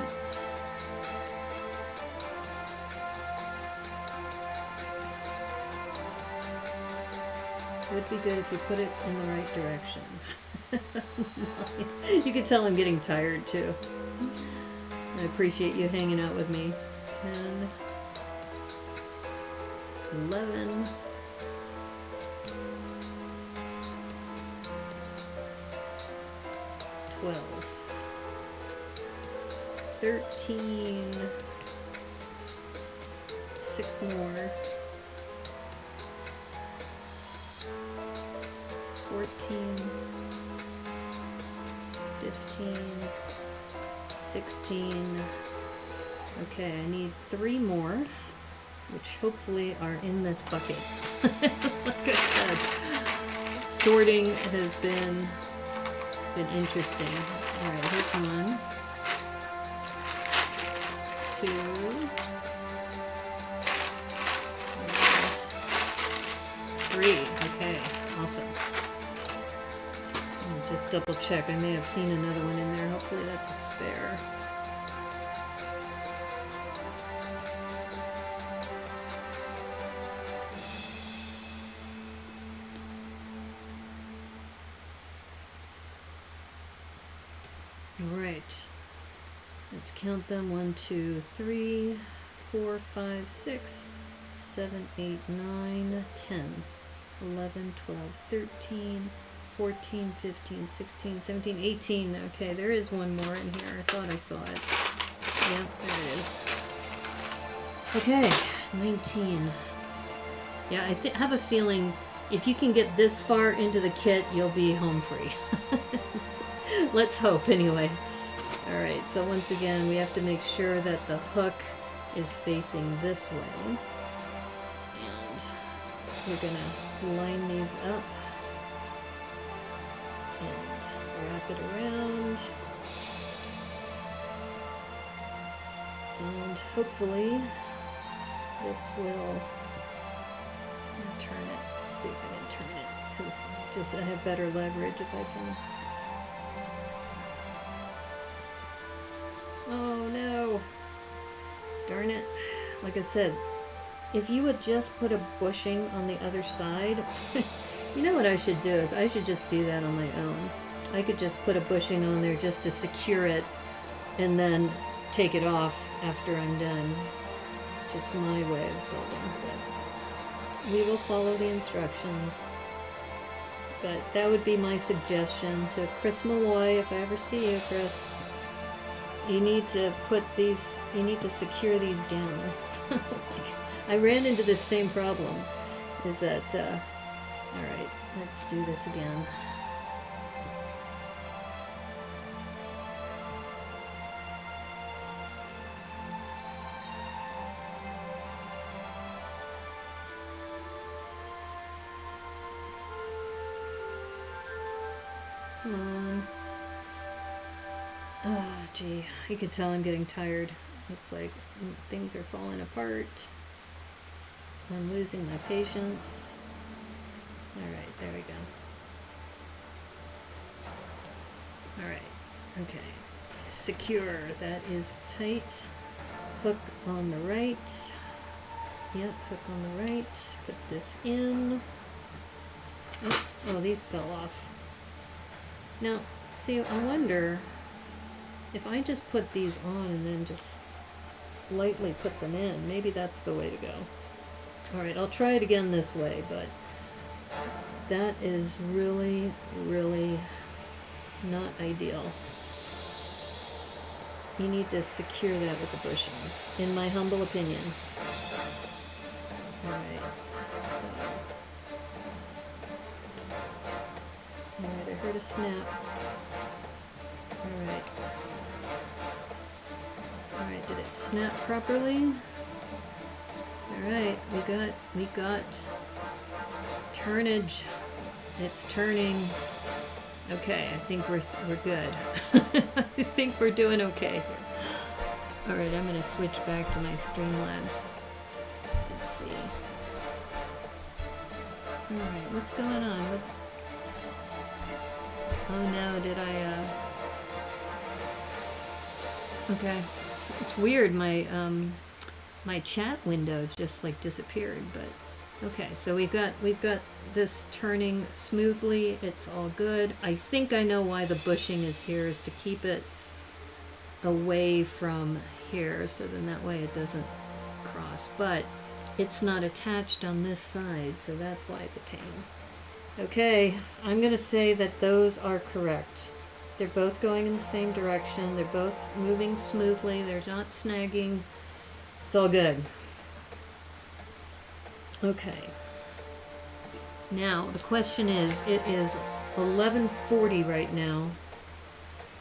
Would be good if you put it in the right direction. You can tell I'm getting tired too. I appreciate you hanging out with me. 10, 11, 12, 13, 6 more, 14, 15, 16. Okay, I need 3 more, which hopefully are in this bucket. Like I said, sorting has been interesting. All right, here's 1, 2, and 3. Okay, awesome. Let me just double check. I may have seen another one in there. Hopefully that's a spare. All right. Let's count them. 1, 2, 3, 4, 5, 6, 7, 8, 9, 10, 11, 12, 13, 14, 15, 16, 17, 18. Okay, there is one more in here. I thought I saw it. Yep, there it is. Okay, 19. Yeah, I have a feeling if you can get this far into the kit, you'll be home free. Let's hope, anyway. Alright, so once again, we have to make sure that the hook is facing this way. And we're going to line these up and wrap it around. And hopefully this will turn it. Let's see if I can turn it, because just I have better leverage if I can. Oh no! Darn it. Like I said, if you would just put a bushing on the other side, you know what I should do is I should just do that on my own. I could just put a bushing on there just to secure it and then take it off after I'm done. Just my way of building. But we will follow the instructions. But that would be my suggestion to Chris Malloy. If I ever see you, Chris, you need to put these, you need to secure these down. I ran into this same problem. Is that, alright, let's do this again. Come on. Oh, gee. You can tell I'm getting tired. It's like things are falling apart. I'm losing my patience. Alright, there we go. Alright, okay. Secure. That is tight. Hook on the right. Yep, hook on the right. Put this in. Oh, these fell off. Now, see, I wonder if I just put these on and then just lightly put them in. Maybe that's the way to go. Alright, I'll try it again this way, but that is really, really not ideal. You need to secure that with the bushing, in my humble opinion. Alright, so. Alright, I heard a snap. Alright. Alright, did it snap properly? Alright, we got turnage. It's turning. Okay, I think we're good. I think we're doing okay here. Alright, I'm gonna switch back to my Streamlabs. Let's see. Alright, what's going on? Oh no, did I, Okay. It's weird, my chat window just like disappeared, but okay, so we've got this turning smoothly. It's all good. I think I know why the bushing is here, is to keep it away from here, so then that way it doesn't cross, but it's not attached on this side, so that's why it's a pain. Okay, I'm gonna say that those are correct. They're both going in the same direction. They're both moving smoothly. They're not snagging. It's all good. Okay. Now, the question is, it is 11:40 right now,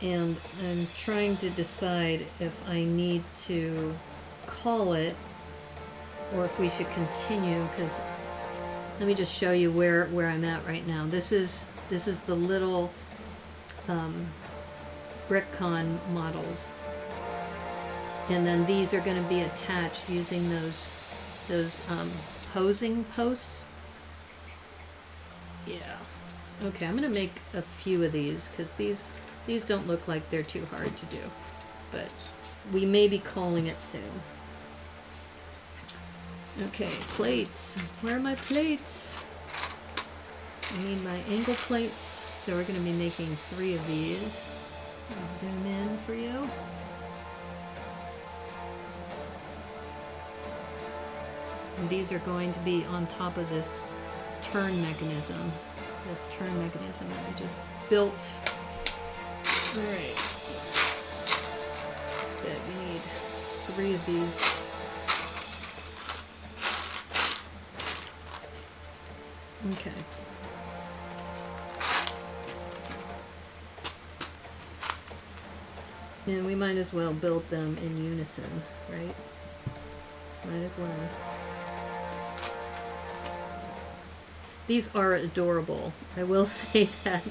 and I'm trying to decide if I need to call it or if we should continue, because let me just show you where I'm at right now. This is the little Brickcon models, and then these are going to be attached using those posing posts. Yeah. Okay, I'm going to make a few of these because these don't look like they're too hard to do, but we may be calling it soon. Okay, plates. Where are my plates? I need my angle plates, so we're going to be making 3 of these. Zoom in for you. And these are going to be on top of this turn mechanism. This turn mechanism that I just built. Alright. Okay, we need 3 of these. Okay. And we might as well build them in unison, right? Might as well. These are adorable. I will say that.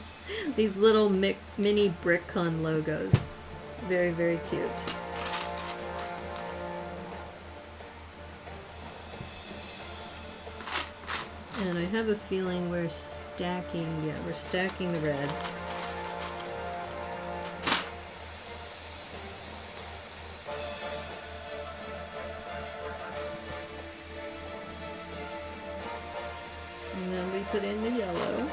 These little mini Brickcon logos. Very, very cute. And I have a feeling we're stacking the reds. And then we put in the yellow.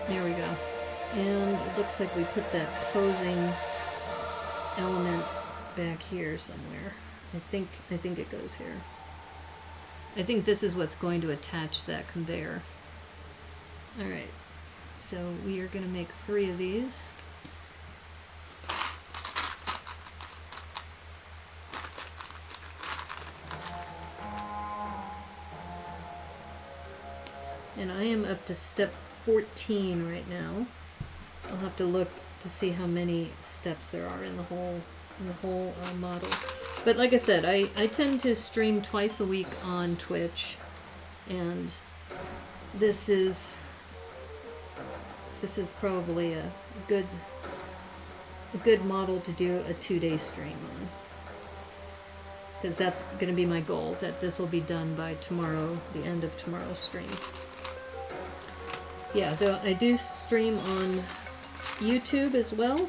There we go. And it looks like we put that posing element back here somewhere. I think it goes here. I think this is what's going to attach that conveyor. Alright. So we are going to make 3 of these. And I am up to step 14 right now. I'll have to look to see how many steps there are in the whole model. But like I said, I tend to stream twice a week on Twitch, and this is probably a good model to do a 2-day stream on, because that's going to be my goal. That this will be done by tomorrow, the end of tomorrow's stream. Yeah, though I do stream on YouTube as well.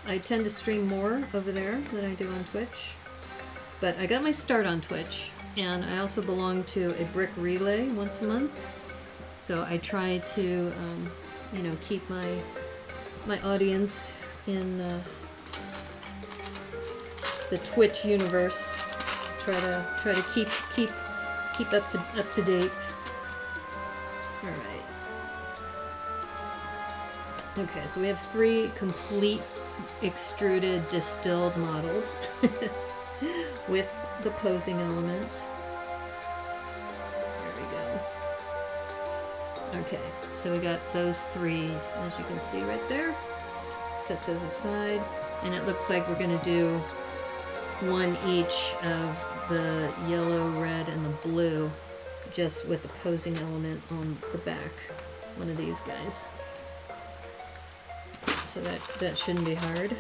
I tend to stream more over there than I do on Twitch. But I got my start on Twitch, and I also belong to a brick relay once a month. So I try to, you know, keep my audience in the Twitch universe. Try to keep up to date. All right. Okay, so we have 3 complete extruded distilled models with the posing element. There we go. Okay, so we got those 3, as you can see right there. Set those aside, and it looks like we're going to do 1 each of the yellow, red, and the blue, just with the posing element on the back. One of these guys. So that shouldn't be hard.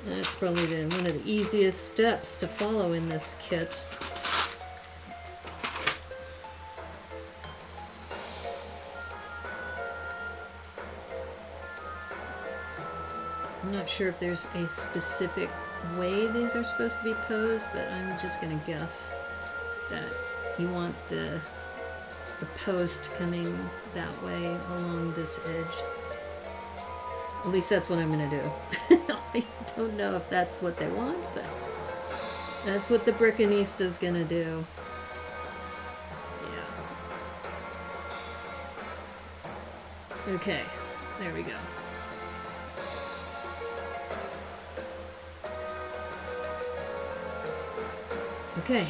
That's probably one of the easiest steps to follow in this kit. I'm not sure if there's a specific way these are supposed to be posed, but I'm just going to guess that you want the post coming that way along this edge. At least that's what I'm going to do. I don't know if that's what they want, but that's what the Brickanista is going to do. Yeah. Okay, there we go. Okay,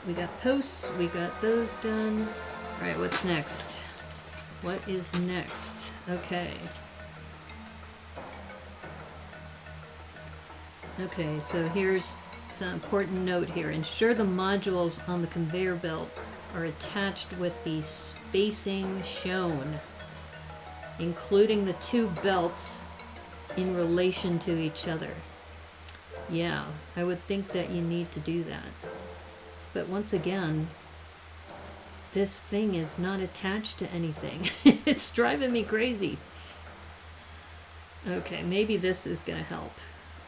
we got posts, we got those done. All right, what's next? What is next? Okay. Okay, so here's some important note here. Ensure the modules on the conveyor belt are attached with the spacing shown, including the 2 belts in relation to each other. Yeah, I would think that you need to do that. But once again, this thing is not attached to anything. It's driving me crazy. Okay, maybe this is going to help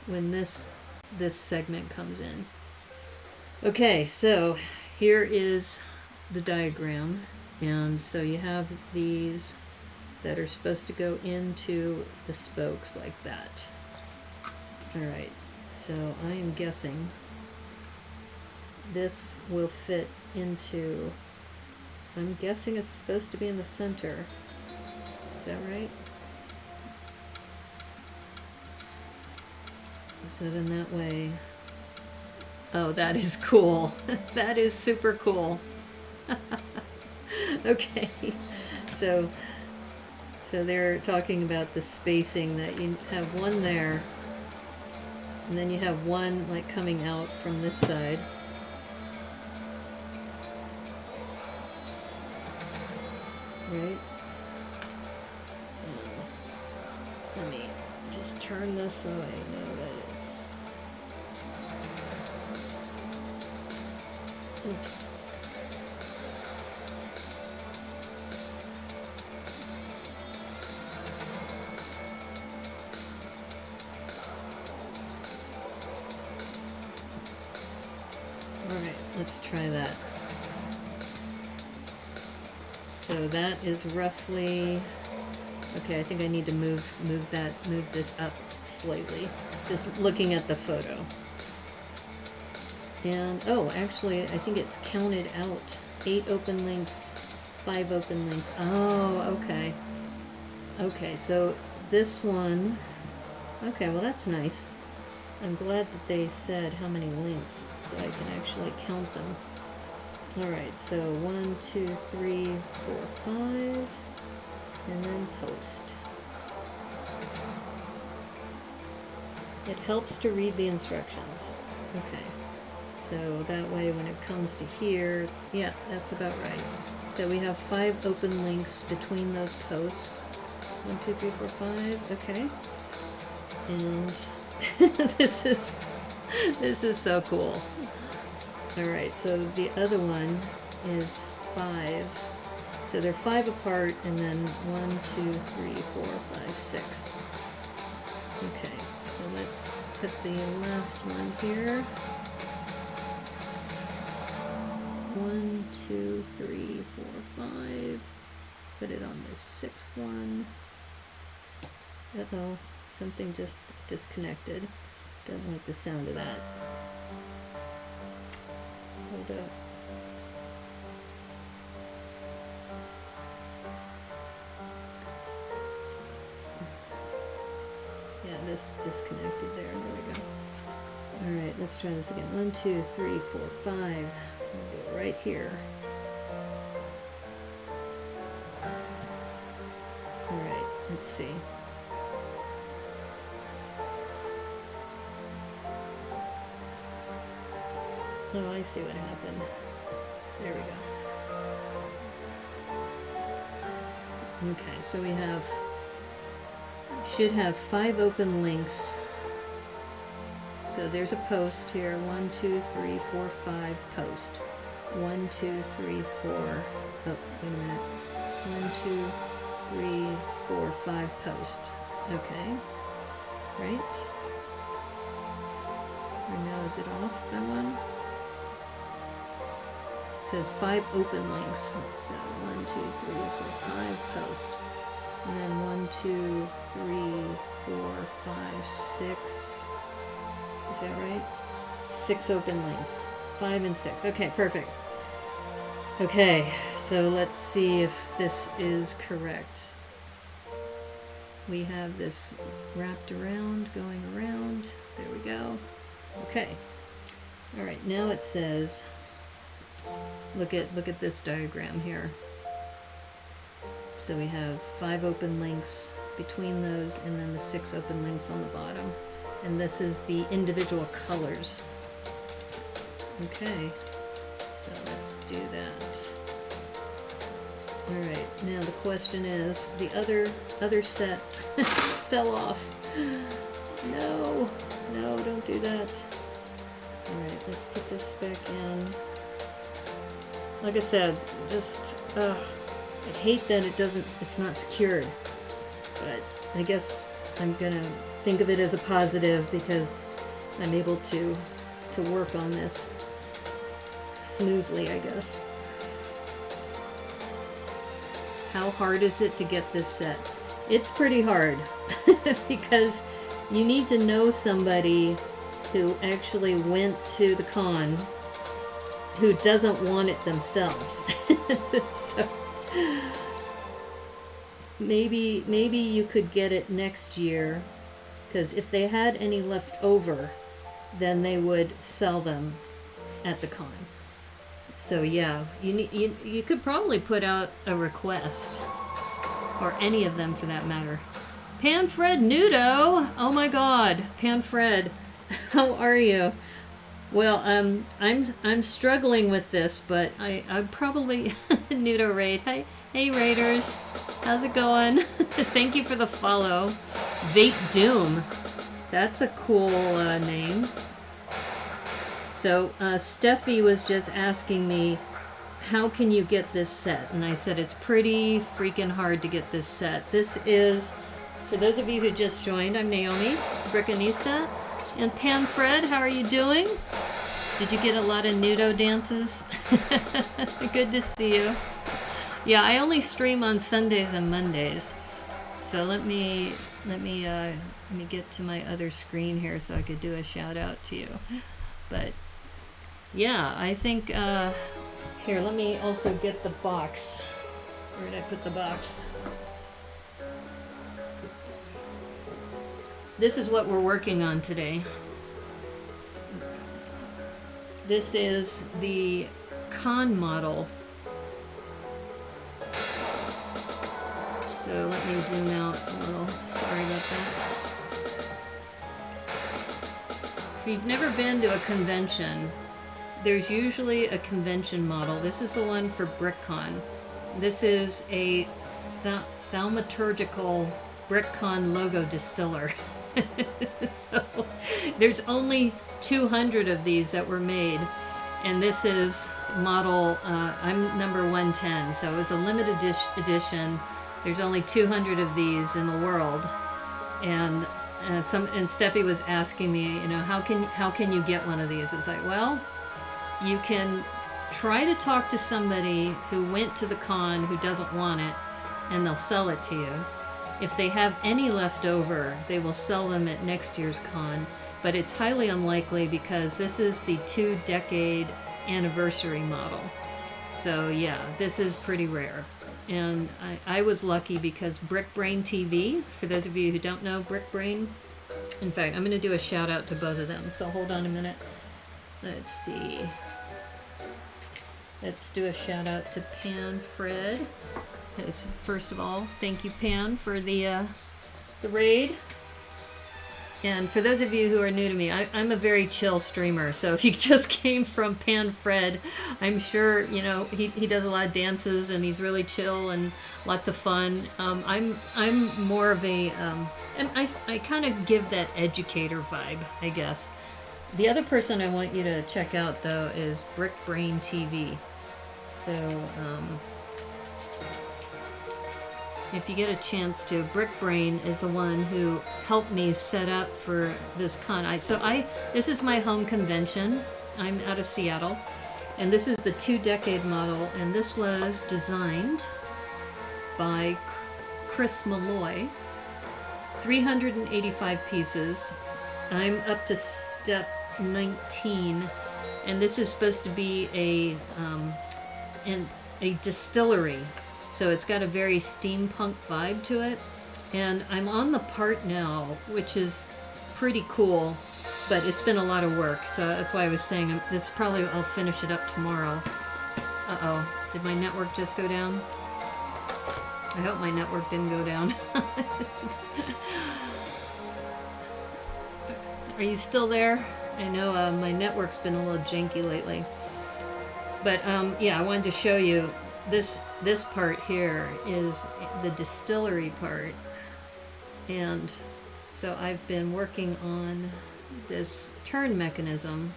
when this segment comes in. Okay, so here is the diagram, and so you have these that are supposed to go into the spokes like that. Alright, so I am guessing this will fit into, I'm guessing it's supposed to be in the center. Is that right? So in that way, oh, that is cool. That is super cool. Okay, so they're talking about the spacing, that you have one there, and then you have one like coming out from this side. Right? Let me just turn this so I know that it's... Oops. Alright, let's try that. So that is roughly, okay, I think I need to move this up slightly, just looking at the photo. And, oh, actually, I think it's counted out. 8 open links, 5 open links. Oh, okay. Okay, so this one, okay, well that's nice. I'm glad that they said how many links, so I can actually count them. Alright, so 1, 2, 3, 4, 5, and then post. It helps to read the instructions. Okay, so that way when it comes to here, yeah, that's about right. So we have 5 open links between those posts. 1, 2, 3, 4, 5, okay. And this is so cool. Alright, so the other one is 5. So they're 5 apart, and then 1, 2, 3, 4, 5, 6. Okay, so let's put the last one here. 1, 2, 3, 4, 5. Put it on the 6th one. Uh-oh, something just disconnected. Don't like the sound of that. Hold up. Yeah, this disconnected there. There we go. Alright, let's try this again. 1, 2, 3, 4, 5. We'll go right here. Alright, let's see. Oh, I see what happened. There we go. Okay, so we should have 5 open links. So there's a post here. 1, 2, 3, 4, 5 post. 1, 2, 3, 4. Oh, wait a minute. 1, 2, 3, 4, 5 post. Okay. Right? Or now is it off by one? It says 5 open links. So 1, 2, 3, 4, 5 post. And then 1, 2, 3, 4, 5, 6. Is that right? 6 open links. 5 and 6. Okay, perfect. Okay, so let's see if this is correct. We have this wrapped around, going around. There we go. Okay. All right, now it says, look at this diagram here. So we have 5 open links between those, and then the 6 open links on the bottom. And this is the individual colors. Okay, so let's do that. Alright, now the question is, the other set fell off. No, don't do that. Alright, let's put this back in. Like I said, just, I hate that it's not secured. But I guess I'm gonna think of it as a positive because I'm able to work on this. smoothly, I guess. How hard is it to get this set? It's pretty hard because you need to know somebody who actually went to the con who doesn't want it themselves. So maybe you could get it next year, because if they had any left over, then they would sell them at the con. So yeah, you could probably put out a request, or any of them for that matter. Panfred Nudo, oh my God, Panfred, how are you? Well, I'm struggling with this, but I'm probably Nudo Raid. Hey Raiders, how's it going? Thank you for the follow. Vape Doom, that's a cool name. So Steffi was just asking me, how can you get this set? And I said it's pretty freaking hard to get this set. This is, for those of you who just joined, I'm Naomi, Brickanista, and Panfred, how are you doing? Did you get a lot of nudo dances? Good to see you. Yeah, I only stream on Sundays and Mondays. So let me get to my other screen here so I could do a shout out to you. But yeah, I think here, let me also get the box. Where did I put the box? This is what we're working on today. This is the con model. So let me zoom out a little. Sorry about that. If you've never been to a convention, there's usually a convention model. This is the one for Brickcon. This is a Thaumaturgical Brickcon Logo Distiller. So there's only 200 of these that were made, and this is model, I'm number 110, so it was a limited edition. There's only 200 of these in the world, and Steffi was asking me, you know, how can you get one of these? It's like, well, you can try to talk to somebody who went to the con who doesn't want it, and they'll sell it to you. If they have any left over, they will sell them at next year's con, but it's highly unlikely because this is the 2-decade anniversary model. So yeah, this is pretty rare. And I was lucky because Brickbrain TV, for those of you who don't know Brickbrain, in fact, I'm going to do a shout out to both of them, so hold on a minute. Let's see. Let's do a shout out to Panfred. First of all, thank you, Pan, for the raid. And for those of you who are new to me, I'm a very chill streamer. So if you just came from Panfred, I'm sure you know he does a lot of dances and he's really chill and lots of fun. I'm more of a and I kind of give that educator vibe, I guess. The other person I want you to check out though is Brickbrain TV. So if you get a chance to, Brickbrain is the one who helped me set up for this con. This is my home convention. I'm out of Seattle, and this is the 2-decade model, and this was designed by Chris Malloy. 385 pieces. I'm up to step 19, and this is supposed to be a distillery. So it's got a very steampunk vibe to it. And I'm on the part now, which is pretty cool, but it's been a lot of work. So that's why I was saying this probably, I'll finish it up tomorrow. Uh-oh, did my network just go down? I hope my network didn't go down. Are you still there? I know my network's been a little janky lately. But yeah, I wanted to show you this part here is the distillery part, and so I've been working on this turn mechanism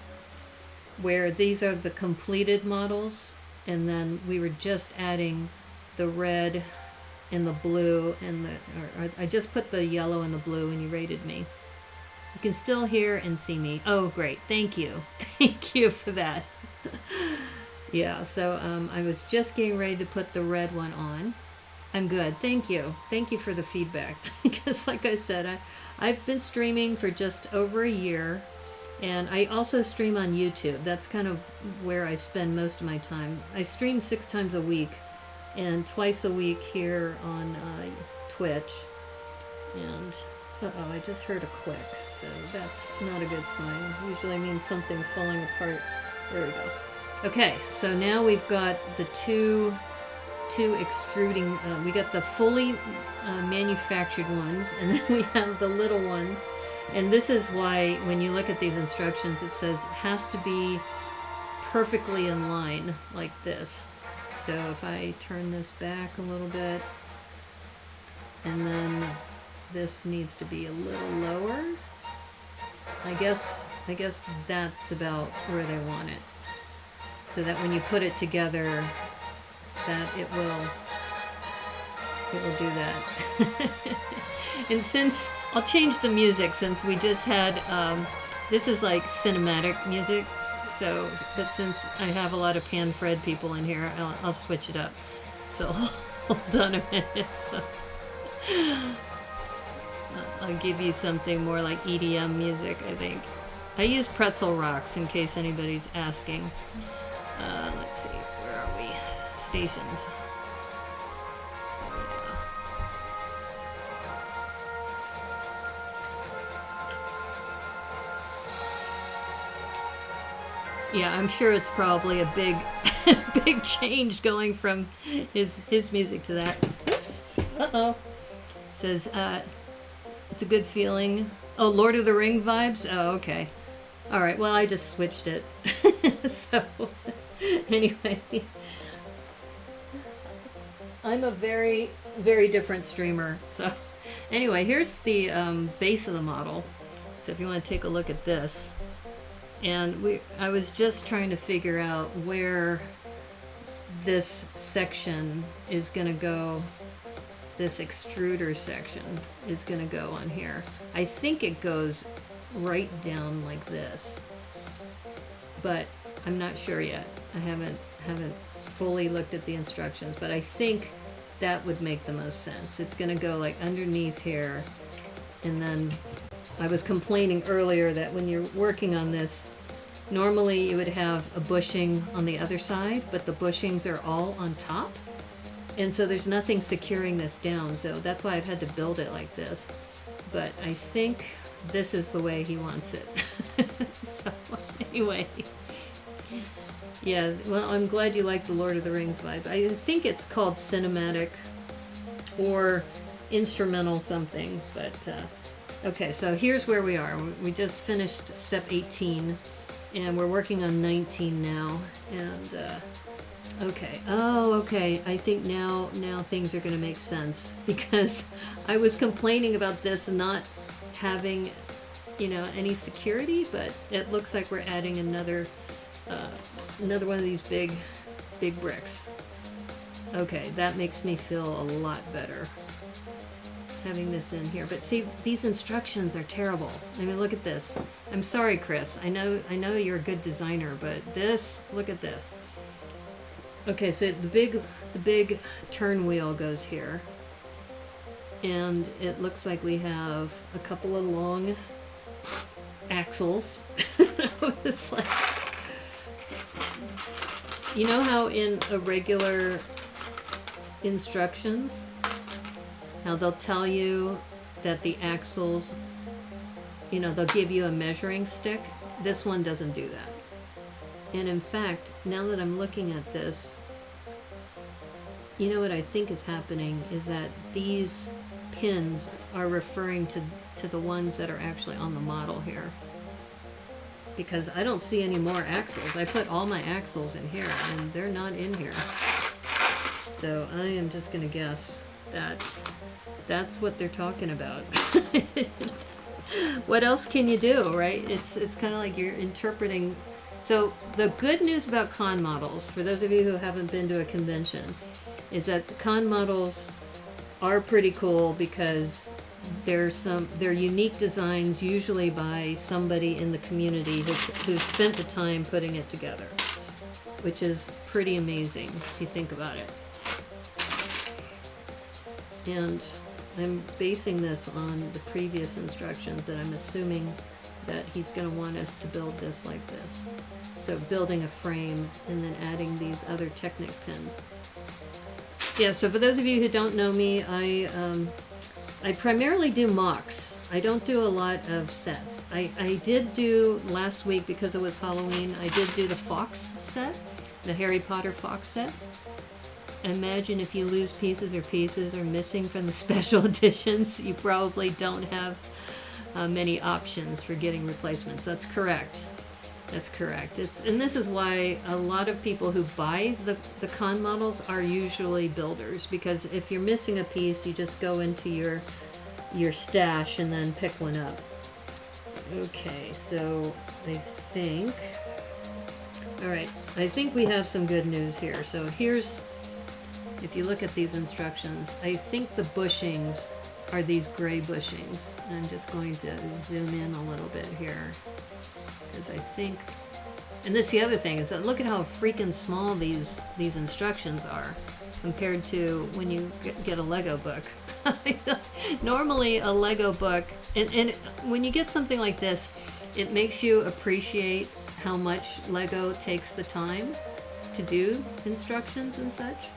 where these are the completed models, and then we were just adding the red and the blue and I just put the yellow and the blue when you rated me. You can still hear and see me. Oh great, thank you. Thank you for that. Yeah, so I was just getting ready to put the red one on. I'm good. Thank you. Thank you for the feedback. Because like I said, I've been streaming for just over a year. And I also stream on YouTube. That's kind of where I spend most of my time. I stream 6 times a week and twice a week here on Twitch. And, uh-oh, I just heard a click. So that's not a good sign. Usually means something's falling apart. There we go. Okay, so now we've got the two extruding, we got the fully manufactured ones, and then we have the little ones. And this is why when you look at these instructions, it says it has to be perfectly in line like this. So if I turn this back a little bit, and then this needs to be a little lower, I guess that's about where they want it. So that when you put it together, that it will do that. And since I'll change the music, since we just had this is like cinematic music, so but since I have a lot of Pan-Fred people in here, I'll switch it up. So hold on a minute. So, I'll give you something more like EDM music, I think. I use Pretzel Rocks in case anybody's asking. Let's see, where are we? Stations. Yeah, I'm sure it's probably a big, big change going from his music to that. Oops. Uh-oh. Says, it's a good feeling. Oh, Lord of the Ring vibes? Oh, okay. All right, well, I just switched it. So, anyway. I'm a very, very different streamer. So, anyway, here's the base of the model. So if you want to take a look at this. And I was just trying to figure out where this section is going to go. This extruder section is going to go on here. I think it goes right down like this, but I'm not sure yet. I haven't fully looked at the instructions, but I think that would make the most sense. It's going to go like underneath here, and then I was complaining earlier that when you're working on this, normally you would have a bushing on the other side, but the bushings are all on top. And so there's nothing securing this down, so that's why I've had to build it like this. But I think this is the way he wants it. So anyway. Yeah, well, I'm glad you like the Lord of the Rings vibe. I think it's called cinematic or instrumental something, but okay, so here's where we are. We just finished step 18, and we're working on 19 now, and okay. Oh, okay. I think now things are going to make sense, because I was complaining about this not having, any security, but it looks like we're adding another one of these big bricks. Okay, that makes me feel a lot better having this in here. But see, these instructions are terrible. I mean, look at this. I'm sorry, Chris. I know you're a good designer, but this, look at this. Okay, so the big turn wheel goes here, and it looks like we have a couple of long axles. It's like, you know how in a regular instructions, how they'll tell you that the axles, they'll give you a measuring stick? This one doesn't do that. And in fact, now that I'm looking at this, what I think is happening is that these pins are referring to the ones that are actually on the model here. Because I don't see any more axles. I put all my axles in here, and they're not in here. So I am just going to guess that that's what they're talking about. What else can you do, right? It's kind of like you're interpreting. So the good news about con models, for those of you who haven't been to a convention, is that the con models are pretty cool because they're unique designs, usually by somebody in the community who spent the time putting it together. which is pretty amazing if you think about it. And I'm basing this on the previous instructions that I'm assuming that he's going to want us to build this like this. So building a frame and then adding these other Technic pins. Yeah, so for those of you who don't know me, I primarily do MOCs. I don't do a lot of sets. I did do last week, because it was Halloween, I did do the Fox set, the Harry Potter Fox set. Imagine if you lose pieces are missing from the special editions, you probably don't have many options for getting replacements. That's correct. That's correct. And this is why a lot of people who buy the con models are usually builders, because if you're missing a piece, you just go into your stash and then pick one up. Okay, so I think, all right, I think we have some good news here. So here's, if you look at these instructions, I think the bushings are these gray bushings. I'm just going to zoom in a little bit here, because I think, and this is the other thing, is that look at how freaking small these instructions are compared to when you get a Lego book. Normally a Lego book, and when you get something like this, it makes you appreciate how much Lego takes the time to do instructions and such.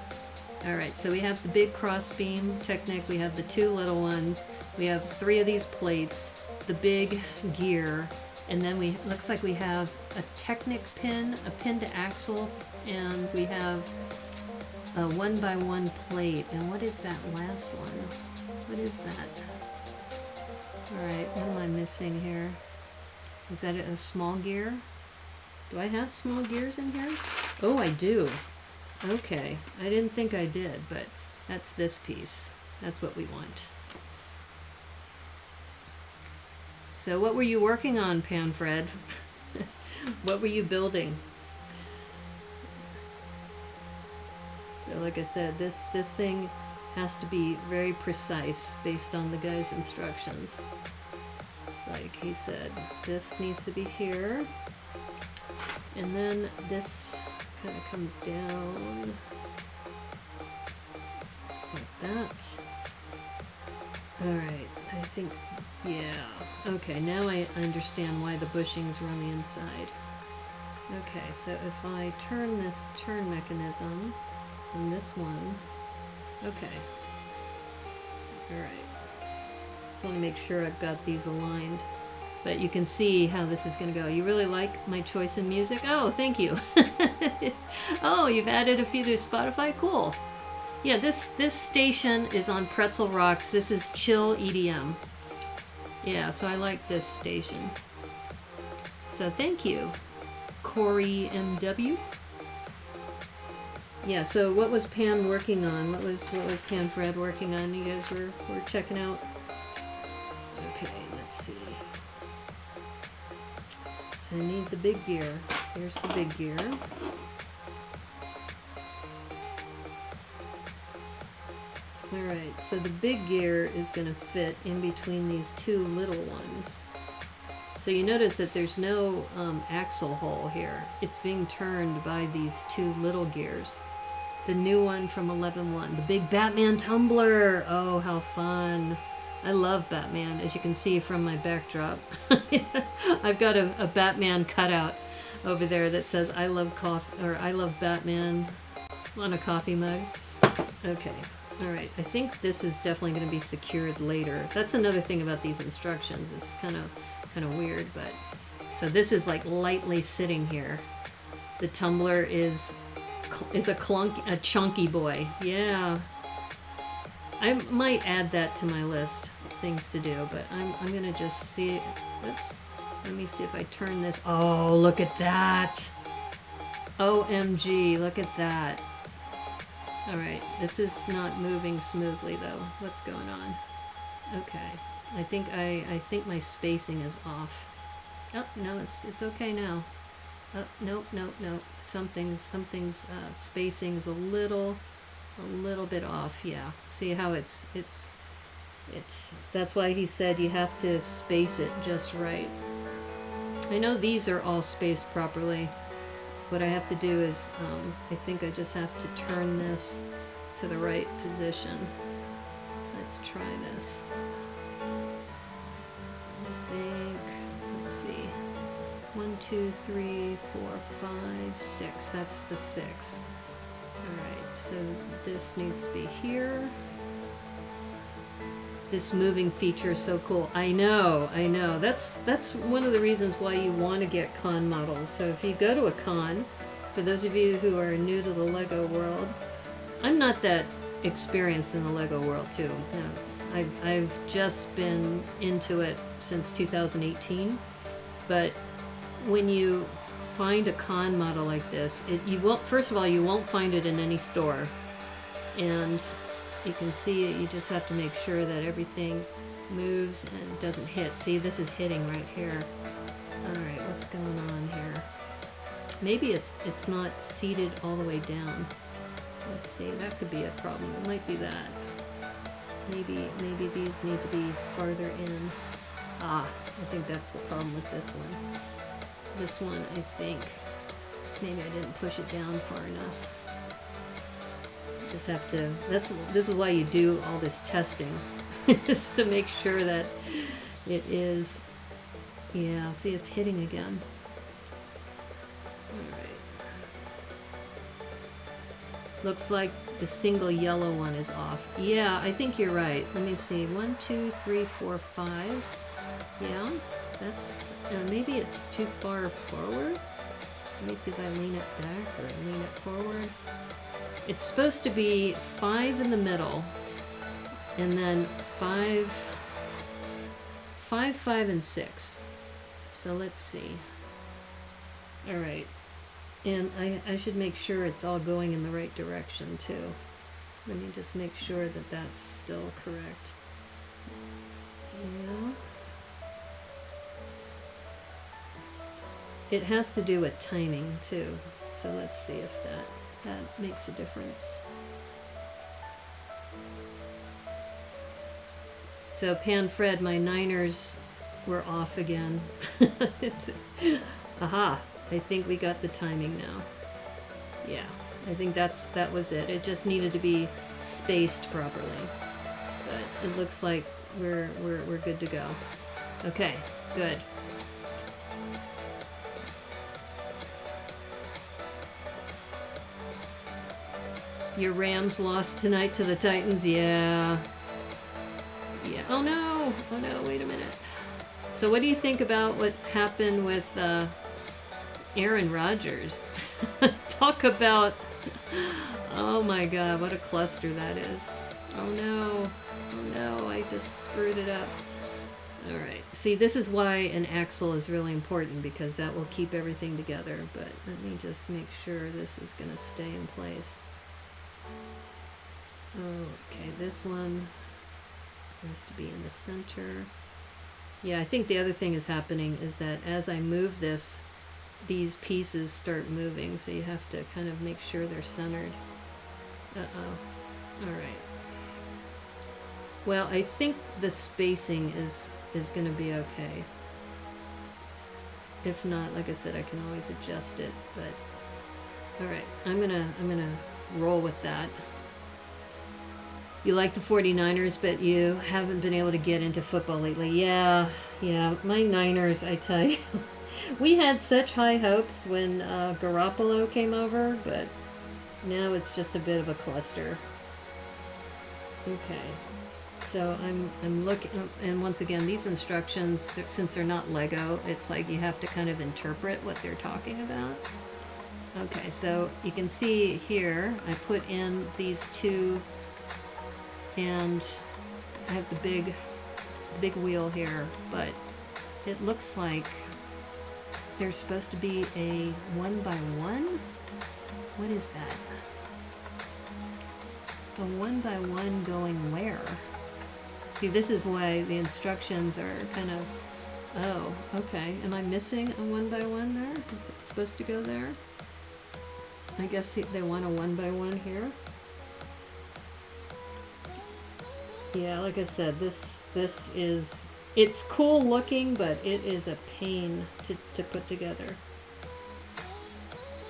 Alright, so we have the big crossbeam Technic, we have the two little ones, we have 3 of these plates, the big gear, and then looks like we have a Technic pin, a pin to axle, and we have a 1x1 plate. And what is that last one? What is that? Alright, what am I missing here? Is that a small gear? Do I have small gears in here? Oh, I do. Okay, I didn't think I did, but that's this piece. That's what we want. So what were you working on, Panfred? What were you building? So like I said, this thing has to be very precise based on the guy's instructions. It's like he said, this needs to be here, and then this kind of comes down like that. Alright, I think, yeah. Okay, now I understand why the bushings were on the inside. Okay, so if I turn this turn mechanism on this one, okay. Alright. Just want to make sure I've got these aligned. But you can see how this is going to go. You really like my choice in music? Oh, thank you. Oh, you've added a few to Spotify? Cool. Yeah, this station is on Pretzel Rocks. This is chill EDM. Yeah, so I like this station. So thank you, Corey MW. Yeah, so what was Pan working on? What was Pan Fred working on? You guys were checking out? Okay, let's see. I need the big gear. Here's the big gear. Alright, so the big gear is going to fit in between these two little ones. So you notice that there's no axle hole here. It's being turned by these two little gears. The new one from 11.1, the big Batman tumbler. Oh, how fun. I love Batman, as you can see from my backdrop. I've got a Batman cutout over there that says I love coffee, or I love Batman on a coffee mug. Okay, all right. I think this is definitely going to be secured later. That's another thing about these instructions. It's kind of weird, but so this is like lightly sitting here. The tumbler is a chunky boy. Yeah. I might add that to my list of things to do, but I'm gonna just see. Oops. Let me see if I turn this. Oh, look at that! OMG, look at that! All right, this is not moving smoothly though. What's going on? Okay, I think my spacing is off. Oh no, it's okay now. Oh nope. Something's spacing's a little bit off. Yeah. See how it's that's why he said you have to space it just right. I know these are all spaced properly. what I have to do is, I think I just have to turn this to the right position. Let's try this. I think, let's see, 1, 2, 3, 4, 5, 6. That's the 6. Alright, so this needs to be here. This moving feature is so cool. I know. That's one of the reasons why you want to get con models. So if you go to a con, for those of you who are new to the Lego world, I'm not that experienced in the Lego world too. I've just been into it since 2018. But when you find a con model like this, you won't. First of all, you won't find it in any store, and you can see it. You just have to make sure that everything moves and doesn't hit. See, this is hitting right here. All right, what's going on here? Maybe it's not seated all the way down. Let's see. That could be a problem. It might be that. Maybe these need to be farther in. Ah, I think that's the problem with this one. This one, I think, maybe I didn't push it down far enough. Just have to, this is why you do all this testing, just to make sure that it is, yeah, see, it's hitting again. Alright. Looks like the single yellow one is off. Yeah, I think you're right. Let me see, 1, 2, 3, 4, 5. Yeah, that's, maybe it's too far forward. Let me see if I lean it back or lean it forward. It's supposed to be 5 in the middle, and then 5, 5, and 6. So let's see. All right, and I should make sure it's all going in the right direction too. Let me just make sure that that's still correct. Yeah. It has to do with timing too. So let's see if that makes a difference. So Pan-Fred, my Niners were off again. Aha, I think we got the timing now. Yeah, I think that was it. It just needed to be spaced properly. But it looks like we're good to go. Okay, good. Your Rams lost tonight to the Titans? Yeah. Yeah. Oh no, wait a minute. So what do you think about what happened with Aaron Rodgers? Talk about, oh my god, what a cluster that is. Oh no, I just screwed it up. Alright, see, this is why an axle is really important, because that will keep everything together. But let me just make sure this is going to stay in place. Okay, this one has to be in the center. Yeah, I think the other thing is happening is that as I move this, these pieces start moving, so you have to kind of make sure they're centered. Uh-oh. Alright. Well, I think the spacing is going to be okay. If not, like I said, I can always adjust it, but alright, I'm gonna roll with that. You like the 49ers, but you haven't been able to get into football lately. Yeah, my Niners, I tell you. We had such high hopes when Garoppolo came over, but now it's just a bit of a cluster. Okay, so I'm looking, and once again, these instructions, since they're not Lego, it's like you have to kind of interpret what they're talking about. Okay, so you can see here, I put in these two, and I have the big wheel here, but it looks like there's supposed to be a 1x1? What is that? A 1x1 going where? See, this is why the instructions are kind of, oh, okay. Am I missing a 1x1 there? Is it supposed to go there? I guess they want a 1x1 here. Yeah, like I said, this is, it's cool looking, but it is a pain to put together.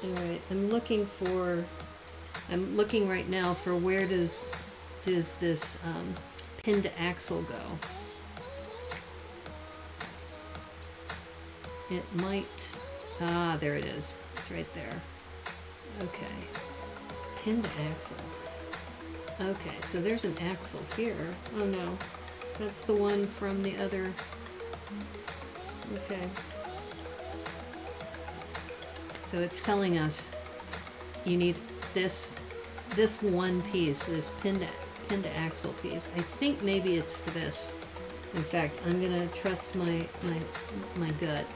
Alright, I'm looking right now for where does this pinned axle go. It might, there it is. It's right there. Okay. Pinned axle. Okay, so there's an axle here. Oh no, that's the one from the other. Okay. So it's telling us you need this one piece, this pinned axle piece. I think maybe it's for this. In fact, I'm gonna trust my gut.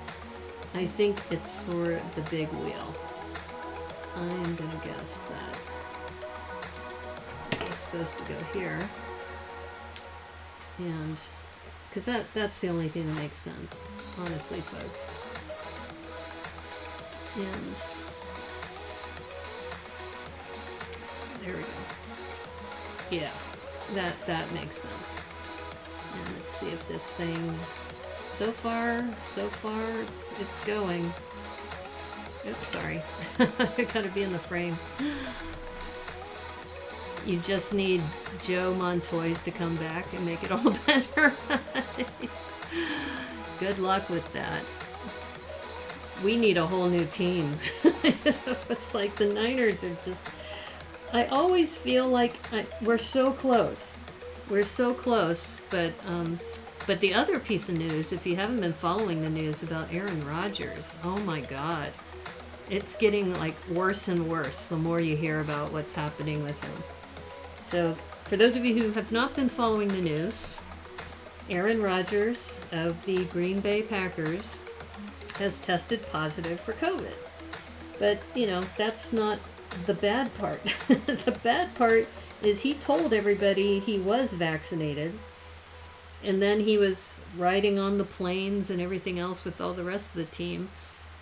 I think it's for the big wheel. I'm gonna guess that it's supposed to go here, and because that's the only thing that makes sense, honestly, folks. And there we go. Yeah, that makes sense. And let's see if this thing, so far it's going. Oops, sorry. I gotta be in the frame. You just need Joe Montoy's to come back and make it all better. Good luck with that. We need a whole new team. It's like the Niners are just... I always feel like we're so close. We're so close, but the other piece of news, if you haven't been following the news about Aaron Rodgers, oh my God. It's getting like worse and worse the more you hear about what's happening with him. So, for those of you who have not been following the news, Aaron Rodgers of the Green Bay Packers has tested positive for COVID. But, you know, that's not the bad part. The bad part is he told everybody he was vaccinated, and then he was riding on the planes and everything else with all the rest of the team.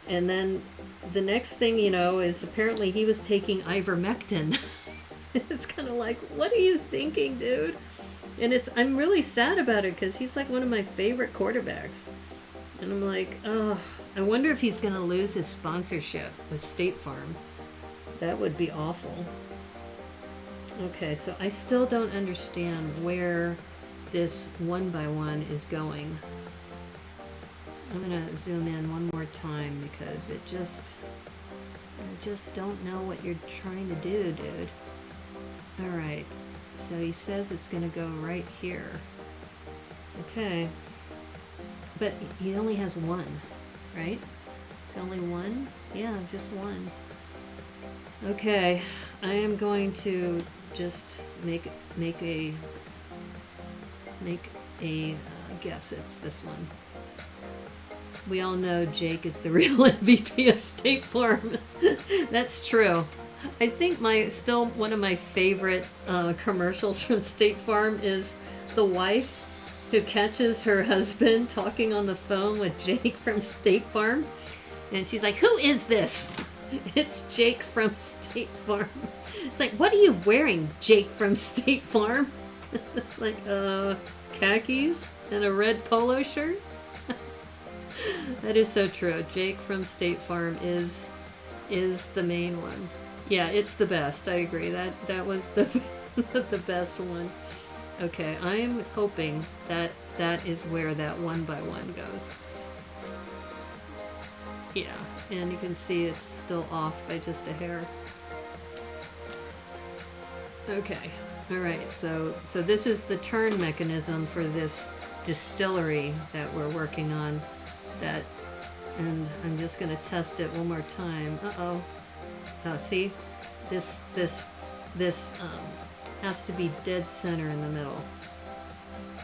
And then the next thing you know is apparently he was taking ivermectin. It's kind of like, what are you thinking, dude? And I'm really sad about it because he's like one of my favorite quarterbacks. And I'm like, oh, I wonder if he's going to lose his sponsorship with State Farm. That would be awful. Okay, so I still don't understand where this 1x1 is going. I'm going to zoom in one more time because I just don't know what you're trying to do, dude. Alright, so he says it's going to go right here. Okay. But he only has one, right? It's only one? Yeah, just one. Okay, I am going to just make a guess. It's this one. We all know Jake is the real MVP of State Farm. That's true. I think still one of my favorite commercials from State Farm is the wife who catches her husband talking on the phone with Jake from State Farm. And she's like, who is this? It's Jake from State Farm. It's like, what are you wearing, Jake from State Farm? Like, khakis and a red polo shirt? That is so true. Jake from State Farm is the main one. Yeah, it's the best. I agree. That was the the best one. Okay, I'm hoping that is where that 1x1 goes. Yeah, and you can see it's still off by just a hair. Okay, all right. So this is the turn mechanism for this distillery that we're working on. And I'm just gonna test it one more time. Uh-oh. Oh, see? This has to be dead center in the middle.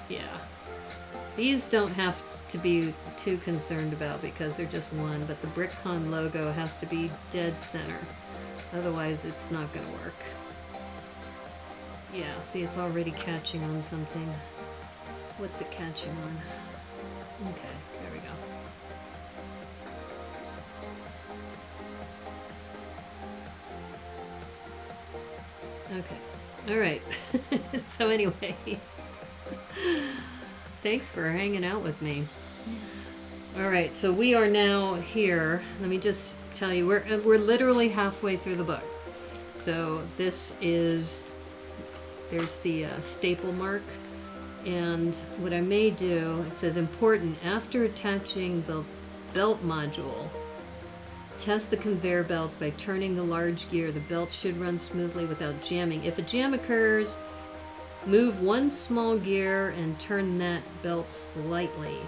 Yeah. These don't have to be too concerned about because they're just one, but the Brickcon logo has to be dead center. Otherwise, it's not gonna work. Yeah, see, it's already catching on something. What's it catching on? Okay, there we go. Okay. All right. So anyway, thanks for hanging out with me. All right, so we are now here. Let me just tell you, we're literally halfway through the book. So this is, there's the staple mark. And what I may do, it says important, after attaching the belt module, test the conveyor belts by turning the large gear. The belt should run smoothly without jamming. If a jam occurs, move one small gear and turn that belt slightly.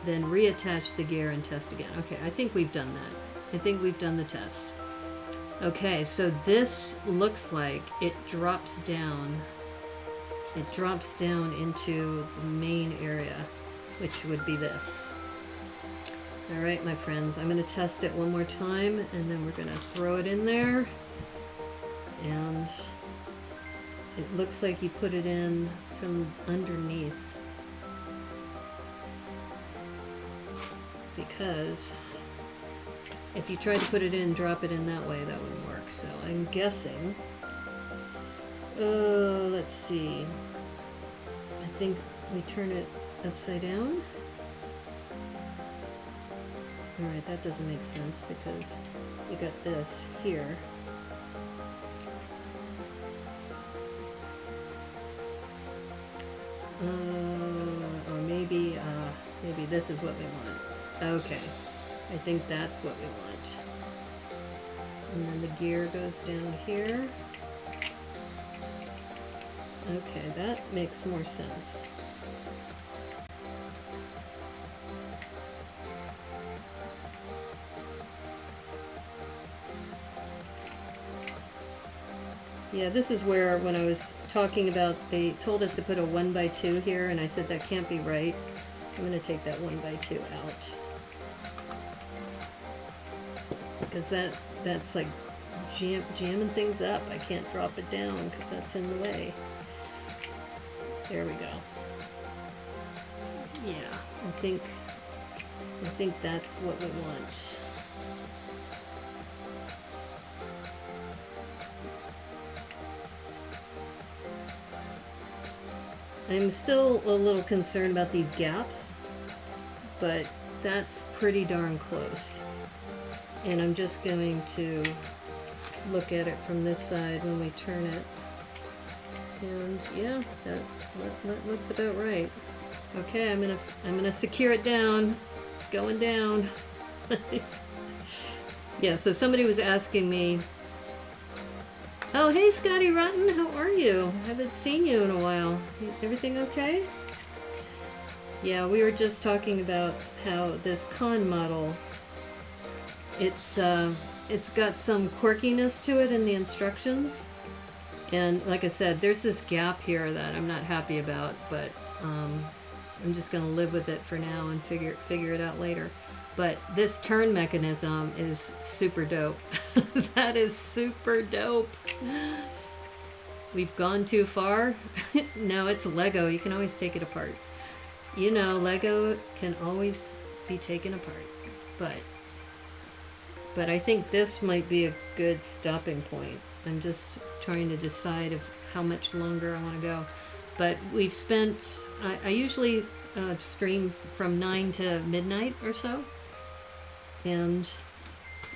Then reattach the gear and test again. Okay, I think we've done that. I think we've done the test. Okay, so this looks like it drops down. It drops down into the main area, which would be this. All right, my friends, I'm going to test it one more time, and then we're going to throw it in there. And it looks like you put it in from underneath. Because if you try to put it in, drop it in that way, that wouldn't work. So I'm guessing, let's see. I think we turn it upside down. All right, that doesn't make sense because you got this here. Or maybe this is what we want. Okay, I think that's what we want. And then the gear goes down here. Okay, that makes more sense. Yeah, this is where, when I was talking about, they told us to put a 1x2 here, and I said that can't be right. I'm going to take that 1x2 out. Because that's like jamming things up. I can't drop it down because that's in the way. There we go. Yeah, I think that's what we want. I'm still a little concerned about these gaps, but that's pretty darn close. And I'm just going to look at it from this side when we turn it. And yeah, that looks about right. Okay, I'm gonna secure it down. It's going down. Yeah, so somebody was asking me, oh, hey, Scotty Rotten, how are you? I haven't seen you in a while. Everything okay? Yeah, we were just talking about how this con model, it's got some quirkiness to it in the instructions. And like I said, there's this gap here that I'm not happy about, but I'm just going to live with it for now and figure it out later. But this turn mechanism is super dope. That is super dope. We've gone too far. No, it's Lego. You can always take it apart. You know, Lego can always be taken apart. But I think this might be a good stopping point. I'm just trying to decide how much longer I want to go. But we've spent, I usually stream from 9 to midnight or so. And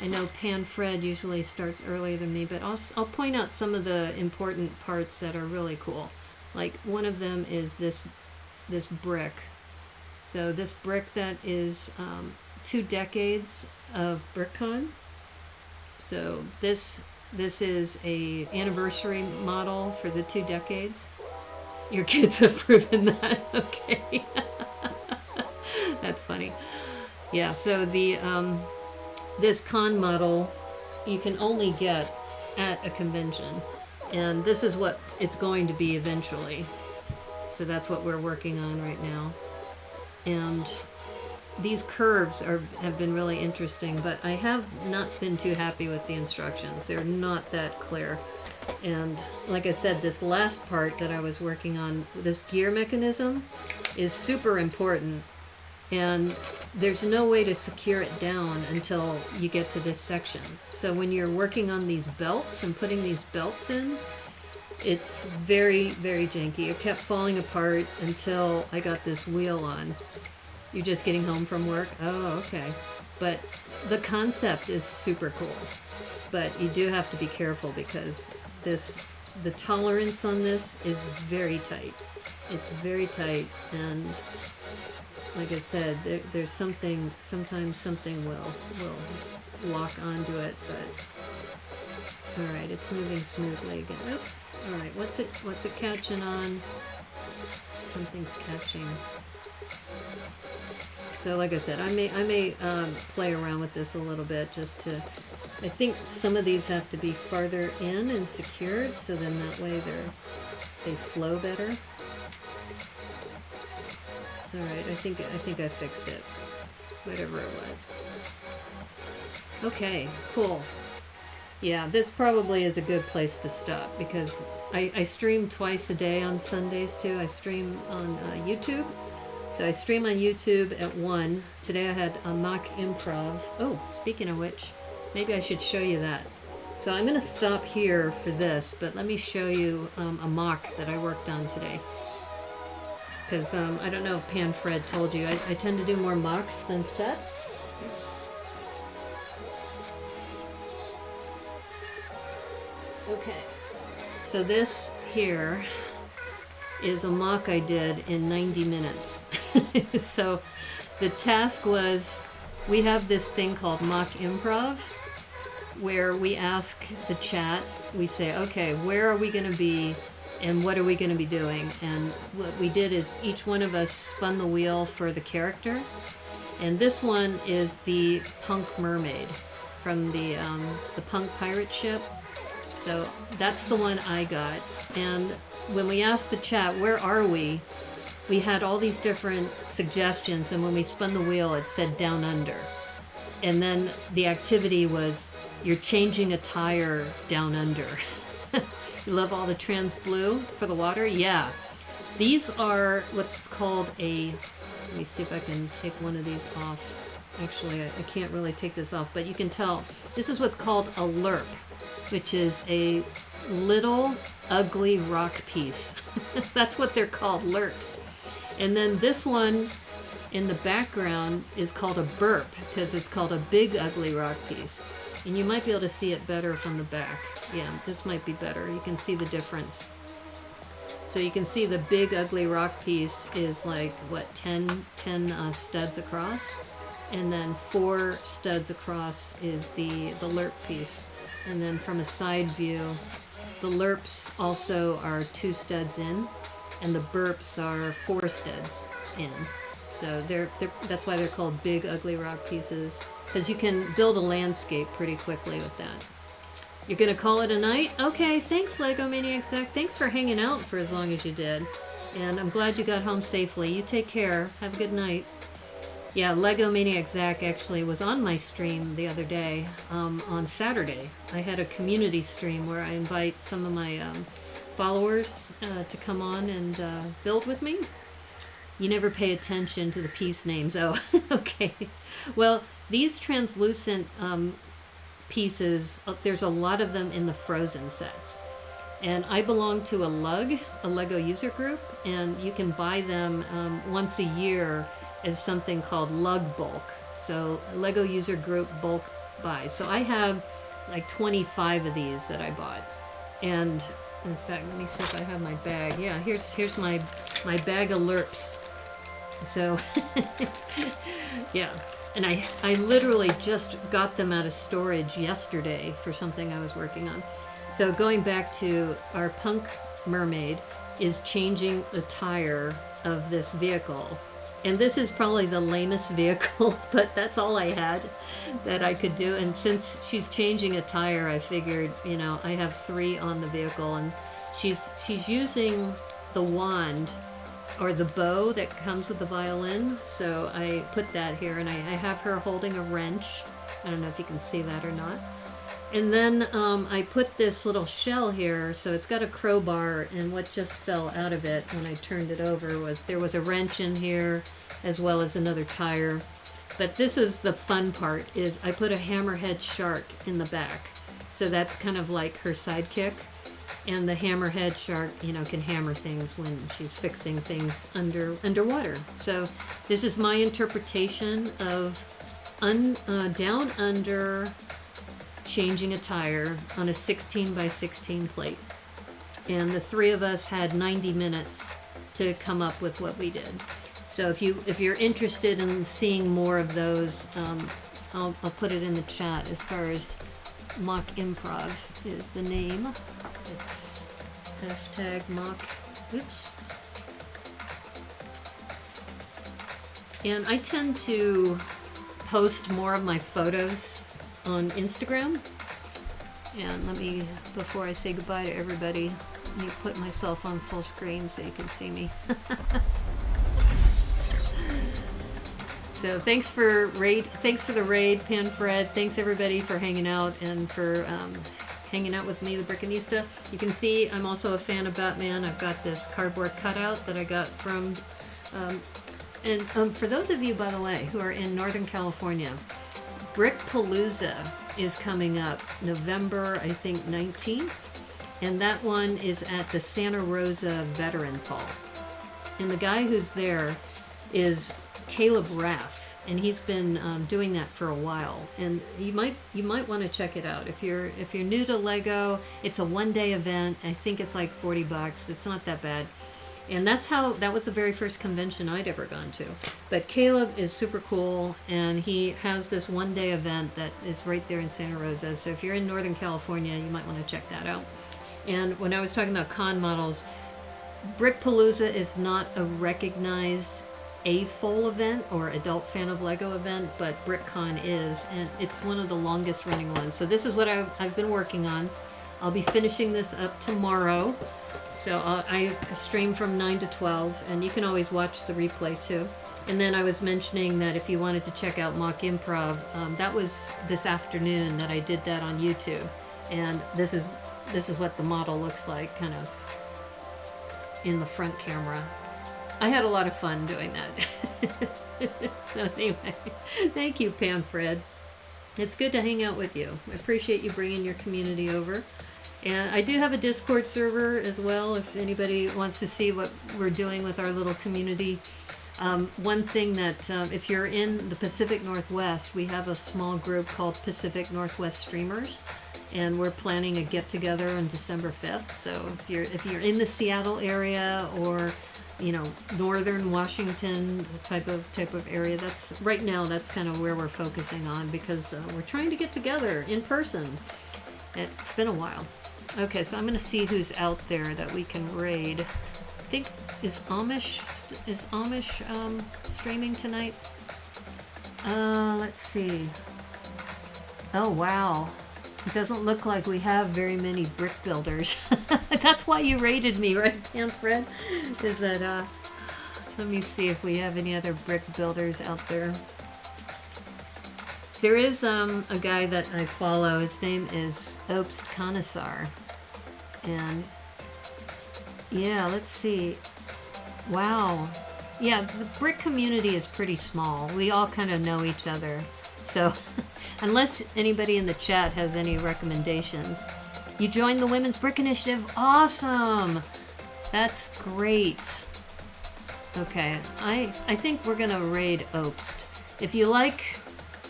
I know Pan Fred usually starts earlier than me, but I'll point out some of the important parts that are really cool. Like one of them is this brick. So this brick that is 2 decades of Brickcon. So this is a anniversary model for the 2 decades. Your kids have proven that. Okay. That's funny. Yeah, so the this con model you can only get at a convention, and this is what it's going to be eventually. So that's what we're working on right now. And these curves have been really interesting, but I have not been too happy with the instructions. They're not that clear. And like I said, this last part that I was working on, this gear mechanism, is super important. And there's no way to secure it down until you get to this section. So when you're working on these belts and putting these belts in, it's very, very janky. It kept falling apart until I got this wheel on. You're just getting home from work? Oh, okay. But the concept is super cool. But you do have to be careful because the tolerance on this is very tight. It's very tight, and like I said, there's sometimes something will lock onto it, but alright, it's moving smoothly again. Oops. Alright, what's it catching on? Something's catching. So like I said, I may play around with this a little bit just to, I think some of these have to be farther in and secured, so then that way they flow better. Alright, I think I fixed it. Whatever it was. Okay, cool. Yeah, this probably is a good place to stop because I stream twice a day on Sundays too. I stream on YouTube. So I stream on YouTube at 1. Today I had a mock improv. Oh, speaking of which, maybe I should show you that. So I'm going to stop here for this, but let me show you a mock that I worked on today. Because I don't know if Pan Fred told you, I tend to do more mocks than sets. Okay, so this here is a mock I did in 90 minutes. So the task was, we have this thing called mock improv, where we ask the chat, we say, okay, where are we going to be and what are we going to be doing? And what we did is each one of us spun the wheel for the character. And this one is the punk mermaid from the punk pirate ship. So that's the one I got. And when we asked the chat, where are we had all these different suggestions, and when we spun the wheel, it said down under. And then the activity was, you're changing a tire down under. You love all the trans blue for the water? Yeah. These are what's called a, let me see if I can take one of these off. Actually, I can't really take this off, but you can tell. This is what's called a lerp, which is a little ugly rock piece. That's what they're called, lerps. And then this one in the background is called a burp because it's called a big ugly rock piece. And you might be able to see it better from the back. Yeah, this might be better. You can see the difference. So you can see the big ugly rock piece is like, what, 10 studs across? And then 4 studs across is the lerp piece. And then from a side view, the lerps also are 2 studs in, and the burps are 4 studs in. So that's why they're called big ugly rock pieces, because you can build a landscape pretty quickly with that. You're gonna call it a night? Okay, thanks Lego Maniac Zach. Thanks for hanging out for as long as you did. And I'm glad you got home safely. You take care. Have a good night. Yeah, Lego Maniac Zach actually was on my stream the other day, on Saturday. I had a community stream where I invite some of my followers to come on and build with me. You never pay attention to the piece names. Oh, okay. Well, these translucent pieces, there's a lot of them in the Frozen sets. And I belong to a Lego user group, and you can buy them once a year as something called Lug Bulk. So Lego user group bulk buy. So I have like 25 of these that I bought. And in fact, let me see if I have my bag. Yeah, here's my bag of lerps. So yeah. And I literally just got them out of storage yesterday for something I was working on. So going back to our punk mermaid is changing the tire of this vehicle. And this is probably the lamest vehicle, but that's all I had that I could do. And since she's changing a tire, I figured, you know, I have 3 on the vehicle, and she's using the wand or the bow that comes with the violin. So I put that here, and I have her holding a wrench. I don't know if you can see that or not. And then I put this little shell here, so it's got a crowbar, and what just fell out of it when I turned it over was there was a wrench in here as well as another tire. But this is the fun part, is I put a hammerhead shark in the back. So that's kind of like her sidekick. And the hammerhead shark, you know, can hammer things when she's fixing things underwater. So this is my interpretation of down under changing a tire on a 16 by 16 plate. And the three of us had 90 minutes to come up with what we did. So if you're interested in seeing more of those, I'll put it in the chat as far as Mock Improv is the name. It's hashtag mock, oops. And I tend to post more of my photos on Instagram. And let me, before I say goodbye to everybody, let me put myself on full screen so you can see me. So thanks for the raid, Panfred. Thanks everybody for hanging out and for hanging out with me, the Brickanista. You can see I'm also a fan of Batman. I've got this cardboard cutout that I got from, for those of you, by the way, who are in Northern California, Brickpalooza is coming up November, I think, 19th. And that one is at the Santa Rosa Veterans Hall. And the guy who's there is Caleb Raff, and he's been doing that for a while. And you might want to check it out if you're new to Lego. It's a one-day event. I think it's like $40. It's not that bad. And that was the very first convention I'd ever gone to. But Caleb is super cool, and he has this one-day event that is right there in Santa Rosa. So if you're in Northern California, you might want to check that out. And when I was talking about con models, Brickpalooza is not a recognized AFOL event or Adult Fan of Lego event, but Brickcon is, and it's one of the longest running ones. So this is what I've been working on. I'll be finishing this up tomorrow. So I stream from 9 to 12, and you can always watch the replay too. And then I was mentioning that if you wanted to check out Mock Improv, that was this afternoon that I did that on YouTube. And this is what the model looks like, kind of in the front camera. I had a lot of fun doing that. So anyway, thank you, Panfred. It's good to hang out with you. I appreciate you bringing your community over. And I do have a Discord server as well if anybody wants to see what we're doing with our little community. One thing that if you're in the Pacific Northwest, we have a small group called Pacific Northwest Streamers, and we're planning a get-together on December 5th. So if you're in the Seattle area or northern Washington type of area, that's right now, that's kind of where we're focusing on, because we're trying to get together in person. It's been a while. Okay, so I'm going to see who's out there that we can raid. I think is Amish streaming tonight? Let's see. Oh wow, it doesn't look like we have very many brick builders. That's why you raided me, right, Fred? Is that let me see if we have any other brick builders out there. There is a guy that I follow. His name is Obst Connoisseur. And yeah, let's see. Wow. Yeah, the brick community is pretty small. We all kind of know each other. So unless anybody in the chat has any recommendations. You joined the Women's Brick Initiative. Awesome. That's great. Okay, I think we're going to raid Obst. If you like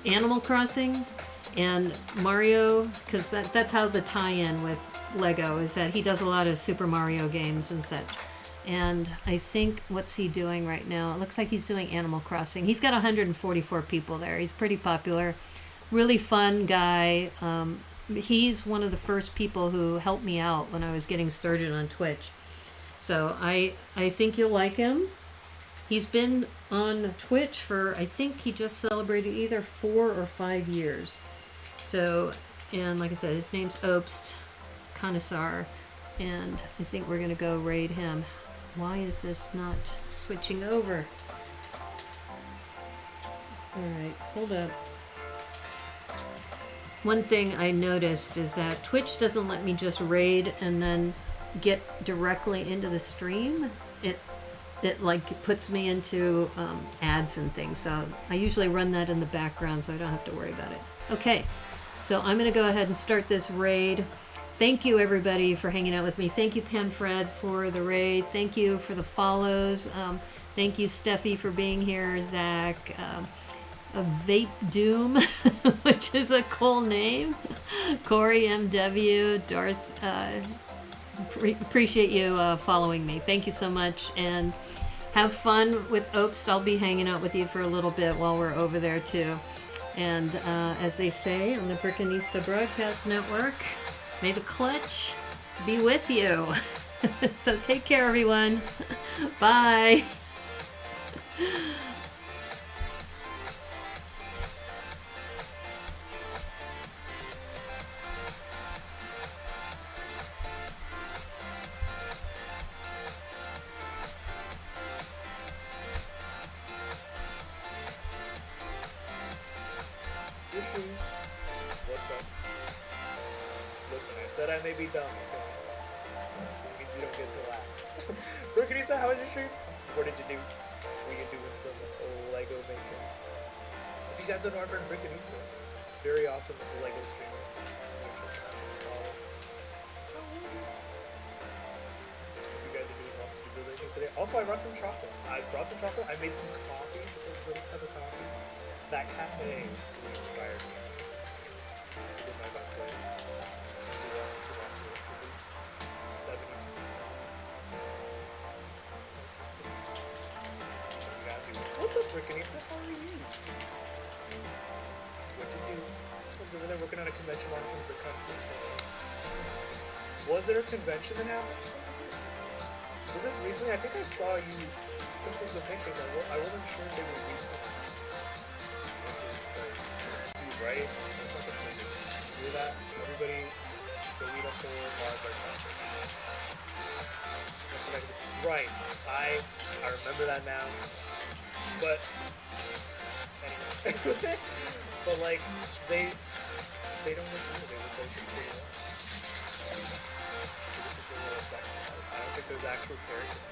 Animal Crossing and Mario, because that's how the tie-in with Lego is, that he does a lot of Super Mario games and such. And I think, what's he doing right now? It looks like he's doing Animal Crossing. He's got 144 people there. He's pretty popular. Really fun guy. He's one of the first people who helped me out when I was getting started on Twitch. So I think you'll like him. He's been on Twitch for, I think he just celebrated either 4 or 5 years. So, and like I said, his name's Obst Connoisseur, and I think we're going to go raid him. Why is this not switching over? Alright, hold up. One thing I noticed is that Twitch doesn't let me just raid and then get directly into the stream. It like puts me into ads and things, so I usually run that in the background so I don't have to worry about it. Okay, so I'm going to go ahead and start this raid. Thank you, everybody, for hanging out with me. Thank you, Panfred, for the raid. Thank you for the follows. Thank you, Steffi, for being here. Zach, a Vape Doom, which is a cool name. Corey MW, Darth. Appreciate you following me. Thank you so much, and have fun with Obst. I'll be hanging out with you for a little bit while we're over there too. And as they say on the Brickanista Broadcast Network, may the clutch be with you. So take care, everyone. Bye. What's up? Listen, I said I may be dumb, okay? It means you don't get to laugh. Brickanista, how was your stream? What did you do? Were you doing some Lego making? If you guys don't know our friend Brickanista, very awesome Lego streamer. If you guys are doing well, did you build anything today? Also, I brought some chocolate. I made some coffee, just a little cup of coffee. That cafe really inspired me. I did my best there. This is 72%. What's up, Brickanista? How are you? What to do? I was over there working on a convention launch for Brickcon. Was there a convention that happened? Was this recently? I think I saw you posting some pictures. I wasn't sure if they were recent. Right? Hear that? Everybody delete a whole hardware conference. Right. I remember that now. But anyway. But like they don't look good. They look like the same one. I don't think there's actual characters.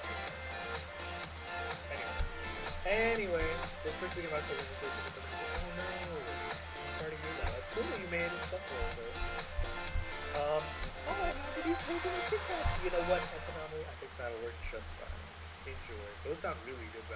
Anyway, this first week about conversation with them. Oh no. Sorry to hear that. That's cool that you made stuff a little bit. Oh, did you say something like that? You know what, Economy? I think that'll work just fine. Enjoy. Those sound really good, by the way.